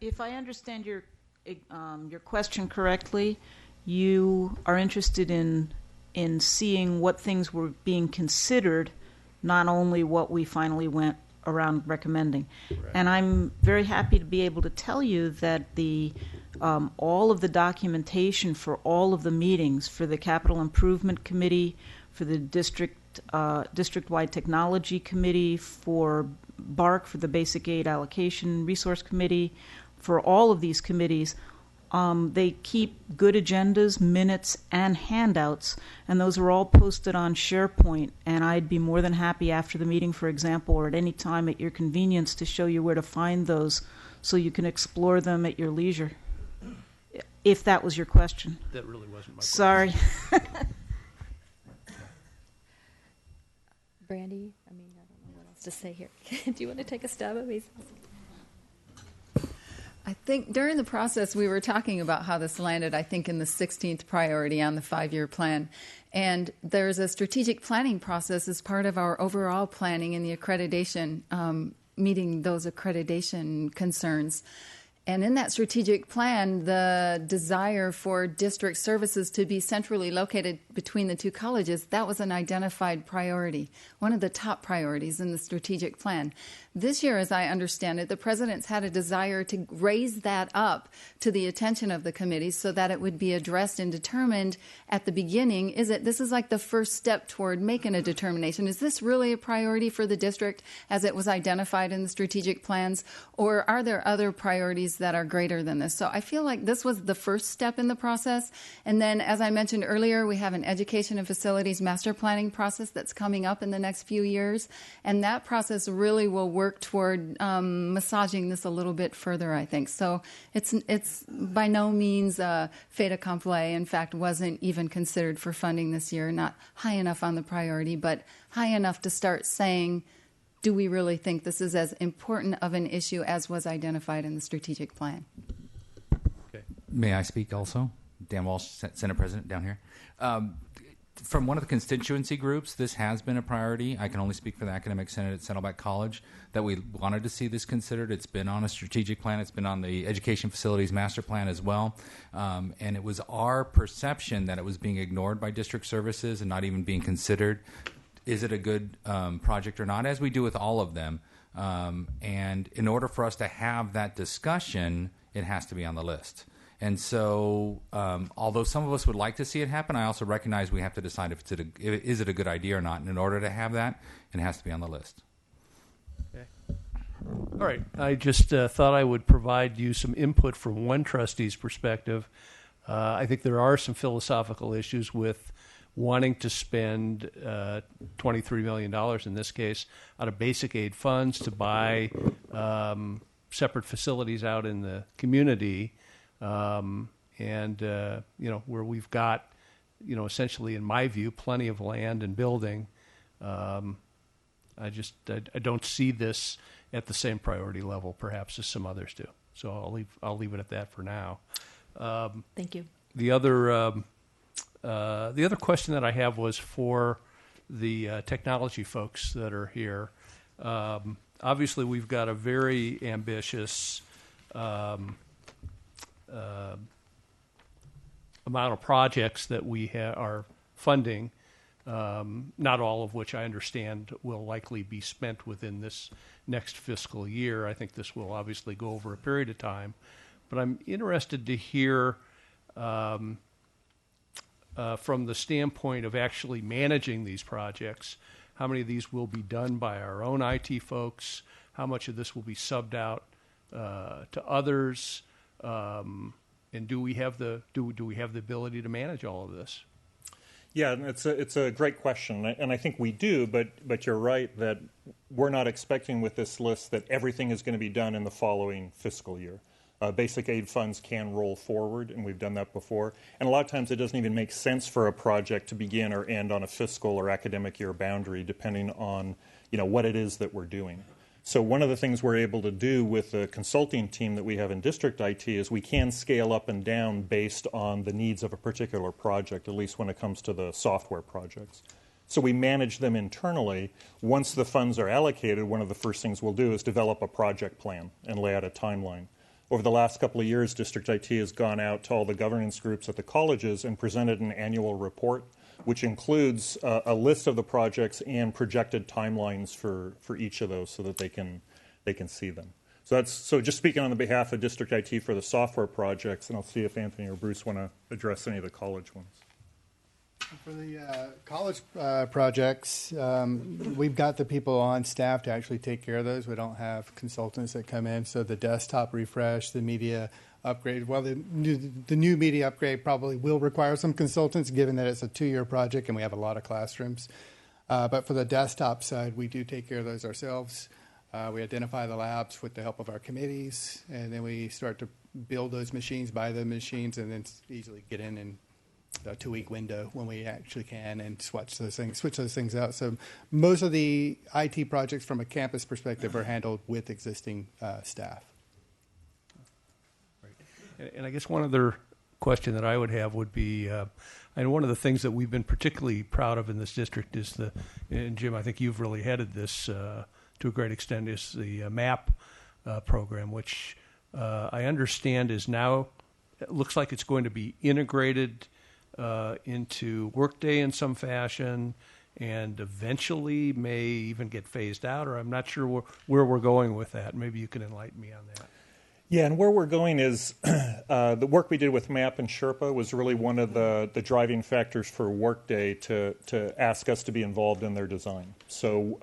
If I understand your question correctly, you are interested in seeing what things were being considered, not only what we finally went around recommending. Right. And I'm very happy to be able to tell you that the all of the documentation for all of the meetings, for the Capital Improvement Committee, for the District-wide Technology Committee, for BARC, for the Basic Aid Allocation Resource Committee, for all of these committees, they keep good agendas, minutes, and handouts, and those are all posted on SharePoint, and I'd be more than happy after the meeting, for example, or at any time at your convenience to show you where to find those so you can explore them at your leisure, if that was your question. That really wasn't my question. Sorry. Brandy, I don't know what else to say here. Do you want to take a stab at me? I think during the process we were talking about how this landed, I think, in the 16th priority on the 5-year plan. And there's a strategic planning process as part of our overall planning and the accreditation, meeting those accreditation concerns. And in that strategic plan, the desire for district services to be centrally located between the two colleges, that was an identified priority, one of the top priorities in the strategic plan. This year, as I understand it, the president's had a desire to raise that up to the attention of the committee so that it would be addressed and determined at the beginning. This is like the first step toward making a determination. Is this really a priority for the district as it was identified in the strategic plans, or are there other priorities that are greater than this? So I feel like this was the first step in the process. And then, as I mentioned earlier, we have an education and facilities master planning process that's coming up in the next few years. And that process really will work toward massaging this a little bit further, I think. So it's by no means a fait accompli. In fact, wasn't even considered for funding this year, not high enough on the priority, but high enough to start saying, do we really think this is as important of an issue as was identified in the strategic plan? Okay. May I speak also? Dan Walsh, Senate President, down here. From one of the constituency groups, this has been a priority. I can only speak for the Academic Senate at Saddleback College, that we wanted to see this considered. It's been on a strategic plan. It's been on the Education Facilities Master Plan as well. And it was our perception that it was being ignored by district services and not even being considered. Is it a good project or not, as we do with all of them? And in order for us to have that discussion, it has to be on the list. And so, although some of us would like to see it happen, I also recognize we have to decide if is it a good idea or not. And in order to have that, it has to be on the list. Okay. All right. I just thought I would provide you some input from one trustee's perspective. I think there are some philosophical issues with wanting to spend $23 million, in this case, out of basic aid funds to buy separate facilities out in the community. Where we've got, essentially, in my view, plenty of land and building. I don't see this at the same priority level, perhaps, as some others do. So I'll leave it at that for now. Thank you. The other question that I have was for the technology folks that are here. Obviously, we've got a very ambitious amount of projects that we are funding, not all of which I understand will likely be spent within this next fiscal year. I think this will obviously go over a period of time. But I'm interested to hear from the standpoint of actually managing these projects, how many of these will be done by our own IT folks, how much of this will be subbed out to others, and do we have the ability to manage all of this? Yeah, it's a great question, and I think we do. But you're right that we're not expecting with this list that everything is going to be done in the following fiscal year. Basic aid funds can roll forward, and we've done that before. And a lot of times it doesn't even make sense for a project to begin or end on a fiscal or academic year boundary, depending on what it is that we're doing. So one of the things we're able to do with the consulting team that we have in district IT is we can scale up and down based on the needs of a particular project, at least when it comes to the software projects. So we manage them internally. Once the funds are allocated, one of the first things we'll do is develop a project plan and lay out a timeline. Over the last couple of years, District IT has gone out to all the governance groups at the colleges and presented an annual report, which includes a list of the projects and projected timelines for each of those so that they can see them. So just speaking on the behalf of District IT for the software projects, and I'll see if Anthony or Bruce want to address any of the college ones. For the college projects, we've got the people on staff to actually take care of those. We don't have consultants that come in. So the desktop refresh, the media upgrade, well, the new media upgrade probably will require some consultants, given that it's a 2-year project and we have a lot of classrooms. But for the desktop side, we do take care of those ourselves. We identify the labs with the help of our committees, and then we start to build those machines, buy the machines, and then easily get in a 2-week window when we actually can and switch those things out. So most of the IT projects from a campus perspective are handled with existing staff. Right. And I guess one other question that I would have would be, and one of the things that we've been particularly proud of in this district is and Jim, I think you've really headed this to a great extent, is the MAP program, which I understand is now, it looks like it's going to be integrated into Workday in some fashion, and eventually may even get phased out, or I'm not sure where we're going with that. Maybe you can enlighten me on that. Yeah, and where we're going is the work we did with MAP and Sherpa was really one of the driving factors for Workday to ask us to be involved in their design. So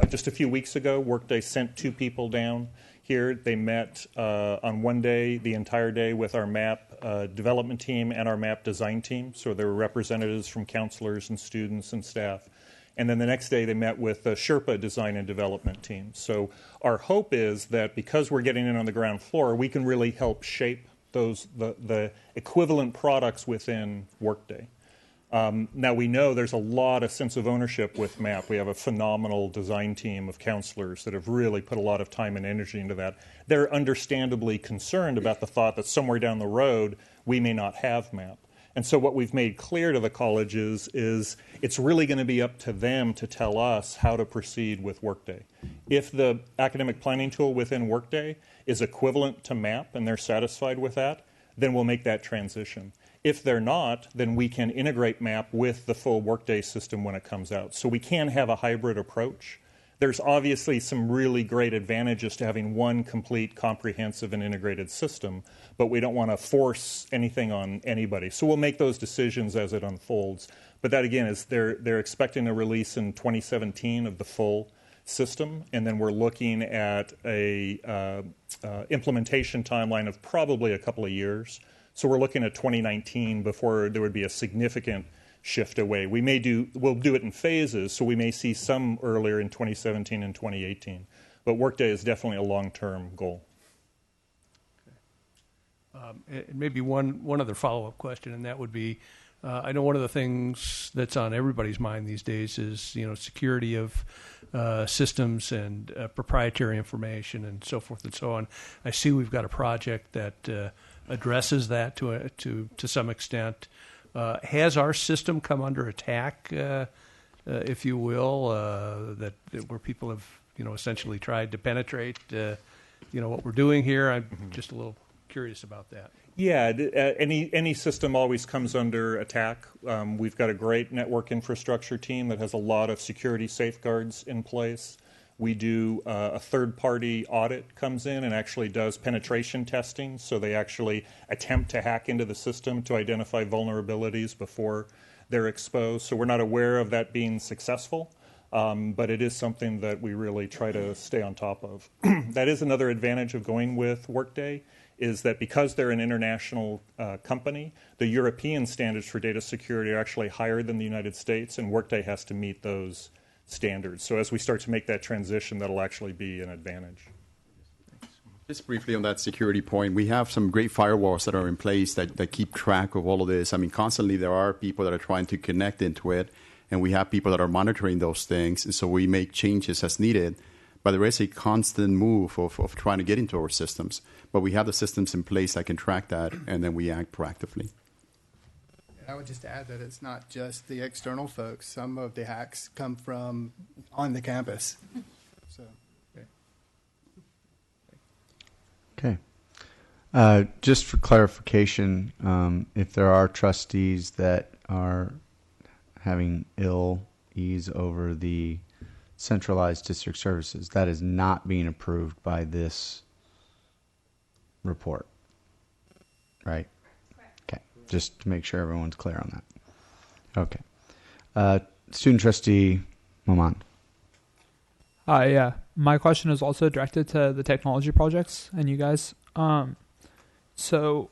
just a few weeks ago, Workday sent 2 people down here. They met on one day, the entire day, with our MAP development team and our MAP design team. So there were representatives from counselors and students and staff. And then the next day they met with the Sherpa design and development team. So our hope is that because we're getting in on the ground floor, we can really help shape those the equivalent products within Workday. Now we know there's a lot of sense of ownership with MAP. We have a phenomenal design team of counselors that have really put a lot of time and energy into that. They're understandably concerned about the thought that somewhere down the road we may not have MAP. And so what we've made clear to the colleges is it's really going to be up to them to tell us how to proceed with Workday. If the academic planning tool within Workday is equivalent to MAP and they're satisfied with that, then we'll make that transition. If they're not, then we can integrate MAP with the full Workday system when it comes out. So we can have a hybrid approach. There's obviously some really great advantages to having one complete, comprehensive, and integrated system, but we don't want to force anything on anybody. So we'll make those decisions as it unfolds. But that, again, is they're expecting a release in 2017 of the full system, and then we're looking at a implementation timeline of probably a couple of years. So we're looking at 2019 before there would be a significant shift away. We'll do it in phases, so we may see some earlier in 2017 and 2018. But Workday is definitely a long-term goal. Maybe one other follow-up question, and that would be, I know one of the things that's on everybody's mind these days is security of systems and proprietary information and so forth and so on. I see we've got a project that addresses that to some extent. Has our system come under attack, if you will, where people have essentially tried to penetrate what we're doing here? I'm just a little curious about that. Yeah, any system always comes under attack. We've got a great network infrastructure team that has a lot of security safeguards in place. We do a third-party audit comes in and actually does penetration testing, so they actually attempt to hack into the system to identify vulnerabilities before they're exposed. So we're not aware of that being successful, but it is something that we really try to stay on top of. That is another advantage of going with Workday, is that because they're an international company, the European standards for data security are actually higher than the United States, and Workday has to meet those standards. So as we start to make that transition, that'll actually be an advantage. Just briefly on that security point, we have some great firewalls that are in place that keep track of all of this. I mean, constantly there are people that are trying to connect into it, and we have people that are monitoring those things, and so we make changes as needed. But there is a constant move of trying to get into our systems. But we have the systems in place that can track that, and then we act proactively. I would just add that it's not just the external folks. Some of the hacks come from on the campus. So, okay. Just for clarification, if there are trustees that are having ill ease over the centralized district services, that is not being approved by this report, right? Okay, just to make sure everyone's clear on that. Okay. Student trustee Momand. Yeah, my question is also directed to the technology projects and you guys. So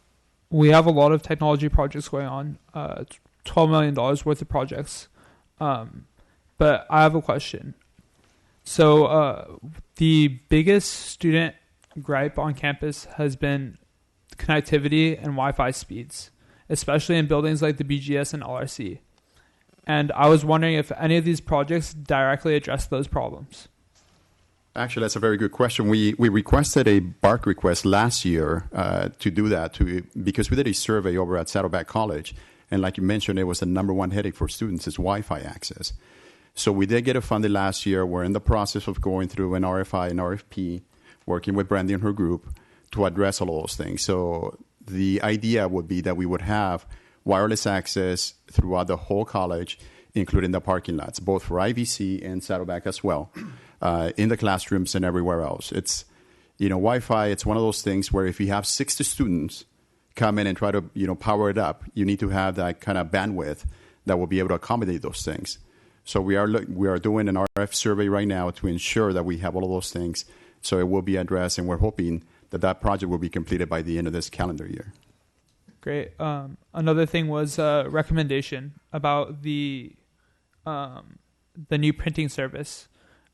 we have a lot of technology projects going on, $12 million worth of projects. But I have a question. So the biggest student gripe on campus has been connectivity and Wi-Fi speeds, especially in buildings like the BGS and LRC. And I was wondering if any of these projects directly address those problems. Actually, that's a very good question. We requested a BARC request last year to do that because we did a survey over at Saddleback College. And like you mentioned, it was the number one headache for students is Wi-Fi access. So we did get it funded last year. We're in the process of going through an RFI and RFP, working with Brandy and her group to address all of those things. So the idea would be that we would have wireless access throughout the whole college, including the parking lots, both for IVC and Saddleback as well, in the classrooms and everywhere else. It's, Wi-Fi, it's one of those things where if you have 60 students come in and try to, power it up, you need to have that kind of bandwidth that will be able to accommodate those things. So we are doing an RF survey right now to ensure that we have all of those things. So it will be addressed, and we're hoping that project will be completed by the end of this calendar year. Great. Another thing was a recommendation about the new printing service.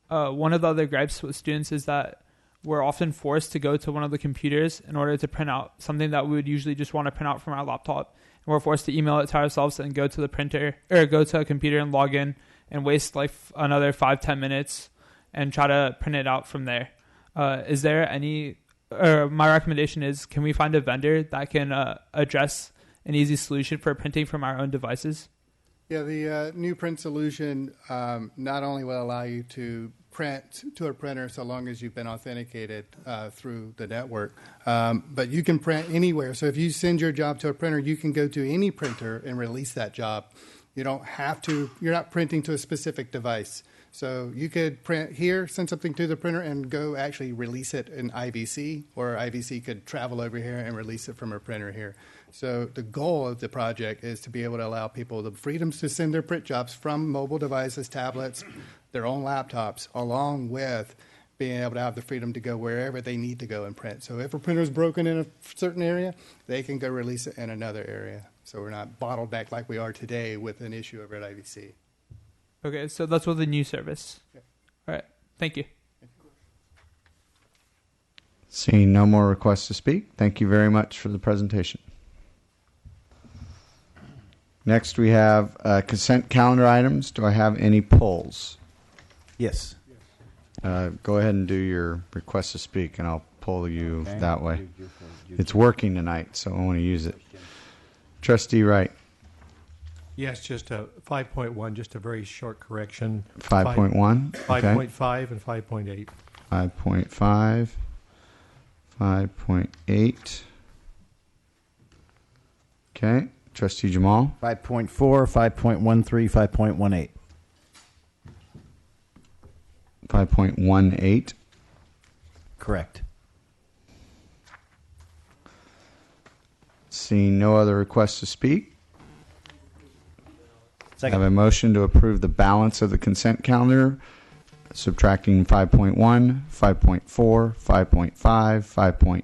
One of the other gripes with students is that we're often forced to go to one of the computers in order to print out something that we would usually just want to print out from our laptop. And we're forced to email it to ourselves and go to the printer or go to a computer and log in and waste like another 5-10 minutes and try to print it out from there. Is there any, my recommendation is, can we find a vendor that can address an easy solution for printing from our own devices? Yeah, the new print solution not only will allow you to print to a printer so long as you've been authenticated through the network, but you can print anywhere. So if you send your job to a printer, you can go to any printer and release that job. You don't have to, you're not printing to a specific device. So you could print here, send something to the printer, and go actually release it in IVC, or IVC could travel over here and release it from a printer here. So the goal of the project is to be able to allow people the freedoms to send their print jobs from mobile devices, tablets, their own laptops, along with being able to have the freedom to go wherever they need to go and print. So if a printer is broken in a certain area, they can go release it in another area. So we're not bottled back like we are today with an issue over at IVC. Okay, so that's with the new service. Okay. All right, thank you. Seeing no more requests to speak, thank you very much for the presentation. Next, we have consent calendar items. Do I have any polls? Yes. Go ahead and do your request to speak, and I'll poll you that way. It's working tonight, so I want to use it. Trustee Wright. Yes, just a 5.1, just a very short correction. 5.1? 5.5 and 5.8. 5.5, 5.8. Okay. Trustee Jemal. 5.4, 5.13, 5.18. 5.18. Correct. Seeing no other requests to speak, Second. I have a motion to approve the balance of the consent calendar, subtracting 5.1, 5.4, 5.5, 5.8,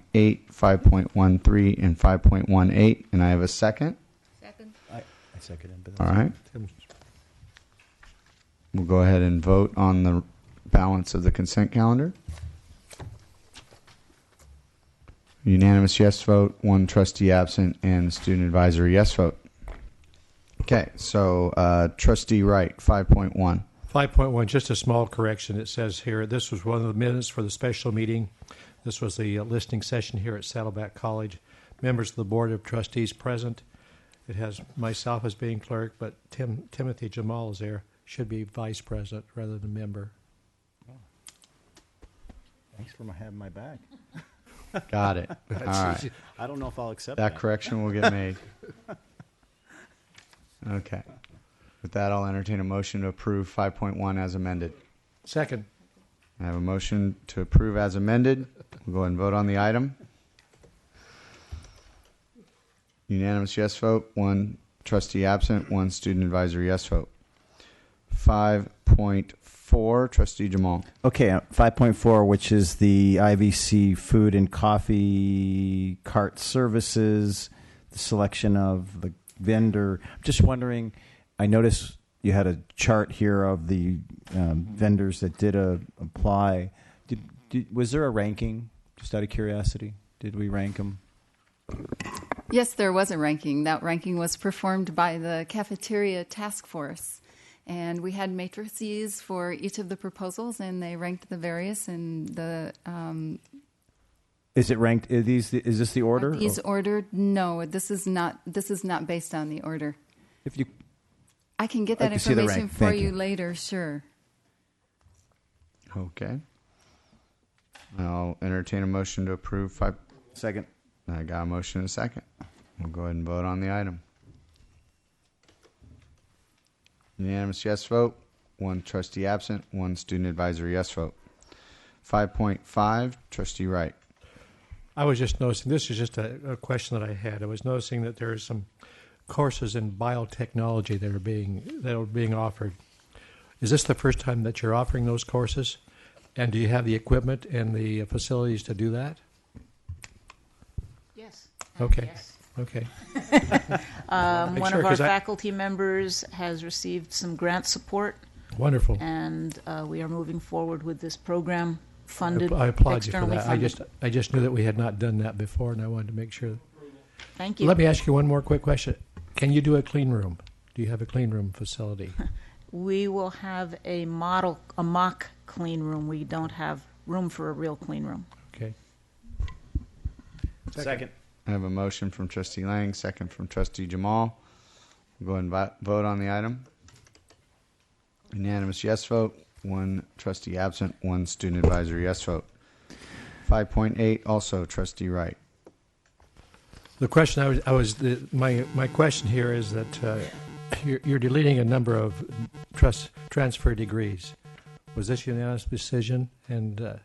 5.13, and 5.18. And I have a second. Second. I seconded. All right. We'll go ahead and vote on the balance of the consent calendar. Unanimous yes vote, one trustee absent, and student advisory yes vote. Okay, so Trustee Wright, 5.1. 5.1, just a small correction. It says here, this was one of the minutes for the special meeting. This was the listening session here at Saddleback College. Members of the Board of Trustees present. It has myself as being clerk, but Timothy Jemal is there. Should be vice president rather than member. Thanks for having my back. Got it. All right. I don't know if I'll accept that. Correction will get made. Okay. With that, I'll entertain a motion to approve 5.1 as amended. Second. I have a motion to approve as amended. We'll go ahead and vote on the item. Unanimous yes vote, one trustee absent, one student advisory yes vote. 5.4, Trustee Jemal. Okay, 5.4, which is the IVC food and coffee cart services, the selection of the vendor. I'm just wondering, I noticed you had a chart here of the vendors that did apply. Was there a ranking, just out of curiosity? Did we rank them? Yes, there was a ranking. That ranking was performed by the cafeteria task force. And we had matrices for each of the proposals, and they ranked the various and the. Is it ranked? Is this the order? Are these ordered? No, this is not. This is not based on the order. If you, I can get that information for you later. Sure. Okay. I'll entertain a motion to approve Second. I got a motion and a second. We'll go ahead and vote on the item. Unanimous yes vote. 1 trustee absent. 1 student advisory yes vote. 5.5, Trustee Wright. I was just noticing, this is just a question that I had. I was noticing that there are some courses in biotechnology that are being offered. Is this the first time that you're offering those courses? And do you have the equipment and the facilities to do that? Yes. Okay. Yes. Okay. One of our faculty members has received some grant support. Wonderful. And we are moving forward with this program funded. I applaud you for externally that. funded. I just knew that we had not done that before, and I wanted to make sure. Thank you. Let me ask you one more quick question. Can you do a clean room? Do you have a clean room facility? We will have a mock clean room. We don't have room for a real clean room. Okay. Second. I have a motion from Trustee Lang, second from Trustee Jemal. We'll go ahead and vote on the item. Unanimous yes vote. 1 trustee absent. 1 student advisory yes vote. 5.8, also Trustee Wright. The question my question here is that you're deleting a number of transfer degrees. Was this unanimous decision? And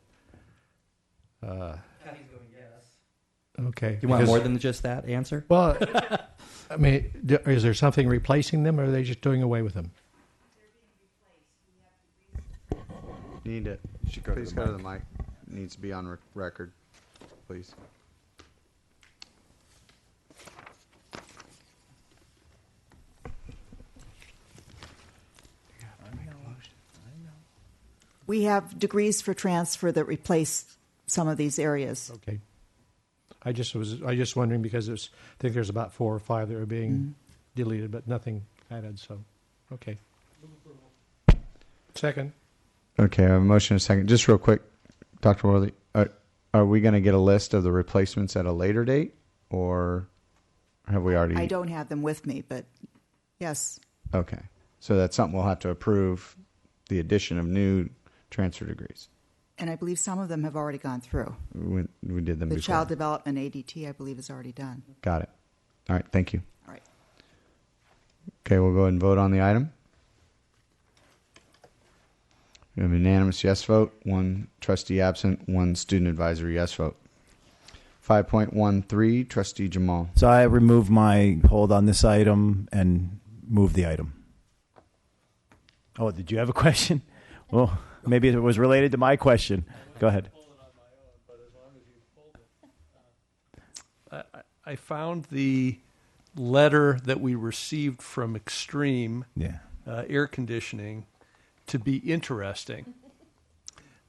okay. You want more than just that answer? Well, I mean, is there something replacing them, or are they just doing away with them? Need it. Please go to the mic. It needs to be on record, please. We have degrees for transfer that replace some of these areas. Okay. I just wondering because I think there's about 4 or 5 that are being deleted, but nothing added. So, okay. Second. Okay, I have a motion and a second. Just real quick, Dr. Worley, are we going to get a list of the replacements at a later date, or have we already? I don't have them with me, but yes. Okay, so that's something we'll have to approve, the addition of new transfer degrees. And I believe some of them have already gone through. We did them the before. Child Development ADT, I believe, is already done. Got it. All right, thank you. All right. Okay, we'll go ahead and vote on the item. We have a unanimous yes vote, 1 trustee absent, 1 student advisory yes vote. 5.13, Trustee Jemal. So I remove my hold on this item and move the item. Oh, did you have a question? Well, maybe it was related to my question. Go ahead. I found the letter that we received from Extreme Air Conditioning to be interesting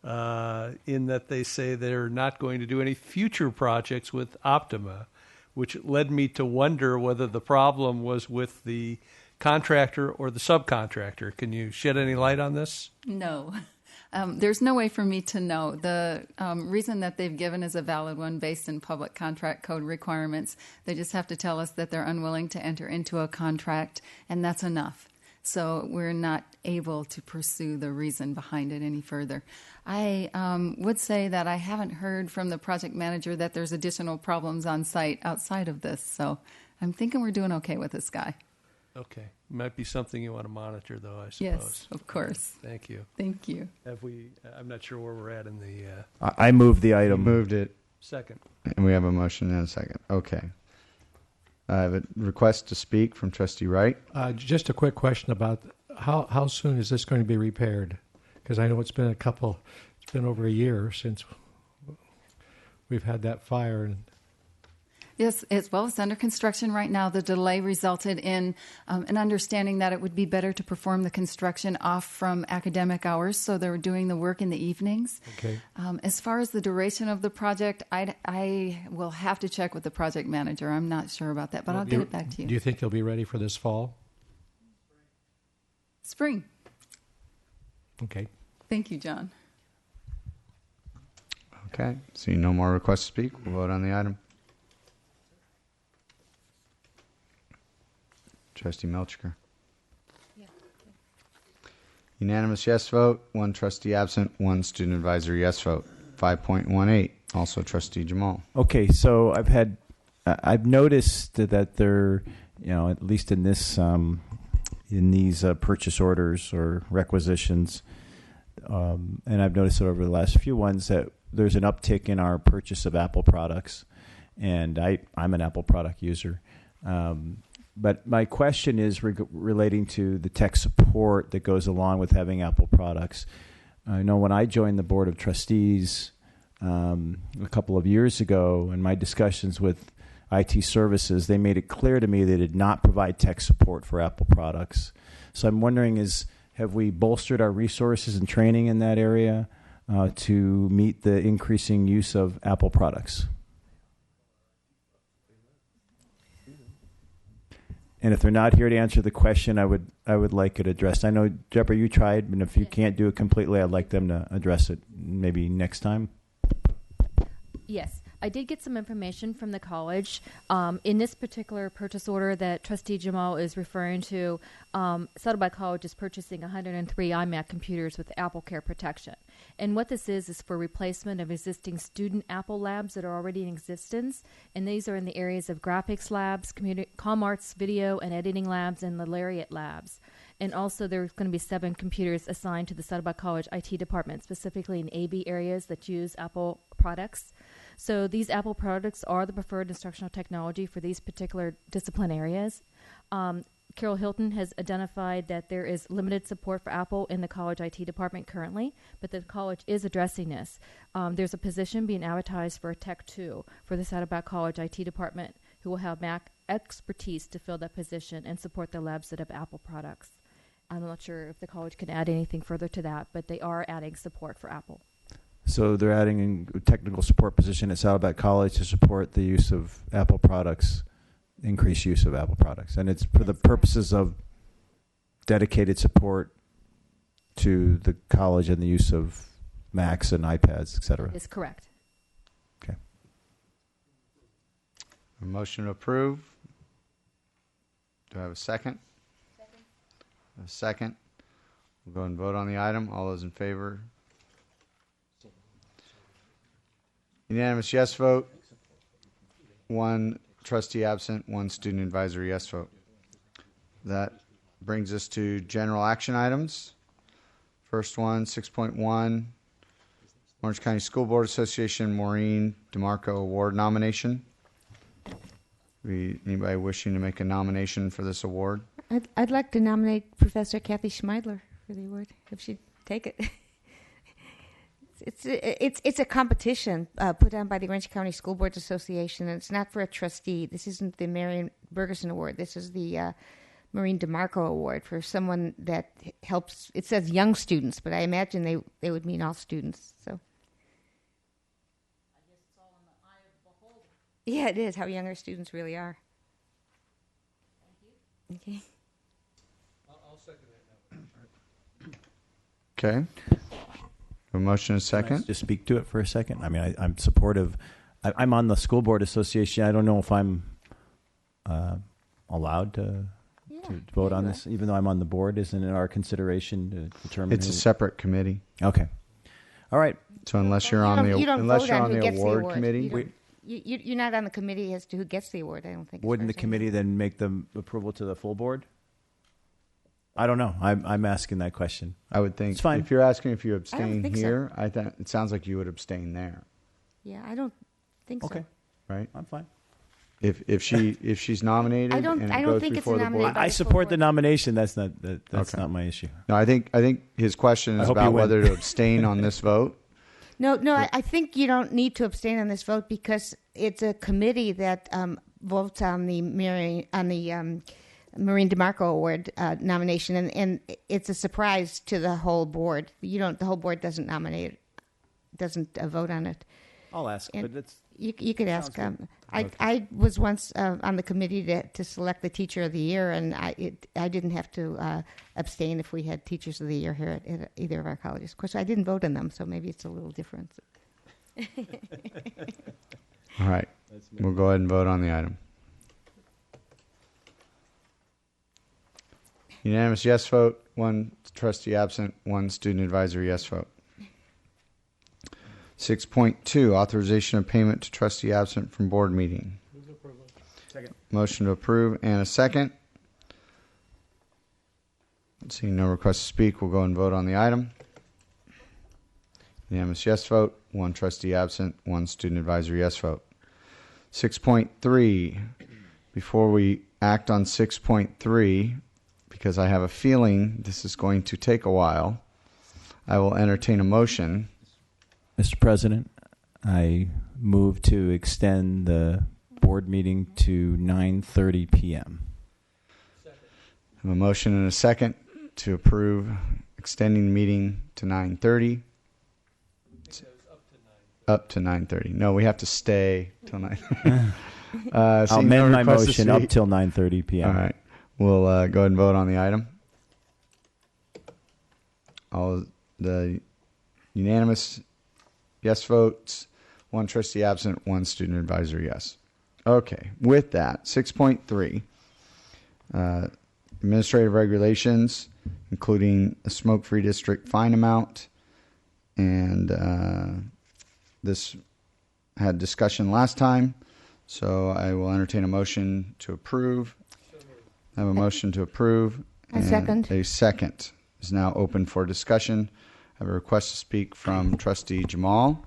in that they say they're not going to do any future projects with Optima, which led me to wonder whether the problem was with the contractor or the subcontractor. Can you shed any light on this? No. There's no way for me to know. The reason that they've given is a valid one based in public contract code requirements. They just have to tell us that they're unwilling to enter into a contract, and that's enough. So we're not able to pursue the reason behind it any further. I would say that I haven't heard from the project manager that there's additional problems on site outside of this. So I'm thinking we're doing okay with this guy. Okay. Might be something you want to monitor, though, I suppose. Yes, of course. Thank you. Thank you. I'm not sure where we're at in the... I moved the item. You moved it. Second. And we have a motion and a second. Okay. I have a request to speak from Trustee Wright. Just a quick question about how soon is this going to be repaired? Because I know it's been over a year since we've had that fire. And Yes, it's under construction right now. The delay resulted in an understanding that it would be better to perform the construction off from academic hours, so they were doing the work in the evenings. Okay. As far as the duration of the project, I will have to check with the project manager. I'm not sure about that, but I'll get it back to you. Do you think you'll be ready for this fall? Spring. Okay. Thank you, John. Okay. Seeing no more requests to speak, we'll vote on the item. Trustee Melchiker. Yeah. Unanimous yes vote, 1 trustee absent, 1 student advisory yes vote. 5.18, also Trustee Jemal. Okay, so I've noticed that there, at least in this in these purchase orders or requisitions, and I've noticed it over the last few ones that there's an uptick in our purchase of Apple products, and I'm an Apple product user. But my question is relating to the tech support that goes along with having Apple products. I know when I joined the Board of Trustees a couple of years ago, in my discussions with IT services, they made it clear to me they did not provide tech support for Apple products. So I'm wondering, have we bolstered our resources and training in that area to meet the increasing use of Apple products? And if they're not here to answer the question, I would like it addressed. I know, Deborah, you tried, and if you can't do it completely, I'd like them to address it maybe next time. Yes, I did get some information from the college. In this particular purchase order that Trustee Jemal is referring to, Saddleback College is purchasing 103 iMac computers with Apple Care protection. And what this is for replacement of existing student Apple labs that are already in existence. And these are in the areas of graphics labs, comm arts, video and editing labs, and the Lariat labs. And also there's going to be 7 computers assigned to the Saddleback College IT department, specifically in AB areas that use Apple products. So these Apple products are the preferred instructional technology for these particular discipline areas. Carol Hilton has identified that there is limited support for Apple in the college IT department currently, but the college is addressing this. There's a position being advertised for a Tech 2 for the Saddleback College IT department who will have Mac expertise to fill that position and support the labs that have Apple products. I'm not sure if the college can add anything further to that, but they are adding support for Apple. So they're adding a technical support position at Saddleback College to support the use of Apple products, increased use of Apple products. And it's for the purposes of dedicated support to the college and the use of Macs and iPads, et cetera. Is correct. Okay. A motion to approve. Do I have a second? A second. We'll go and vote on the item. All those in favor? Unanimous yes vote. 1 trustee absent, 1 student advisory yes vote. That brings us to general action items. First one, 6.1, Orange County School Board Association Maureen DiMarco Award nomination. Anybody wishing to make a nomination for this award? I'd like to nominate Professor Kathy Schmeidler for the award, if she'd take it. It's a competition put on by the Orange County School Boards Association, and it's not for a trustee. This isn't the Marion Bergeson Award. This is the Maureen DiMarco Award for someone that helps. It says young students, but I imagine they would mean all students. So, I guess it's all in the eye of the beholder. Yeah, it is how young our students really are. Thank you. Okay. I'll second that now. Okay. A motion and a second. Can I just speak to it for a second. I mean, I'm supportive. I'm on the School Board Association. I don't know if I'm allowed to vote on this, even though I'm on the board. Isn't it our consideration to determine? It's a separate committee. Okay. All right. So unless you're on the award committee, you're not on the committee as to who gets the award. I don't think. Wouldn't the committee then make the approval to the full board? I don't know. I'm asking that question. I would think it's fine. If you're asking if you abstain here, so. I think it sounds like you would abstain there. Yeah, I don't think okay. so. Right? I'm fine. If she's nominated, I don't think it's the board. I support the nomination. That's not not my issue. No, I think his question is about whether to abstain on this vote. No, I think you don't need to abstain on this vote because it's a committee that votes on the Maureen DiMarco Award nomination, and it's a surprise to the whole board. The whole board doesn't nominate, doesn't vote on it. I'll ask, and but you could ask. I was once on the committee to select the teacher of the year, and I didn't have to abstain if we had teachers of the year here at either of our colleges. Of course, I didn't vote on them, so maybe it's a little different. All right, we'll go ahead and vote on the item. Unanimous yes vote, 1 trustee absent, 1 student advisory yes vote. 6.2, authorization of payment to trustee absent from board meeting. Second. Motion to approve and a second. Seeing no request to speak, we'll go and vote on the item. Unanimous yes vote, 1 trustee absent, 1 student advisor yes vote. 6.3, before we act on 6.3, because I have a feeling this is going to take a while, I will entertain a motion. Mr. President, I move to extend the board meeting to 9:30 p.m. I have a motion and a second to approve extending the meeting to 9:30. Up to 9:30. No, we have to stay till 9. I'll amend my motion up till 9:30 p.m. All right. We'll go ahead and vote on the item. All the unanimous yes votes, 1 trustee absent, 1 student advisor yes. Okay. With that, 6.3, administrative regulations, including a smoke-free district fine amount, and this had discussion last time, so I will entertain a motion to approve. I have a motion to approve. A second. A second is now open for discussion. I have a request to speak from Trustee Jemal.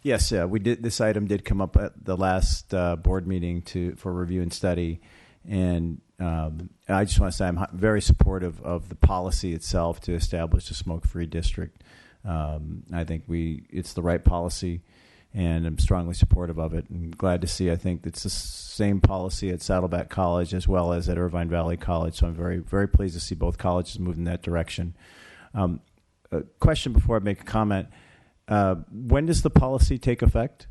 Yes, we did. This item did come up at the last board meeting for review and study, and I just want to say I'm very supportive of the policy itself to establish a smoke-free district. I think it's the right policy, and I'm strongly supportive of it. I'm glad to see. I think it's the same policy at Saddleback College as well as at Irvine Valley College. So I'm very, very pleased to see both colleges move in that direction. A question before I make a comment. When does the policy take effect?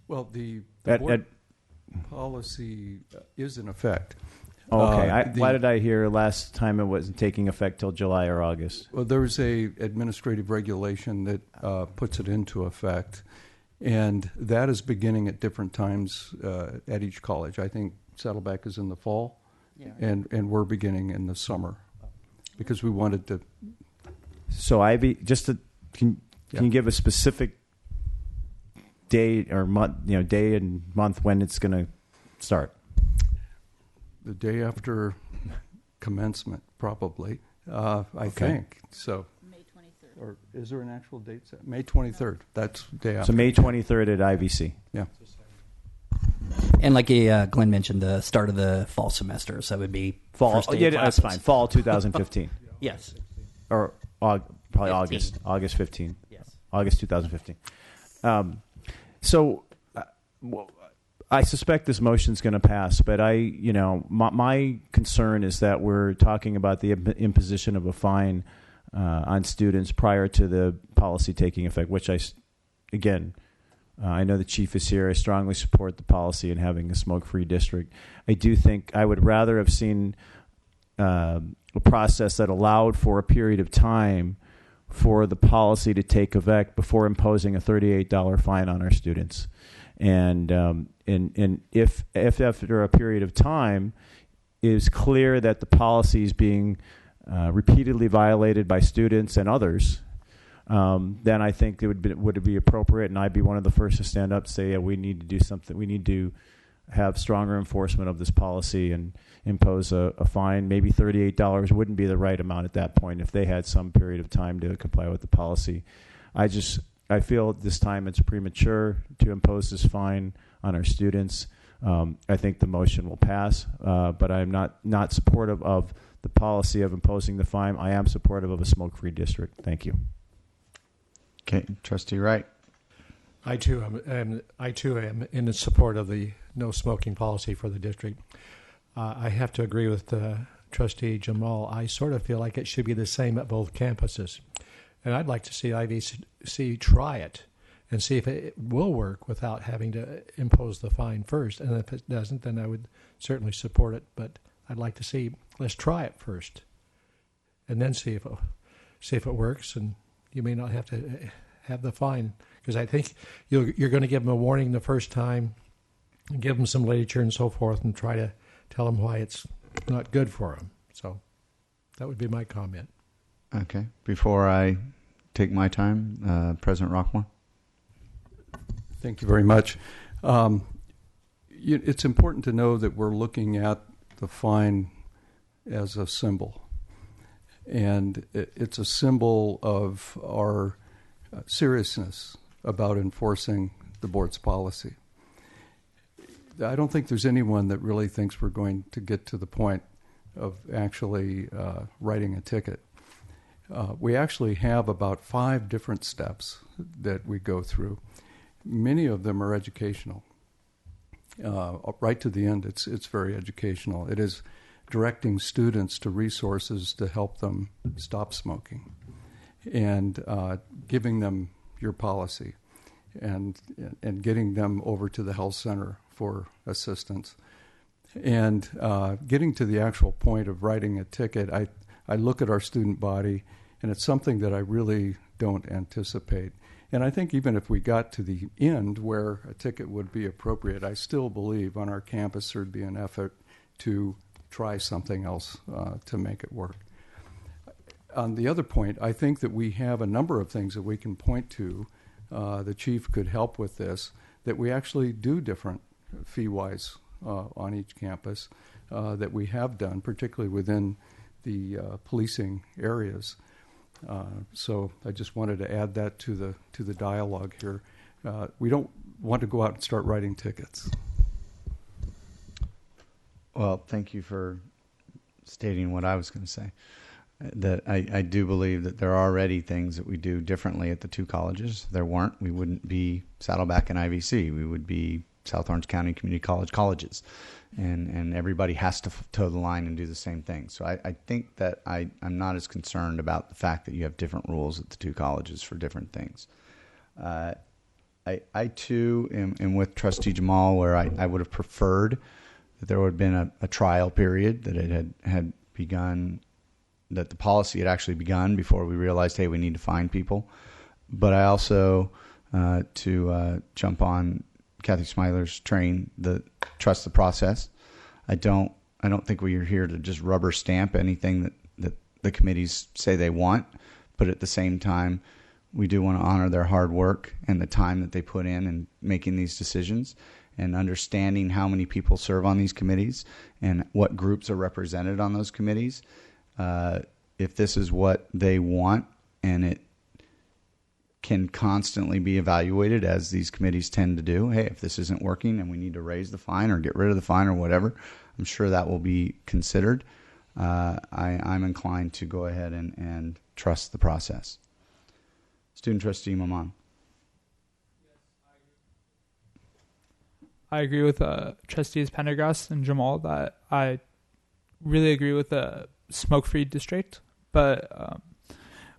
Well, the board policy is in effect. Oh, okay. Why did I hear last time it wasn't taking effect till July or August? Well, there's a administrative regulation that puts it into effect, and that is beginning at different times at each college. I think Saddleback is in the fall, and we're beginning in the summer because we wanted to. So can you give a specific date or month, day and month when it's going to start? The day after commencement, probably. I think so. May 23rd. Or is there an actual date set? May 23rd. That's the day after. So May 23rd at IVC. Yeah. And like Glenn mentioned, the start of the fall semester, so that would be fall. First day of That's fine. Fall 2015. Yes. Or probably 15. August 15th. Yes. August 2015. I suspect this motion is going to pass, but my concern is that we're talking about the imposition of a fine on students prior to the policy taking effect, which I know the chief is here. I strongly support the policy and having a smoke-free district. I do think I would rather have seen a process that allowed for a period of time for the policy to take effect before imposing a $38 fine on our students. And if after a period of time it is clear that the policy is being repeatedly violated by students and others, then I think it would be appropriate, and I'd be one of the first to stand up and say, we need to do something. We need to have stronger enforcement of this policy and impose a fine. Maybe $38 wouldn't be the right amount at that point if they had some period of time to comply with the policy. I feel at this time it's premature to impose this fine on our students. I think the motion will pass, but I'm not supportive of the policy of imposing the fine. I am supportive of a smoke-free district. Thank you. Okay, Trustee Wright. I too am in support of the no smoking policy for the district. I have to agree with Trustee Jemal. I sort of feel like it should be the same at both campuses. And I'd like to see IVC try it and see if it will work without having to impose the fine first. And if it doesn't, then I would certainly support it. But I'd like to see, let's try it first and then see if it works. And you may not have to have the fine, because I think you're going to give them a warning the first time and give them some literature and so forth and try to tell them why it's not good for them. So that would be my comment. Okay. Before I take my time. President Roquemore. Thank you very much. It's important to know that we're looking at the fine as a symbol. And it's a symbol of our seriousness about enforcing the board's policy. I don't think there's anyone that really thinks we're going to get to the point of actually writing a ticket. We actually have about 5 different steps that we go through. Many of them are educational. Right to the end, it's very educational. It is directing students to resources to help them stop smoking and giving them your policy and getting them over to the health center for assistance. And getting to the actual point of writing a ticket, I look at our student body, and it's something that I really don't anticipate. And I think even if we got to the end where a ticket would be appropriate, I still believe on our campus there'd be an effort to try something else to make it work. On the other point, I think that we have a number of things that we can point to. The chief could help with this, that we actually do different fee-wise on each campus that we have done, particularly within the policing areas. So I just wanted to add that to the dialogue here. We don't want to go out and start writing tickets. Well, thank you for stating what I was going to say. That I do believe that there are already things that we do differently at the 2 colleges. If there weren't, we wouldn't be Saddleback and IVC. We would be South Orange County Community College colleges. And everybody has to toe the line and do the same thing. So I think that I'm not as concerned about the fact that you have different rules at the 2 colleges for different things. I too am with Trustee Jemal, where I would have preferred that there would have been a trial period, that it had begun, that the policy had actually begun before we realized, hey, we need to fine people. But I also, to jump on Kathy Smiler's train, trust the process. I don't think we are here to just rubber stamp anything that the committees say they want, but at the same time, we do want to honor their hard work and the time that they put in making these decisions and understanding how many people serve on these committees and what groups are represented on those committees. If this is what they want and it can constantly be evaluated, as these committees tend to do, hey, if this isn't working and we need to raise the fine or get rid of the fine or whatever, I'm sure that will be considered. I'm inclined to go ahead and trust the process. Student Trustee Momand. I agree with Trustees Pendergast and Jemal that I really agree with the smoke-free district, but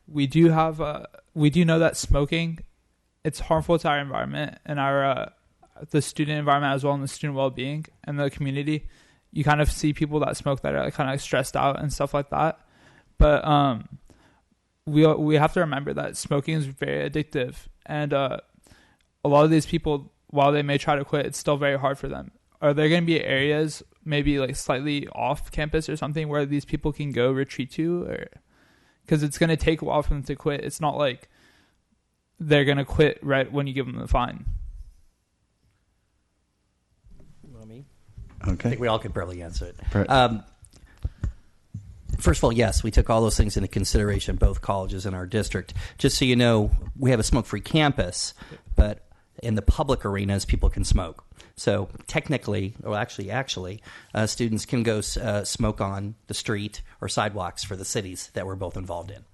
we do know that smoking, it's harmful to our environment and our the student environment as well, and the student well-being and the community. You kind of see people that smoke that are kind of stressed out and stuff like that, but we have to remember that smoking is very addictive, and a lot of these people, while they may try to quit, it's still very hard for them. Are there going to be areas maybe like slightly off campus or something where these people can go retreat to? Or because it's going to take a while for them to quit. It's not like they're going to quit right when you give them the fine. Well, me? Okay. I think we all could probably answer it. First of all, yes, we took all those things into consideration, both colleges in our district. Just so you know, we have a smoke-free campus, but in the public arenas, people can smoke. So technically, or actually, students can go smoke on the street or sidewalks for the cities that we're both involved in.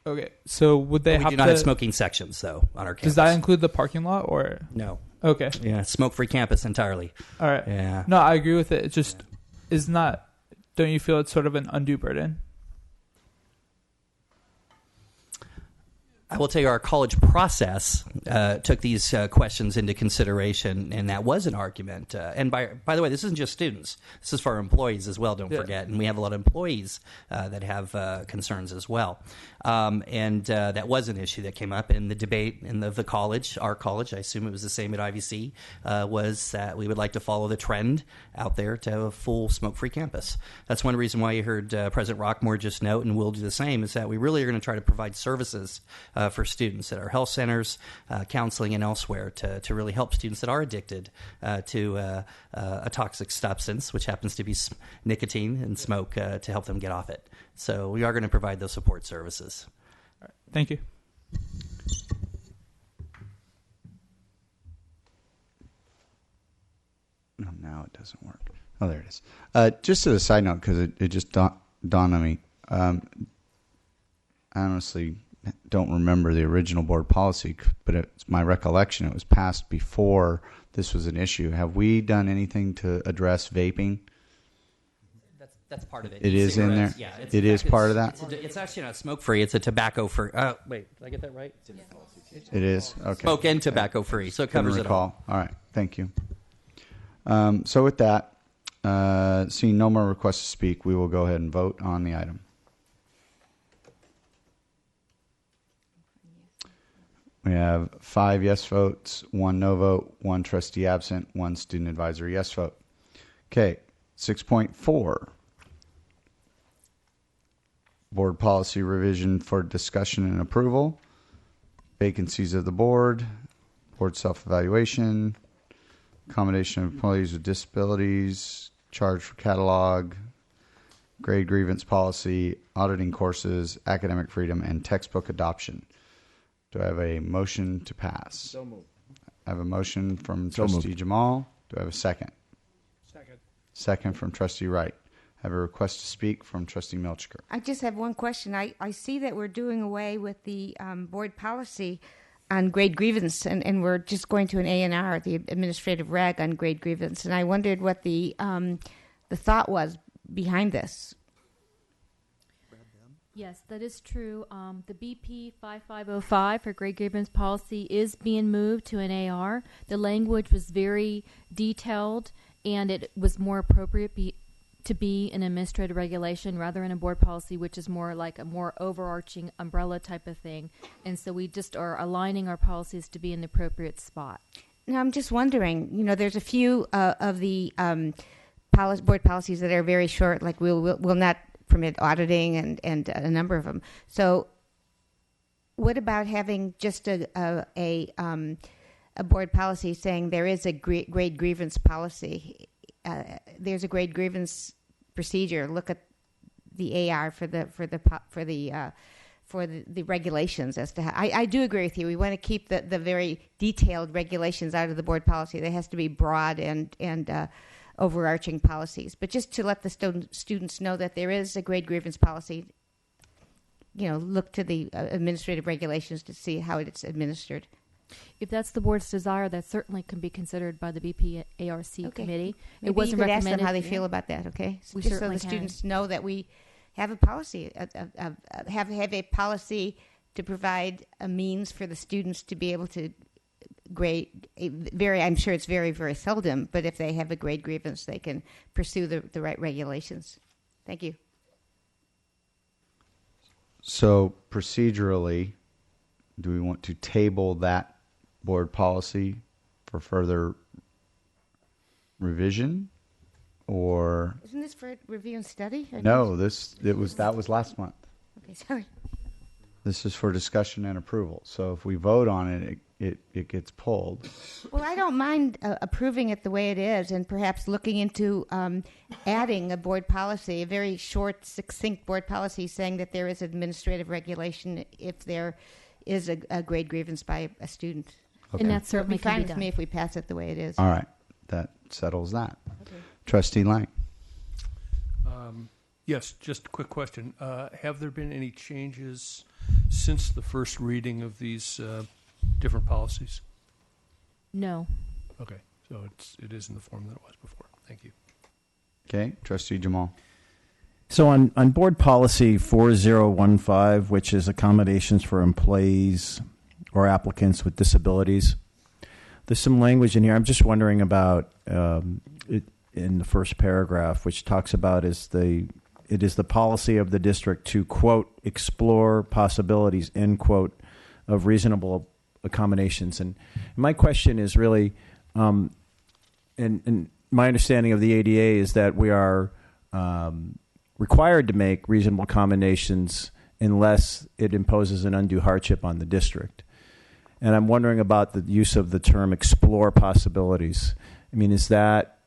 Okay, so would they we have do not have smoking sections, though, on our campus. Does that include the parking lot, or? No. Okay. Yeah, smoke-free campus entirely. All right. Yeah. No, I agree with it. It's just, don't you feel it's sort of an undue burden? I will tell you our college process took these questions into consideration, and that was an argument. And by the way, this isn't just students. This is for our employees as well, don't forget. And we have a lot of employees that have concerns as well. And that was an issue that came up in the debate in the college, our college. I assume it was the same at IVC, was that we would like to follow the trend out there to have a full smoke-free campus. That's one reason why you heard President Roquemore just note, and we'll do the same, is that we really are going to try to provide services for students at our health centers, counseling, and elsewhere to really help students that are addicted to a toxic substance, which happens to be nicotine and smoke, to help them get off it. So we are going to provide those support services. All right. Thank you. No, now it doesn't work. Oh, there it is. Just as a side note, because it just dawned on me, I honestly don't remember the original board policy, but it's my recollection it was passed before this was an issue. Have we done anything to address vaping? That's part of it. It is in there? Yeah, it is part of that? It's actually not smoke-free. It's a tobacco-free. Wait, did I get that right? It is? Okay. Smoke and tobacco-free, so it covers it all. All right. Thank you. So with that, seeing no more requests to speak, we will go ahead and vote on the item. We have 5 yes votes, 1 no vote, 1 trustee absent, 1 student advisor yes vote. Okay, 6.4. Board policy revision for discussion and approval. Vacancies of the board. Board self-evaluation. Accommodation of employees with disabilities. Charge for catalog. Grade grievance policy. Auditing courses. Academic freedom and textbook adoption. Do I have a motion to pass? So moved. I have a motion from Trustee Jemal. Do I have a second? Second. Second from Trustee Wright. I have a request to speak from Trustee Milchker. I just have one question. I see that we're doing away with the board policy on grade grievance, and we're just going to an A&R, the administrative reg on grade grievance. And I wondered what the thought was behind this. Yes, that is true. The BP 5505 for grade grievance policy is being moved to an AR. The language was very detailed, and it was more appropriate to be an administrative regulation rather than a board policy, which is more like a more overarching umbrella type of thing. And so we just are aligning our policies to be in the appropriate spot. Now, I'm just wondering, there's a few of the board policies that are very short, like we'll not permit auditing and a number of them. So what about having just a board policy saying there is a grade grievance policy? There's a grade grievance procedure. Look at the AR for the regulations as to how. I do agree with you. We want to keep the very detailed regulations out of the board policy. There has to be broad and overarching policies. But just to let the students know that there is a grade grievance policy, look to the administrative regulations to see how it's administered. If that's the board's desire, that certainly can be considered by the BPARC committee. Maybe it wasn't you could recommended. ask them how they feel about that, okay? We just certainly so the can. students know that we have a policy, have a policy to provide a means for the students to be able to grade. I'm sure it's very, very seldom, but if they have a grade grievance, they can pursue the right regulations. Thank you. So procedurally, do we want to table that board policy for further revision, or isn't this for review and study? No, that was last month. Okay, sorry. This is for discussion and approval. So if we vote on it gets pulled. Well, I don't mind approving it the way it is, and perhaps looking into adding a board policy, a very short, succinct board policy, saying that there is administrative regulation if there is a grade grievance by a student. Okay. And that certainly It'll be fine can be with done. me if we pass it the way it is. All right, that settles that. Okay. Trustee Lang. Yes, just a quick question. Have there been any changes since the first reading of these different policies? No. Okay, so it is in the form that it was before. Thank you. Okay, Trustee Jemal. So on board policy 4015, which is accommodations for employees or applicants with disabilities, there's some language in here. I'm just wondering about it in the first paragraph, which talks about it is the policy of the district to, quote, explore possibilities, end quote, of reasonable accommodations. And my question is really, and my understanding of the ADA is that we are required to make reasonable accommodations unless it imposes an undue hardship on the district. And I'm wondering about the use of the term explore possibilities. I mean, is that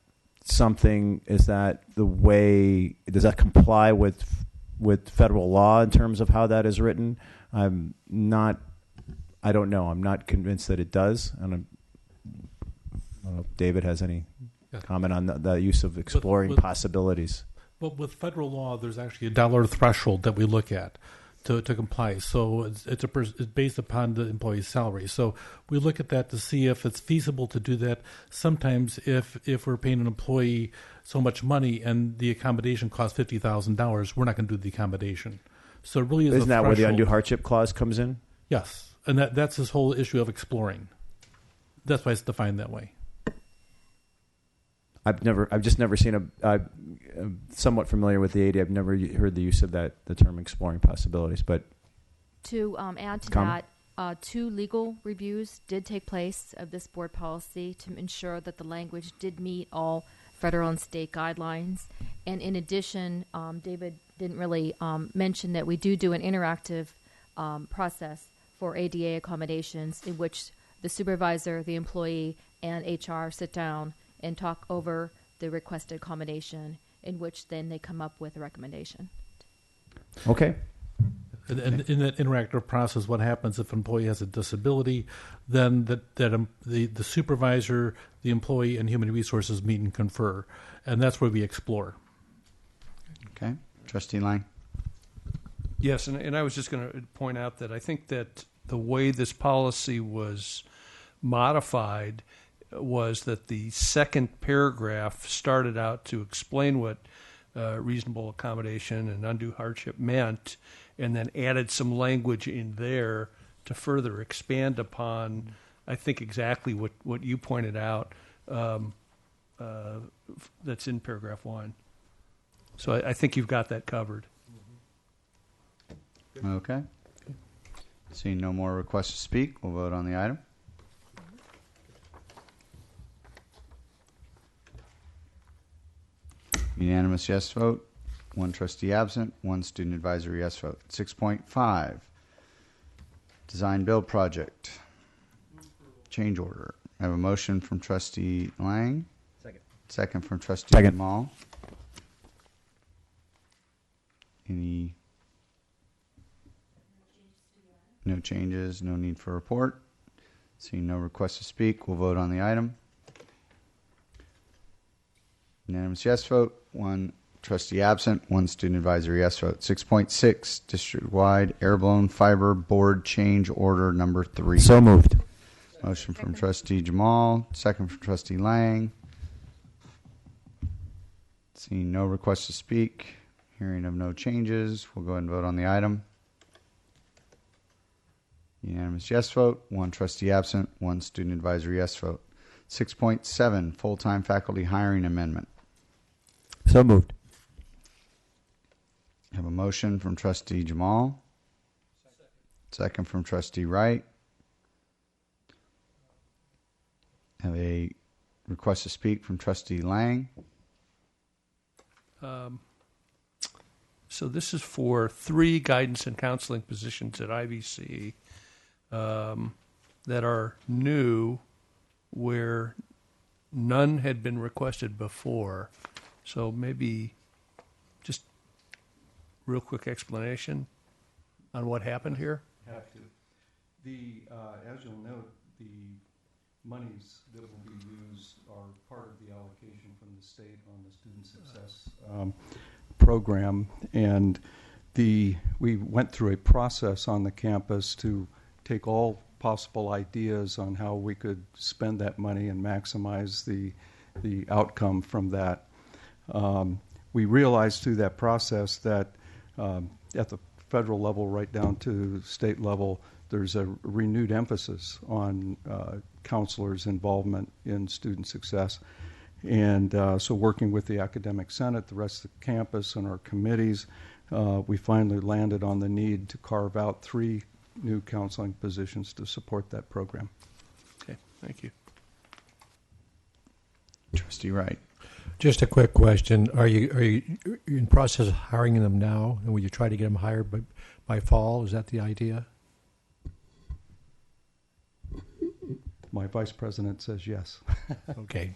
something, is that the way, does that comply with federal law in terms of how that is written? I don't know. I'm not convinced that it does. And I don't know if David has any comment on the use of exploring possibilities. But with federal law, there's actually a dollar threshold that we look at to comply. So it's based upon the employee's salary. So we look at that to see if it's feasible to do that. Sometimes if we're paying an employee so much money and the accommodation costs $50,000, we're not going to do the accommodation. So it really is Isn't that where the undue hardship clause comes in? Yes. And that's this whole issue of exploring. That's why it's defined that way. I've just never seen I'm somewhat familiar with the ADA. I've never heard the use of the term exploring possibilities. But to add to that, 2 legal reviews did take place of this board policy to ensure that the language did meet all federal and state guidelines. And in addition, David didn't really mention that we do an interactive process for ADA accommodations in which the supervisor, the employee, and HR sit down and talk over the requested accommodation, in which then they come up with a recommendation. Okay. And in that interactive process, what happens if an employee has a disability, then the supervisor, the employee, and human resources meet and confer. And that's where we explore. Okay. Trustee Lang. Yes, and I was just going to point out that I think that the way this policy was modified was that the second paragraph started out to explain what reasonable accommodation and undue hardship meant, and then added some language in there to further expand upon, I think, exactly what you pointed out that's in paragraph 1. So I think you've got that covered. Okay. Seeing no more requests to speak, we'll vote on the item. Unanimous yes vote. 1 trustee absent. 1 student advisory yes vote. 6.5. Design build project. Change order. I have a motion from trustee Lang. Second from trustee Jemal. Any? No changes. No need for report. Seeing no request to speak, we'll vote on the item. Unanimous yes vote. 1 trustee absent. 1 student advisory yes vote. 6.6 district-wide air-blown fiber board change order number 3. So moved. Motion from trustee Jemal. Second from trustee Lang. Seeing no request to speak. Hearing of no changes, we'll go ahead and vote on the item. Unanimous yes vote. 1 trustee absent. 1 student advisory yes vote. 6.7 full-time faculty hiring amendment. So moved. I have a motion from trustee Jemal. Second from trustee Wright. I have a request to speak from trustee Lang. So this is for 3 guidance and counseling positions at IVC that are new, where none had been requested before. So maybe just real quick explanation on what happened here. Have to. As you'll note, the monies that will be used are part of the allocation from the state on the student success program, and we went through a process on the campus to take all possible ideas on how we could spend that money and maximize the outcome from that. we realized through that process that at the federal level right down to state level, there's a renewed emphasis on counselors' involvement in student success. And so working with the Academic Senate, the rest of the campus, and our committees, we finally landed on the need to carve out 3 new counseling positions to support that program. Okay, thank you. Trustee Wright. Just a quick question. Are you in process of hiring them now? And will you try to get them hired by fall? Is that the idea? My vice president says yes. Okay.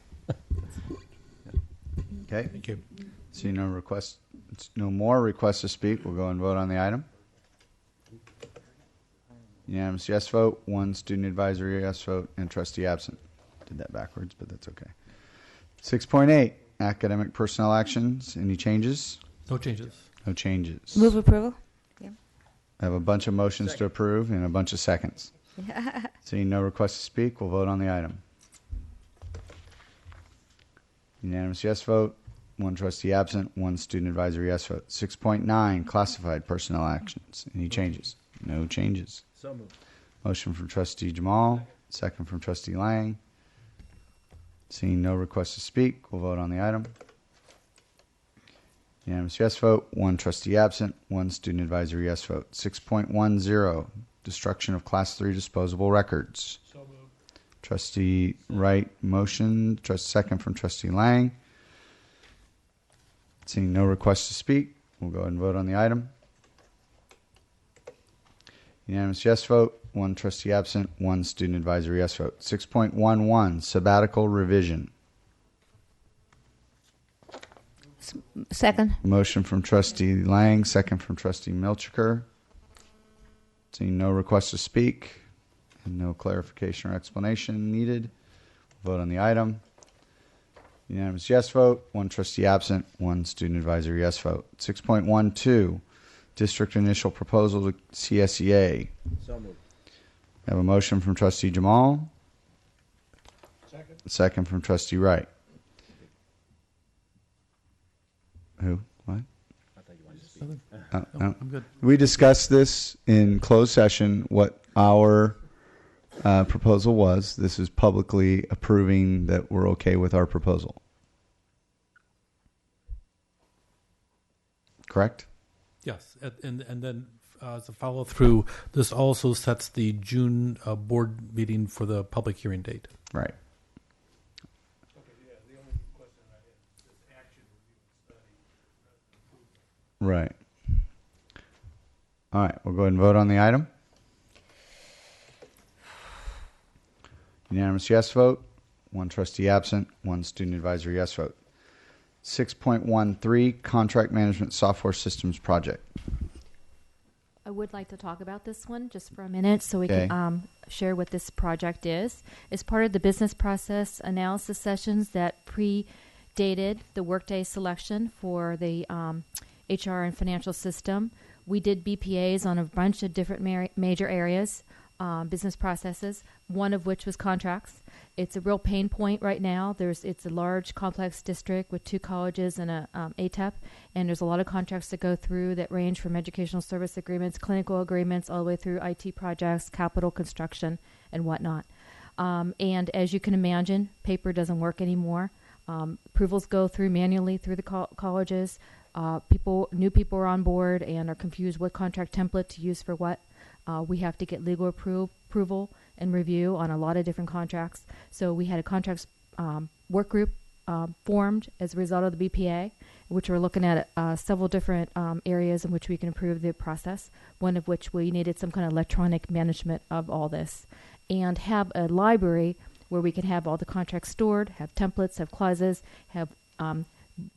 Okay. Thank you. See no more requests to speak. We'll go and vote on the item. Unanimous yes vote, 1 student advisory yes vote, and trustee absent. Did that backwards, but that's okay. 6.8, academic personnel actions. Any changes? No changes. No changes. Move approval. Yeah. I have a bunch of motions to approve and a bunch of seconds. Seeing no requests to speak, we'll vote on the item. Unanimous yes vote, 1 trustee absent, 1 student advisory yes vote. 6.9, classified personnel actions. Any changes? No changes. So moved. Motion from trustee Jemal, second from trustee Lang. Seeing no requests to speak, we'll vote on the item. Unanimous yes vote, 1 trustee absent, 1 student advisory yes vote. 6.10, destruction of Class 3 disposable records. So moved. Trustee Wright motion, second from trustee Lang. Seeing no requests to speak, we'll go ahead and vote on the item. Unanimous yes vote, 1 trustee absent, 1 student advisory yes vote. 6.11, sabbatical revision. Second. Motion from trustee Lang, second from trustee Milchiker. Seeing no request to speak and no clarification or explanation needed, we'll vote on the item. Unanimous yes vote, 1 trustee absent, 1 student advisory yes vote. 6.12, district initial proposal to CSEA. So moved. I have a motion from trustee Jemal. Second. Second from trustee Wright. Who? What? I thought you wanted to speak. No. I'm good. We discussed this in closed session, what our proposal was. This is publicly approving that we're okay with our proposal. Correct? Yes, and then as a follow through, this also sets the June board meeting for the public hearing date. Right. Right. All right, we'll go ahead and vote on the item. Unanimous yes vote, 1 trustee absent, 1 student advisory yes vote. 6.13, contract management software systems project. I would like to talk about this one just for a minute so we Okay. can share what this project is. It's part of the business process analysis sessions that predated the Workday selection for the HR and financial system. We did BPAs on a bunch of different major areas, business processes, one of which was contracts. It's a real pain point right now. It's a large, complex district with 2 colleges and a ATEP, and there's a lot of contracts that go through that range from educational service agreements, clinical agreements, all the way through IT projects, capital construction, and whatnot. And as you can imagine, paper doesn't work anymore. Approvals go through manually through the colleges. New people are on board and are confused what contract template to use for what. We have to get legal approval and review on a lot of different contracts. So we had a contracts work group formed as a result of the BPA, which we're looking at several different areas in which we can improve the process, one of which we needed some kind of electronic management of all this, and have a library where we can have all the contracts stored, have templates, have clauses, have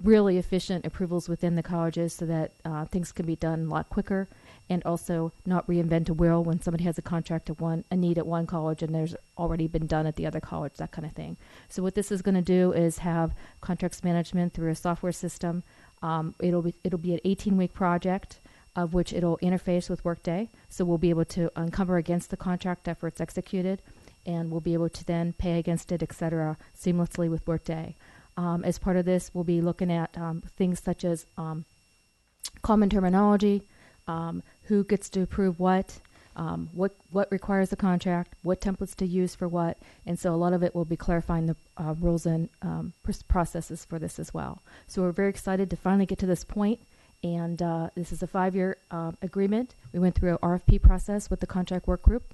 really efficient approvals within the colleges so that things can be done a lot quicker, and also not reinvent a wheel when somebody has a contract a need at one college and there's already been done at the other college, that kind of thing. So what this is going to do is have contracts management through a software system. It'll be an 18-week project of which it'll interface with Workday. So we'll be able to encumber against the contract after it's executed, and we'll be able to then pay against it, et cetera, seamlessly with Workday. As part of this, we'll be looking at things such as common terminology, who gets to approve what requires the contract, what templates to use for what, and so a lot of it will be clarifying the rules and processes for this as well. So we're very excited to finally get to this point, and this is a 5-year agreement. We went through an RFP process with the contract work group.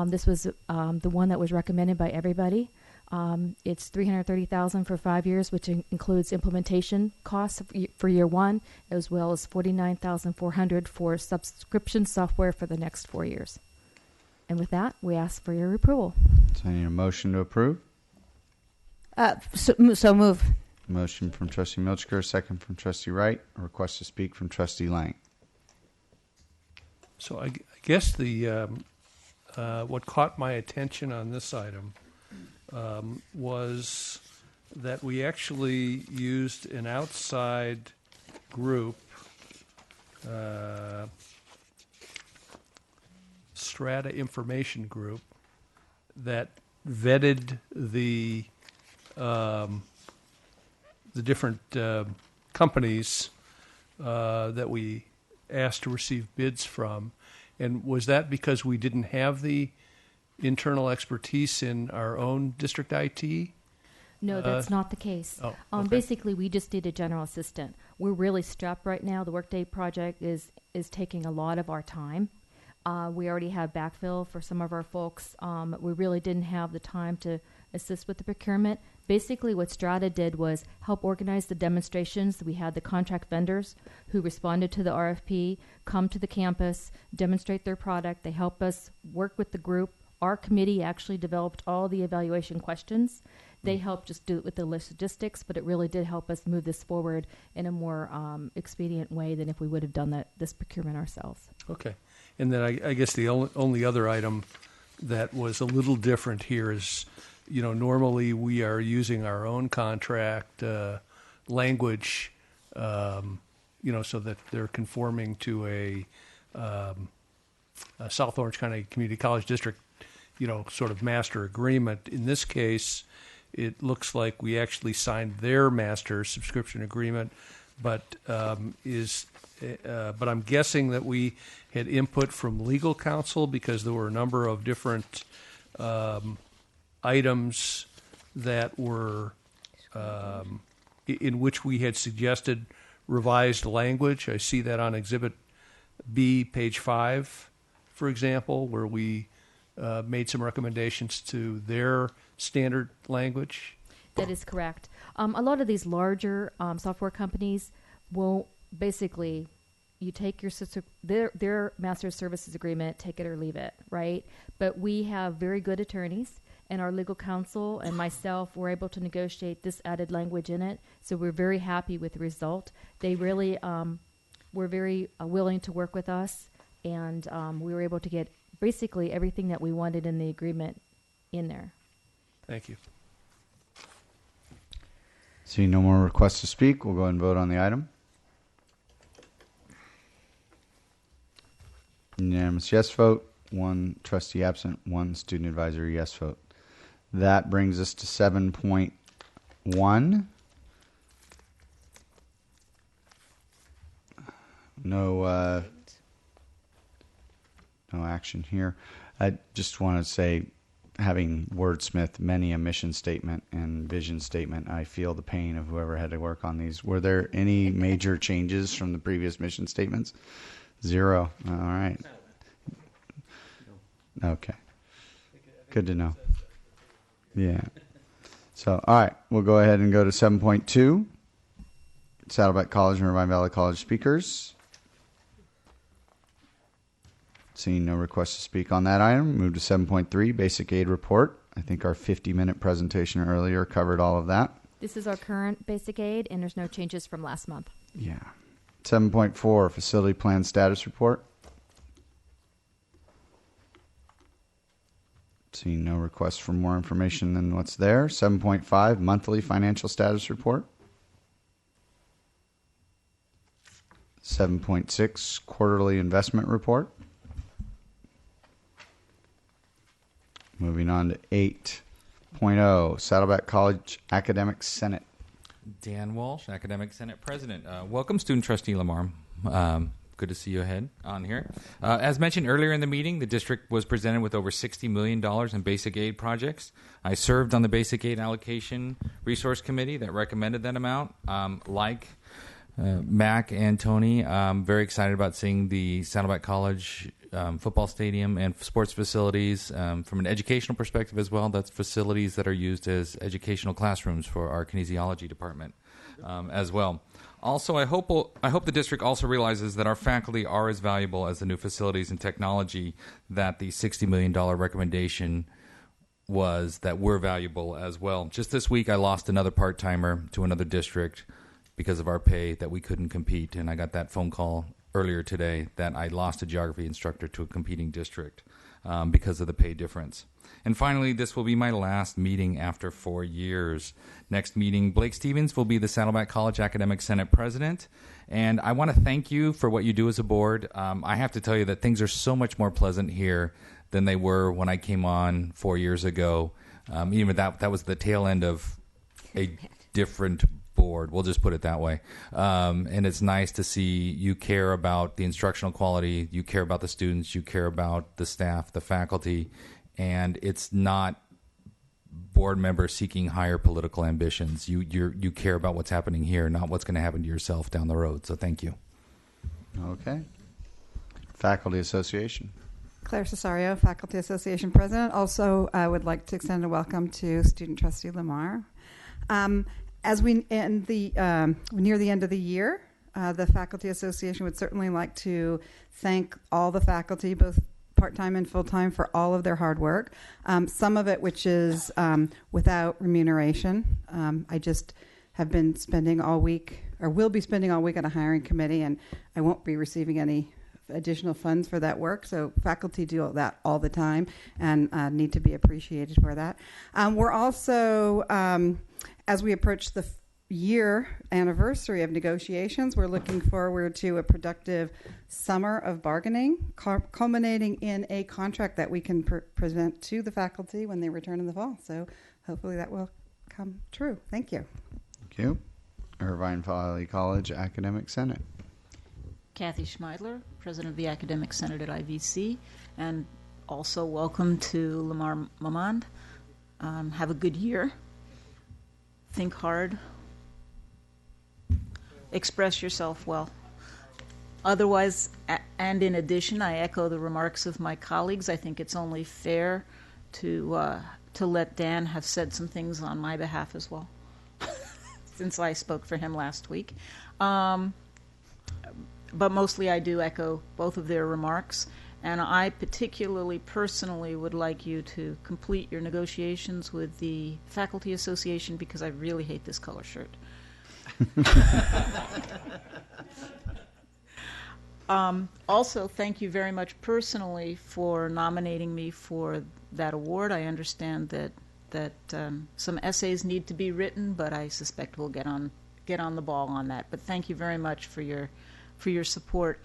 This was the one that was recommended by everybody. It's $330,000 for 5 years, which includes implementation costs for year 1, as well as $49,400 for subscription software for the next 4 years. And with that, we ask for your approval. So I need a motion to approve. So move. Motion from Trustee Milchker, second from Trustee Wright. A request to speak from Trustee Lang. So I guess the what caught my attention on this item was that we actually used an outside group, Strata Information Group, that vetted the different companies that we asked to receive bids from. And was that because we didn't have the internal expertise in our own district IT? No, that's not the case. Okay. Basically, we just need a general assistant. We're really strapped right now. The Workday project is taking a lot of our time. We already have backfill for some of our folks. We really didn't have the time to assist with the procurement. Basically, what Strata did was help organize the demonstrations. We had the contract vendors who responded to the RFP, come to the campus, demonstrate their product. They help us work with the group. Our committee actually developed all the evaluation questions. They helped just do it with the logistics, but it really did help us move this forward in a more expedient way than if we would have done this procurement ourselves. Okay. And then I guess the only other item that was a little different here is, normally we are using our own contract language, so that they're conforming to a South Orange County Community College District, sort of master agreement. In this case, it looks like we actually signed their master subscription agreement, but I'm guessing that we had input from legal counsel because there were a number of different items that were in which we had suggested revised language. I see that on Exhibit B, page 5, for example, where we made some recommendations to their standard language. That is correct. A lot of these larger software companies will basically, you take their master services agreement, take it or leave it, right? But we have very good attorneys, and our legal counsel and myself were able to negotiate this added language in it. So we're very happy with the result. They really were very willing to work with us, and we were able to get basically everything that we wanted in the agreement in there. Thank you. Seeing no more requests to speak, we'll go ahead and vote on the item. Unanimous yes vote, 1 trustee absent, 1 student advisory yes vote. That brings us to 7.1. No action here. I just want to say, having wordsmithed many a mission statement and vision statement, I feel the pain of whoever had to work on these. Were there any major changes from the previous mission statements? 0. All right. Okay. Good to know. Yeah. So, all right. We'll go ahead and go to 7.2. Saddleback College and Irvine Valley College speakers. Seeing no requests to speak on that item, move to 7.3, Basic Aid Report. I think our 50-minute presentation earlier covered all of that. This is our current Basic Aid, and there's no changes from last month. Yeah. 7.4, Facility Plan Status Report. Seeing no requests for more information than what's there. 7.5, Monthly Financial Status Report. 7.6, Quarterly Investment Report. Moving on to 8.0, Saddleback College Academic Senate. Dan Walsh, Academic Senate President. Welcome, Student Trustee Lemar. Good to see you on here. As mentioned earlier in the meeting, the district was presented with over $60 million in basic aid projects. I served on the Basic Aid Allocation Resource Committee that recommended that amount. Like Mac and Tony, I'm very excited about seeing the Saddleback College football stadium and sports facilities from an educational perspective as well. That's facilities that are used as educational classrooms for our kinesiology department as well. Also, I hope the district also realizes that our faculty are as valuable as the new facilities and technology that the $60 million recommendation was, that we're valuable as well. Just this week, I lost another part-timer to another district because of our pay, that we couldn't compete, and I got that phone call earlier today that I lost a geography instructor to a competing district because of the pay difference. And finally, this will be my last meeting after 4 years. Next meeting, Blake Stevens will be the Saddleback College Academic Senate President. And I want to thank you for what you do as a board. I have to tell you that things are so much more pleasant here than they were when I came on 4 years ago. Even that was the tail end of a different board. We'll just put it that way. And it's nice to see you care about the instructional quality, you care about the students, you care about the staff, the faculty, and it's not board members seeking higher political ambitions. You care about what's happening here, not what's going to happen to yourself down the road. So thank you. Okay. Faculty Association. Claire Cesario, Faculty Association President. Also, I would like to extend a welcome to Student Trustee Lemar. As we near the end of the year, the Faculty Association would certainly like to thank all the faculty, both part-time and full-time, for all of their hard work. Some of it which is without remuneration. I just have been spending all week, or will be spending all week on a hiring committee, and I won't be receiving any additional funds for that work. So faculty do that all the time and need to be appreciated for that. We're also, as we approach the year anniversary of negotiations, we're looking forward to a productive summer of bargaining, culminating in a contract that we can present to the faculty when they return in the fall. So hopefully that will come true. Thank you. Thank you. Irvine Valley College Academic Senate. Kathy Schmeidler, President of the Academic Senate at IVC, and also welcome to Lemar Momand. Have a good year. Think hard. Express yourself well. Otherwise, and in addition, I echo the remarks of my colleagues. I think it's only fair to let Dan have said some things on my behalf as well, since I spoke for him last week. But mostly I do echo both of their remarks, and I particularly personally would like you to complete your negotiations with the Faculty Association, because I really hate this color shirt. Also, thank you very much personally for nominating me for that award. I understand that some essays need to be written, but I suspect we'll get on the ball on that. But thank you very much for your support.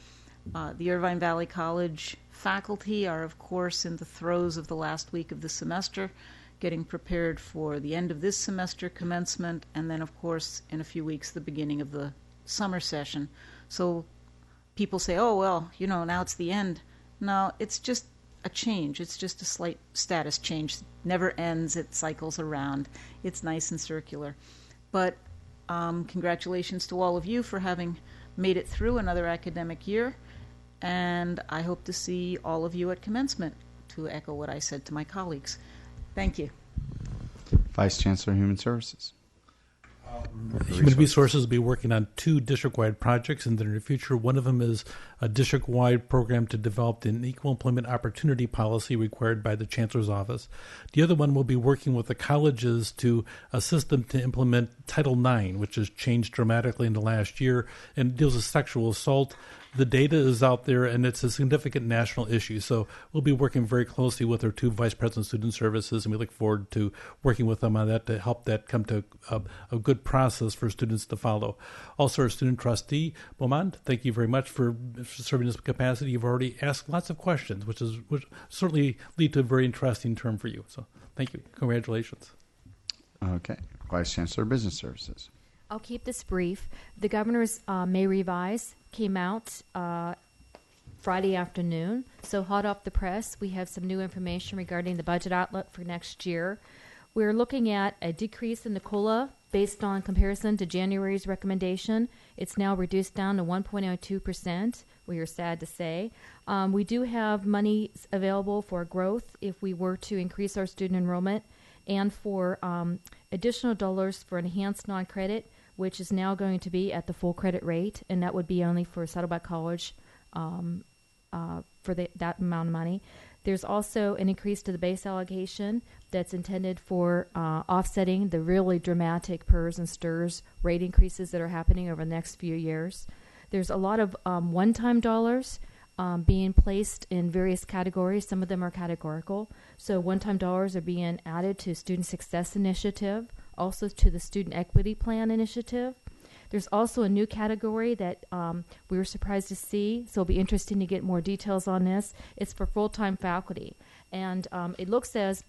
The Irvine Valley College faculty are, of course, in the throes of the last week of the semester, getting prepared for the end of this semester commencement, and then, of course, in a few weeks, the beginning of the summer session. So people say, oh, well, now it's the end. No, it's just a change. It's just a slight status change. It never ends. It cycles around. It's nice and circular. But congratulations to all of you for having made it through another academic year, and I hope to see all of you at commencement, to echo what I said to my colleagues. Thank you. Vice Chancellor, Human Services. Human Resources will be working on 2 district-wide projects in the near future. One of them is a district-wide program to develop an equal employment opportunity policy required by the Chancellor's Office. The other one will be working with the colleges to assist them to implement Title IX, which has changed dramatically in the last year and deals with sexual assault. The data is out there, and it's a significant national issue. So we'll be working very closely with our 2 Vice Presidents of Student Services, and we look forward to working with them on that to help that come to a good process for students to follow. Also, our student trustee, Momand, thank you very much for serving this capacity. You've already asked lots of questions, which certainly lead to a very interesting term for you. So thank you. Congratulations. Okay. Vice Chancellor, Business Services. I'll keep this brief. The governor's May revise came out Friday afternoon, so hot off the press, we have some new information regarding the budget outlook for next year. We're looking at a decrease in the COLA based on comparison to January's recommendation. It's now reduced down to 1.02%. We are sad to say. We do have money available for growth if we were to increase our student enrollment, and for additional dollars for enhanced non-credit, which is now going to be at the full credit rate, and that would be only for Saddleback College for that amount of money. There's also an increase to the base allocation that's intended for offsetting the really dramatic PERS and STIRS rate increases that are happening over the next few years. There's a lot of one-time dollars being placed in various categories. Some of them are categorical. So one-time dollars are being added to Student Success Initiative, also to the Student Equity Plan Initiative. There's also a new category that we were surprised to see, so it'll be interesting to get more details on this. It's for full-time faculty. And it looks as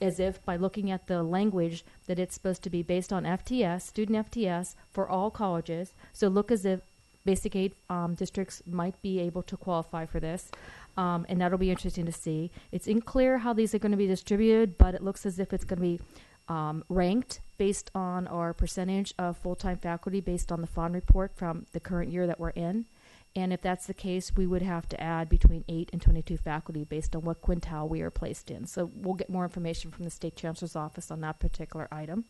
if, by looking at the language, that it's supposed to be based on FTS, student FTS, for all colleges. So look as if basic aid districts might be able to qualify for this, and that'll be interesting to see. It's unclear how these are going to be distributed, but it looks as if it's going to be ranked based on our percentage of full-time faculty based on the FON report from the current year that we're in. And if that's the case, we would have to add between 8 and 22 faculty based on what quintile we are placed in. So we'll get more information from the State Chancellor's Office on that particular item.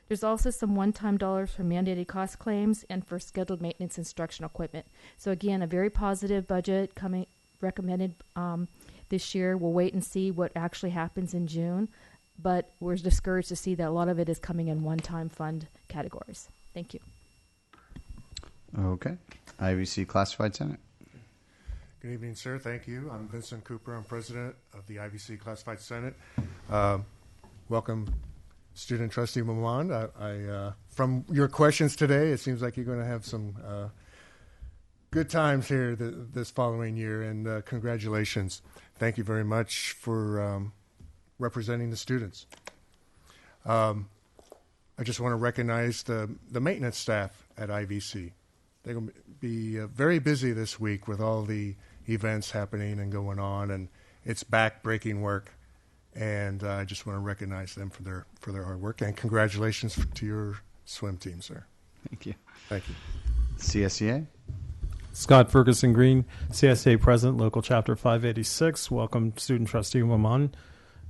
There's also some one-time dollars for mandated cost claims and for scheduled maintenance instructional equipment. So again, a very positive budget recommended this year. We'll wait and see what actually happens in June. But we're discouraged to see that a lot of it is coming in one-time fund categories. Thank you. Okay. IVC Classified Senate. Good evening, sir. Thank you. I'm Vincent Cooper. I'm president of the IVC Classified Senate. Welcome, Student Trustee Momand. From your questions today, it seems like you're going to have some good times here this following year, and congratulations. Thank you very much for representing the students. I just want to recognize the maintenance staff at IVC. They're going to be very busy this week with all the events happening and going on, and it's back-breaking work. And I just want to recognize them for their hard work, and congratulations to your swim team, sir. Thank you. Thank you. CSEA. Scott Ferguson Green, CSEA President, Local Chapter 586. Welcome, Student Trustee Momand.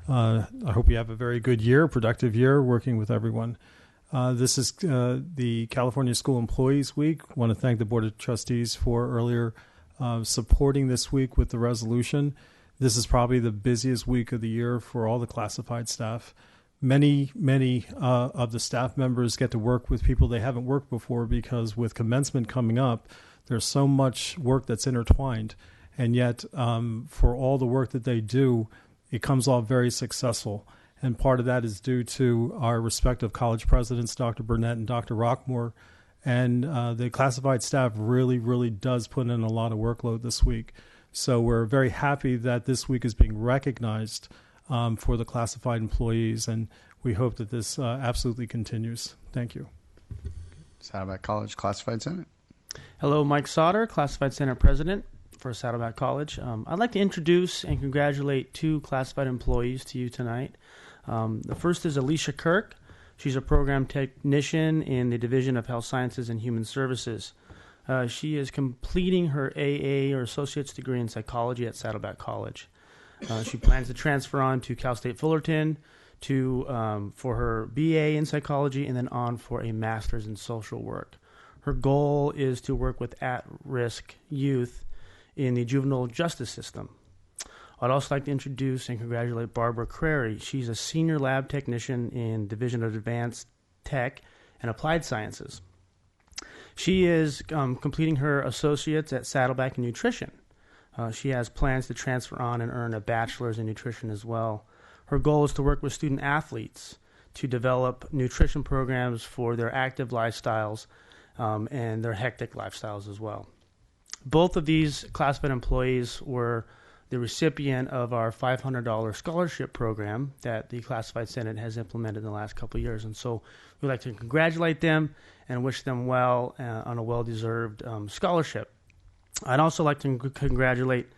I hope you have a very good year, productive year, working with everyone. This is the California School Employees Week. I want to thank the Board of Trustees for earlier supporting this week with the resolution. This is probably the busiest week of the year for all the classified staff. Many of the staff members get to work with people they haven't worked before, because with commencement coming up, there's so much work that's intertwined. And yet, for all the work that they do, it comes off very successful. And part of that is due to our respective college presidents, Dr. Burnett and Dr. Roquemore. And the classified staff really, really does put in a lot of workload this week. So we're very happy that this week is being recognized for the classified employees, and we hope that this absolutely continues. Thank you. Saddleback College Classified Senate. Hello, Mike Sauter, Classified Senate President for Saddleback College. I'd like to introduce and congratulate 2 classified employees to you tonight. The first is Alicia Kirk. She's a program technician in the Division of Health Sciences and Human Services. She is completing her AA, or Associate's degree in Psychology at Saddleback College. She plans to transfer on to Cal State Fullerton for her BA in Psychology, and then on for a Master's in Social Work. Her goal is to work with at-risk youth in the juvenile justice system. I'd also like to introduce and congratulate Barbara Crary. She's a senior lab technician in Division of Advanced Tech and Applied Sciences. She is completing her associates at Saddleback in Nutrition. She has plans to transfer on and earn a bachelor's in nutrition as well. Her goal is to work with student athletes to develop nutrition programs for their active lifestyles and their hectic lifestyles as well. Both of these classified employees were the recipient of our $500 scholarship program that the Classified Senate has implemented in the last couple of years. And so we'd like to congratulate them and wish them well on a well-deserved scholarship. I'd also like to congratulate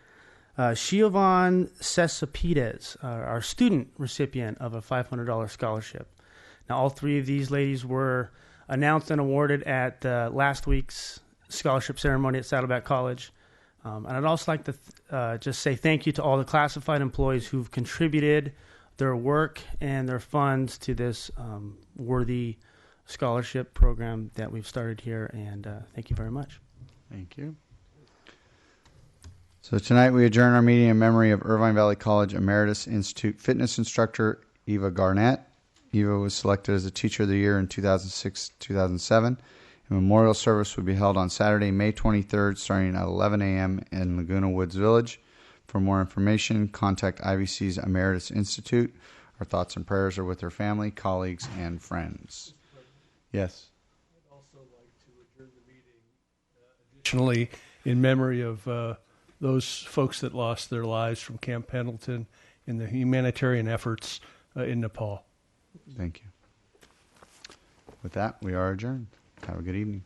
Siobhan Cesapides, our student recipient of a $500 scholarship. Now, all three of these ladies were announced and awarded at last week's scholarship ceremony at Saddleback College. And I'd also like to just say thank you to all the classified employees who've contributed their work and their funds to this worthy scholarship program that we've started here. And thank you very much. Thank you. So tonight we adjourn our meeting in memory of Irvine Valley College Emeritus Institute fitness instructor Eva Garnett. Eva was selected as a Teacher of the Year in 2006-2007. A memorial service will be held on Saturday, May 23rd, starting at 11 a.m. in Laguna Woods Village. For more information, contact IVC's Emeritus Institute. Our thoughts and prayers are with her family, colleagues, and friends. Yes? I'd also like to adjourn the meeting additionally in memory of those folks that lost their lives from Camp Pendleton in the humanitarian efforts in Nepal. Thank you. With that, we are adjourned. Have a good evening.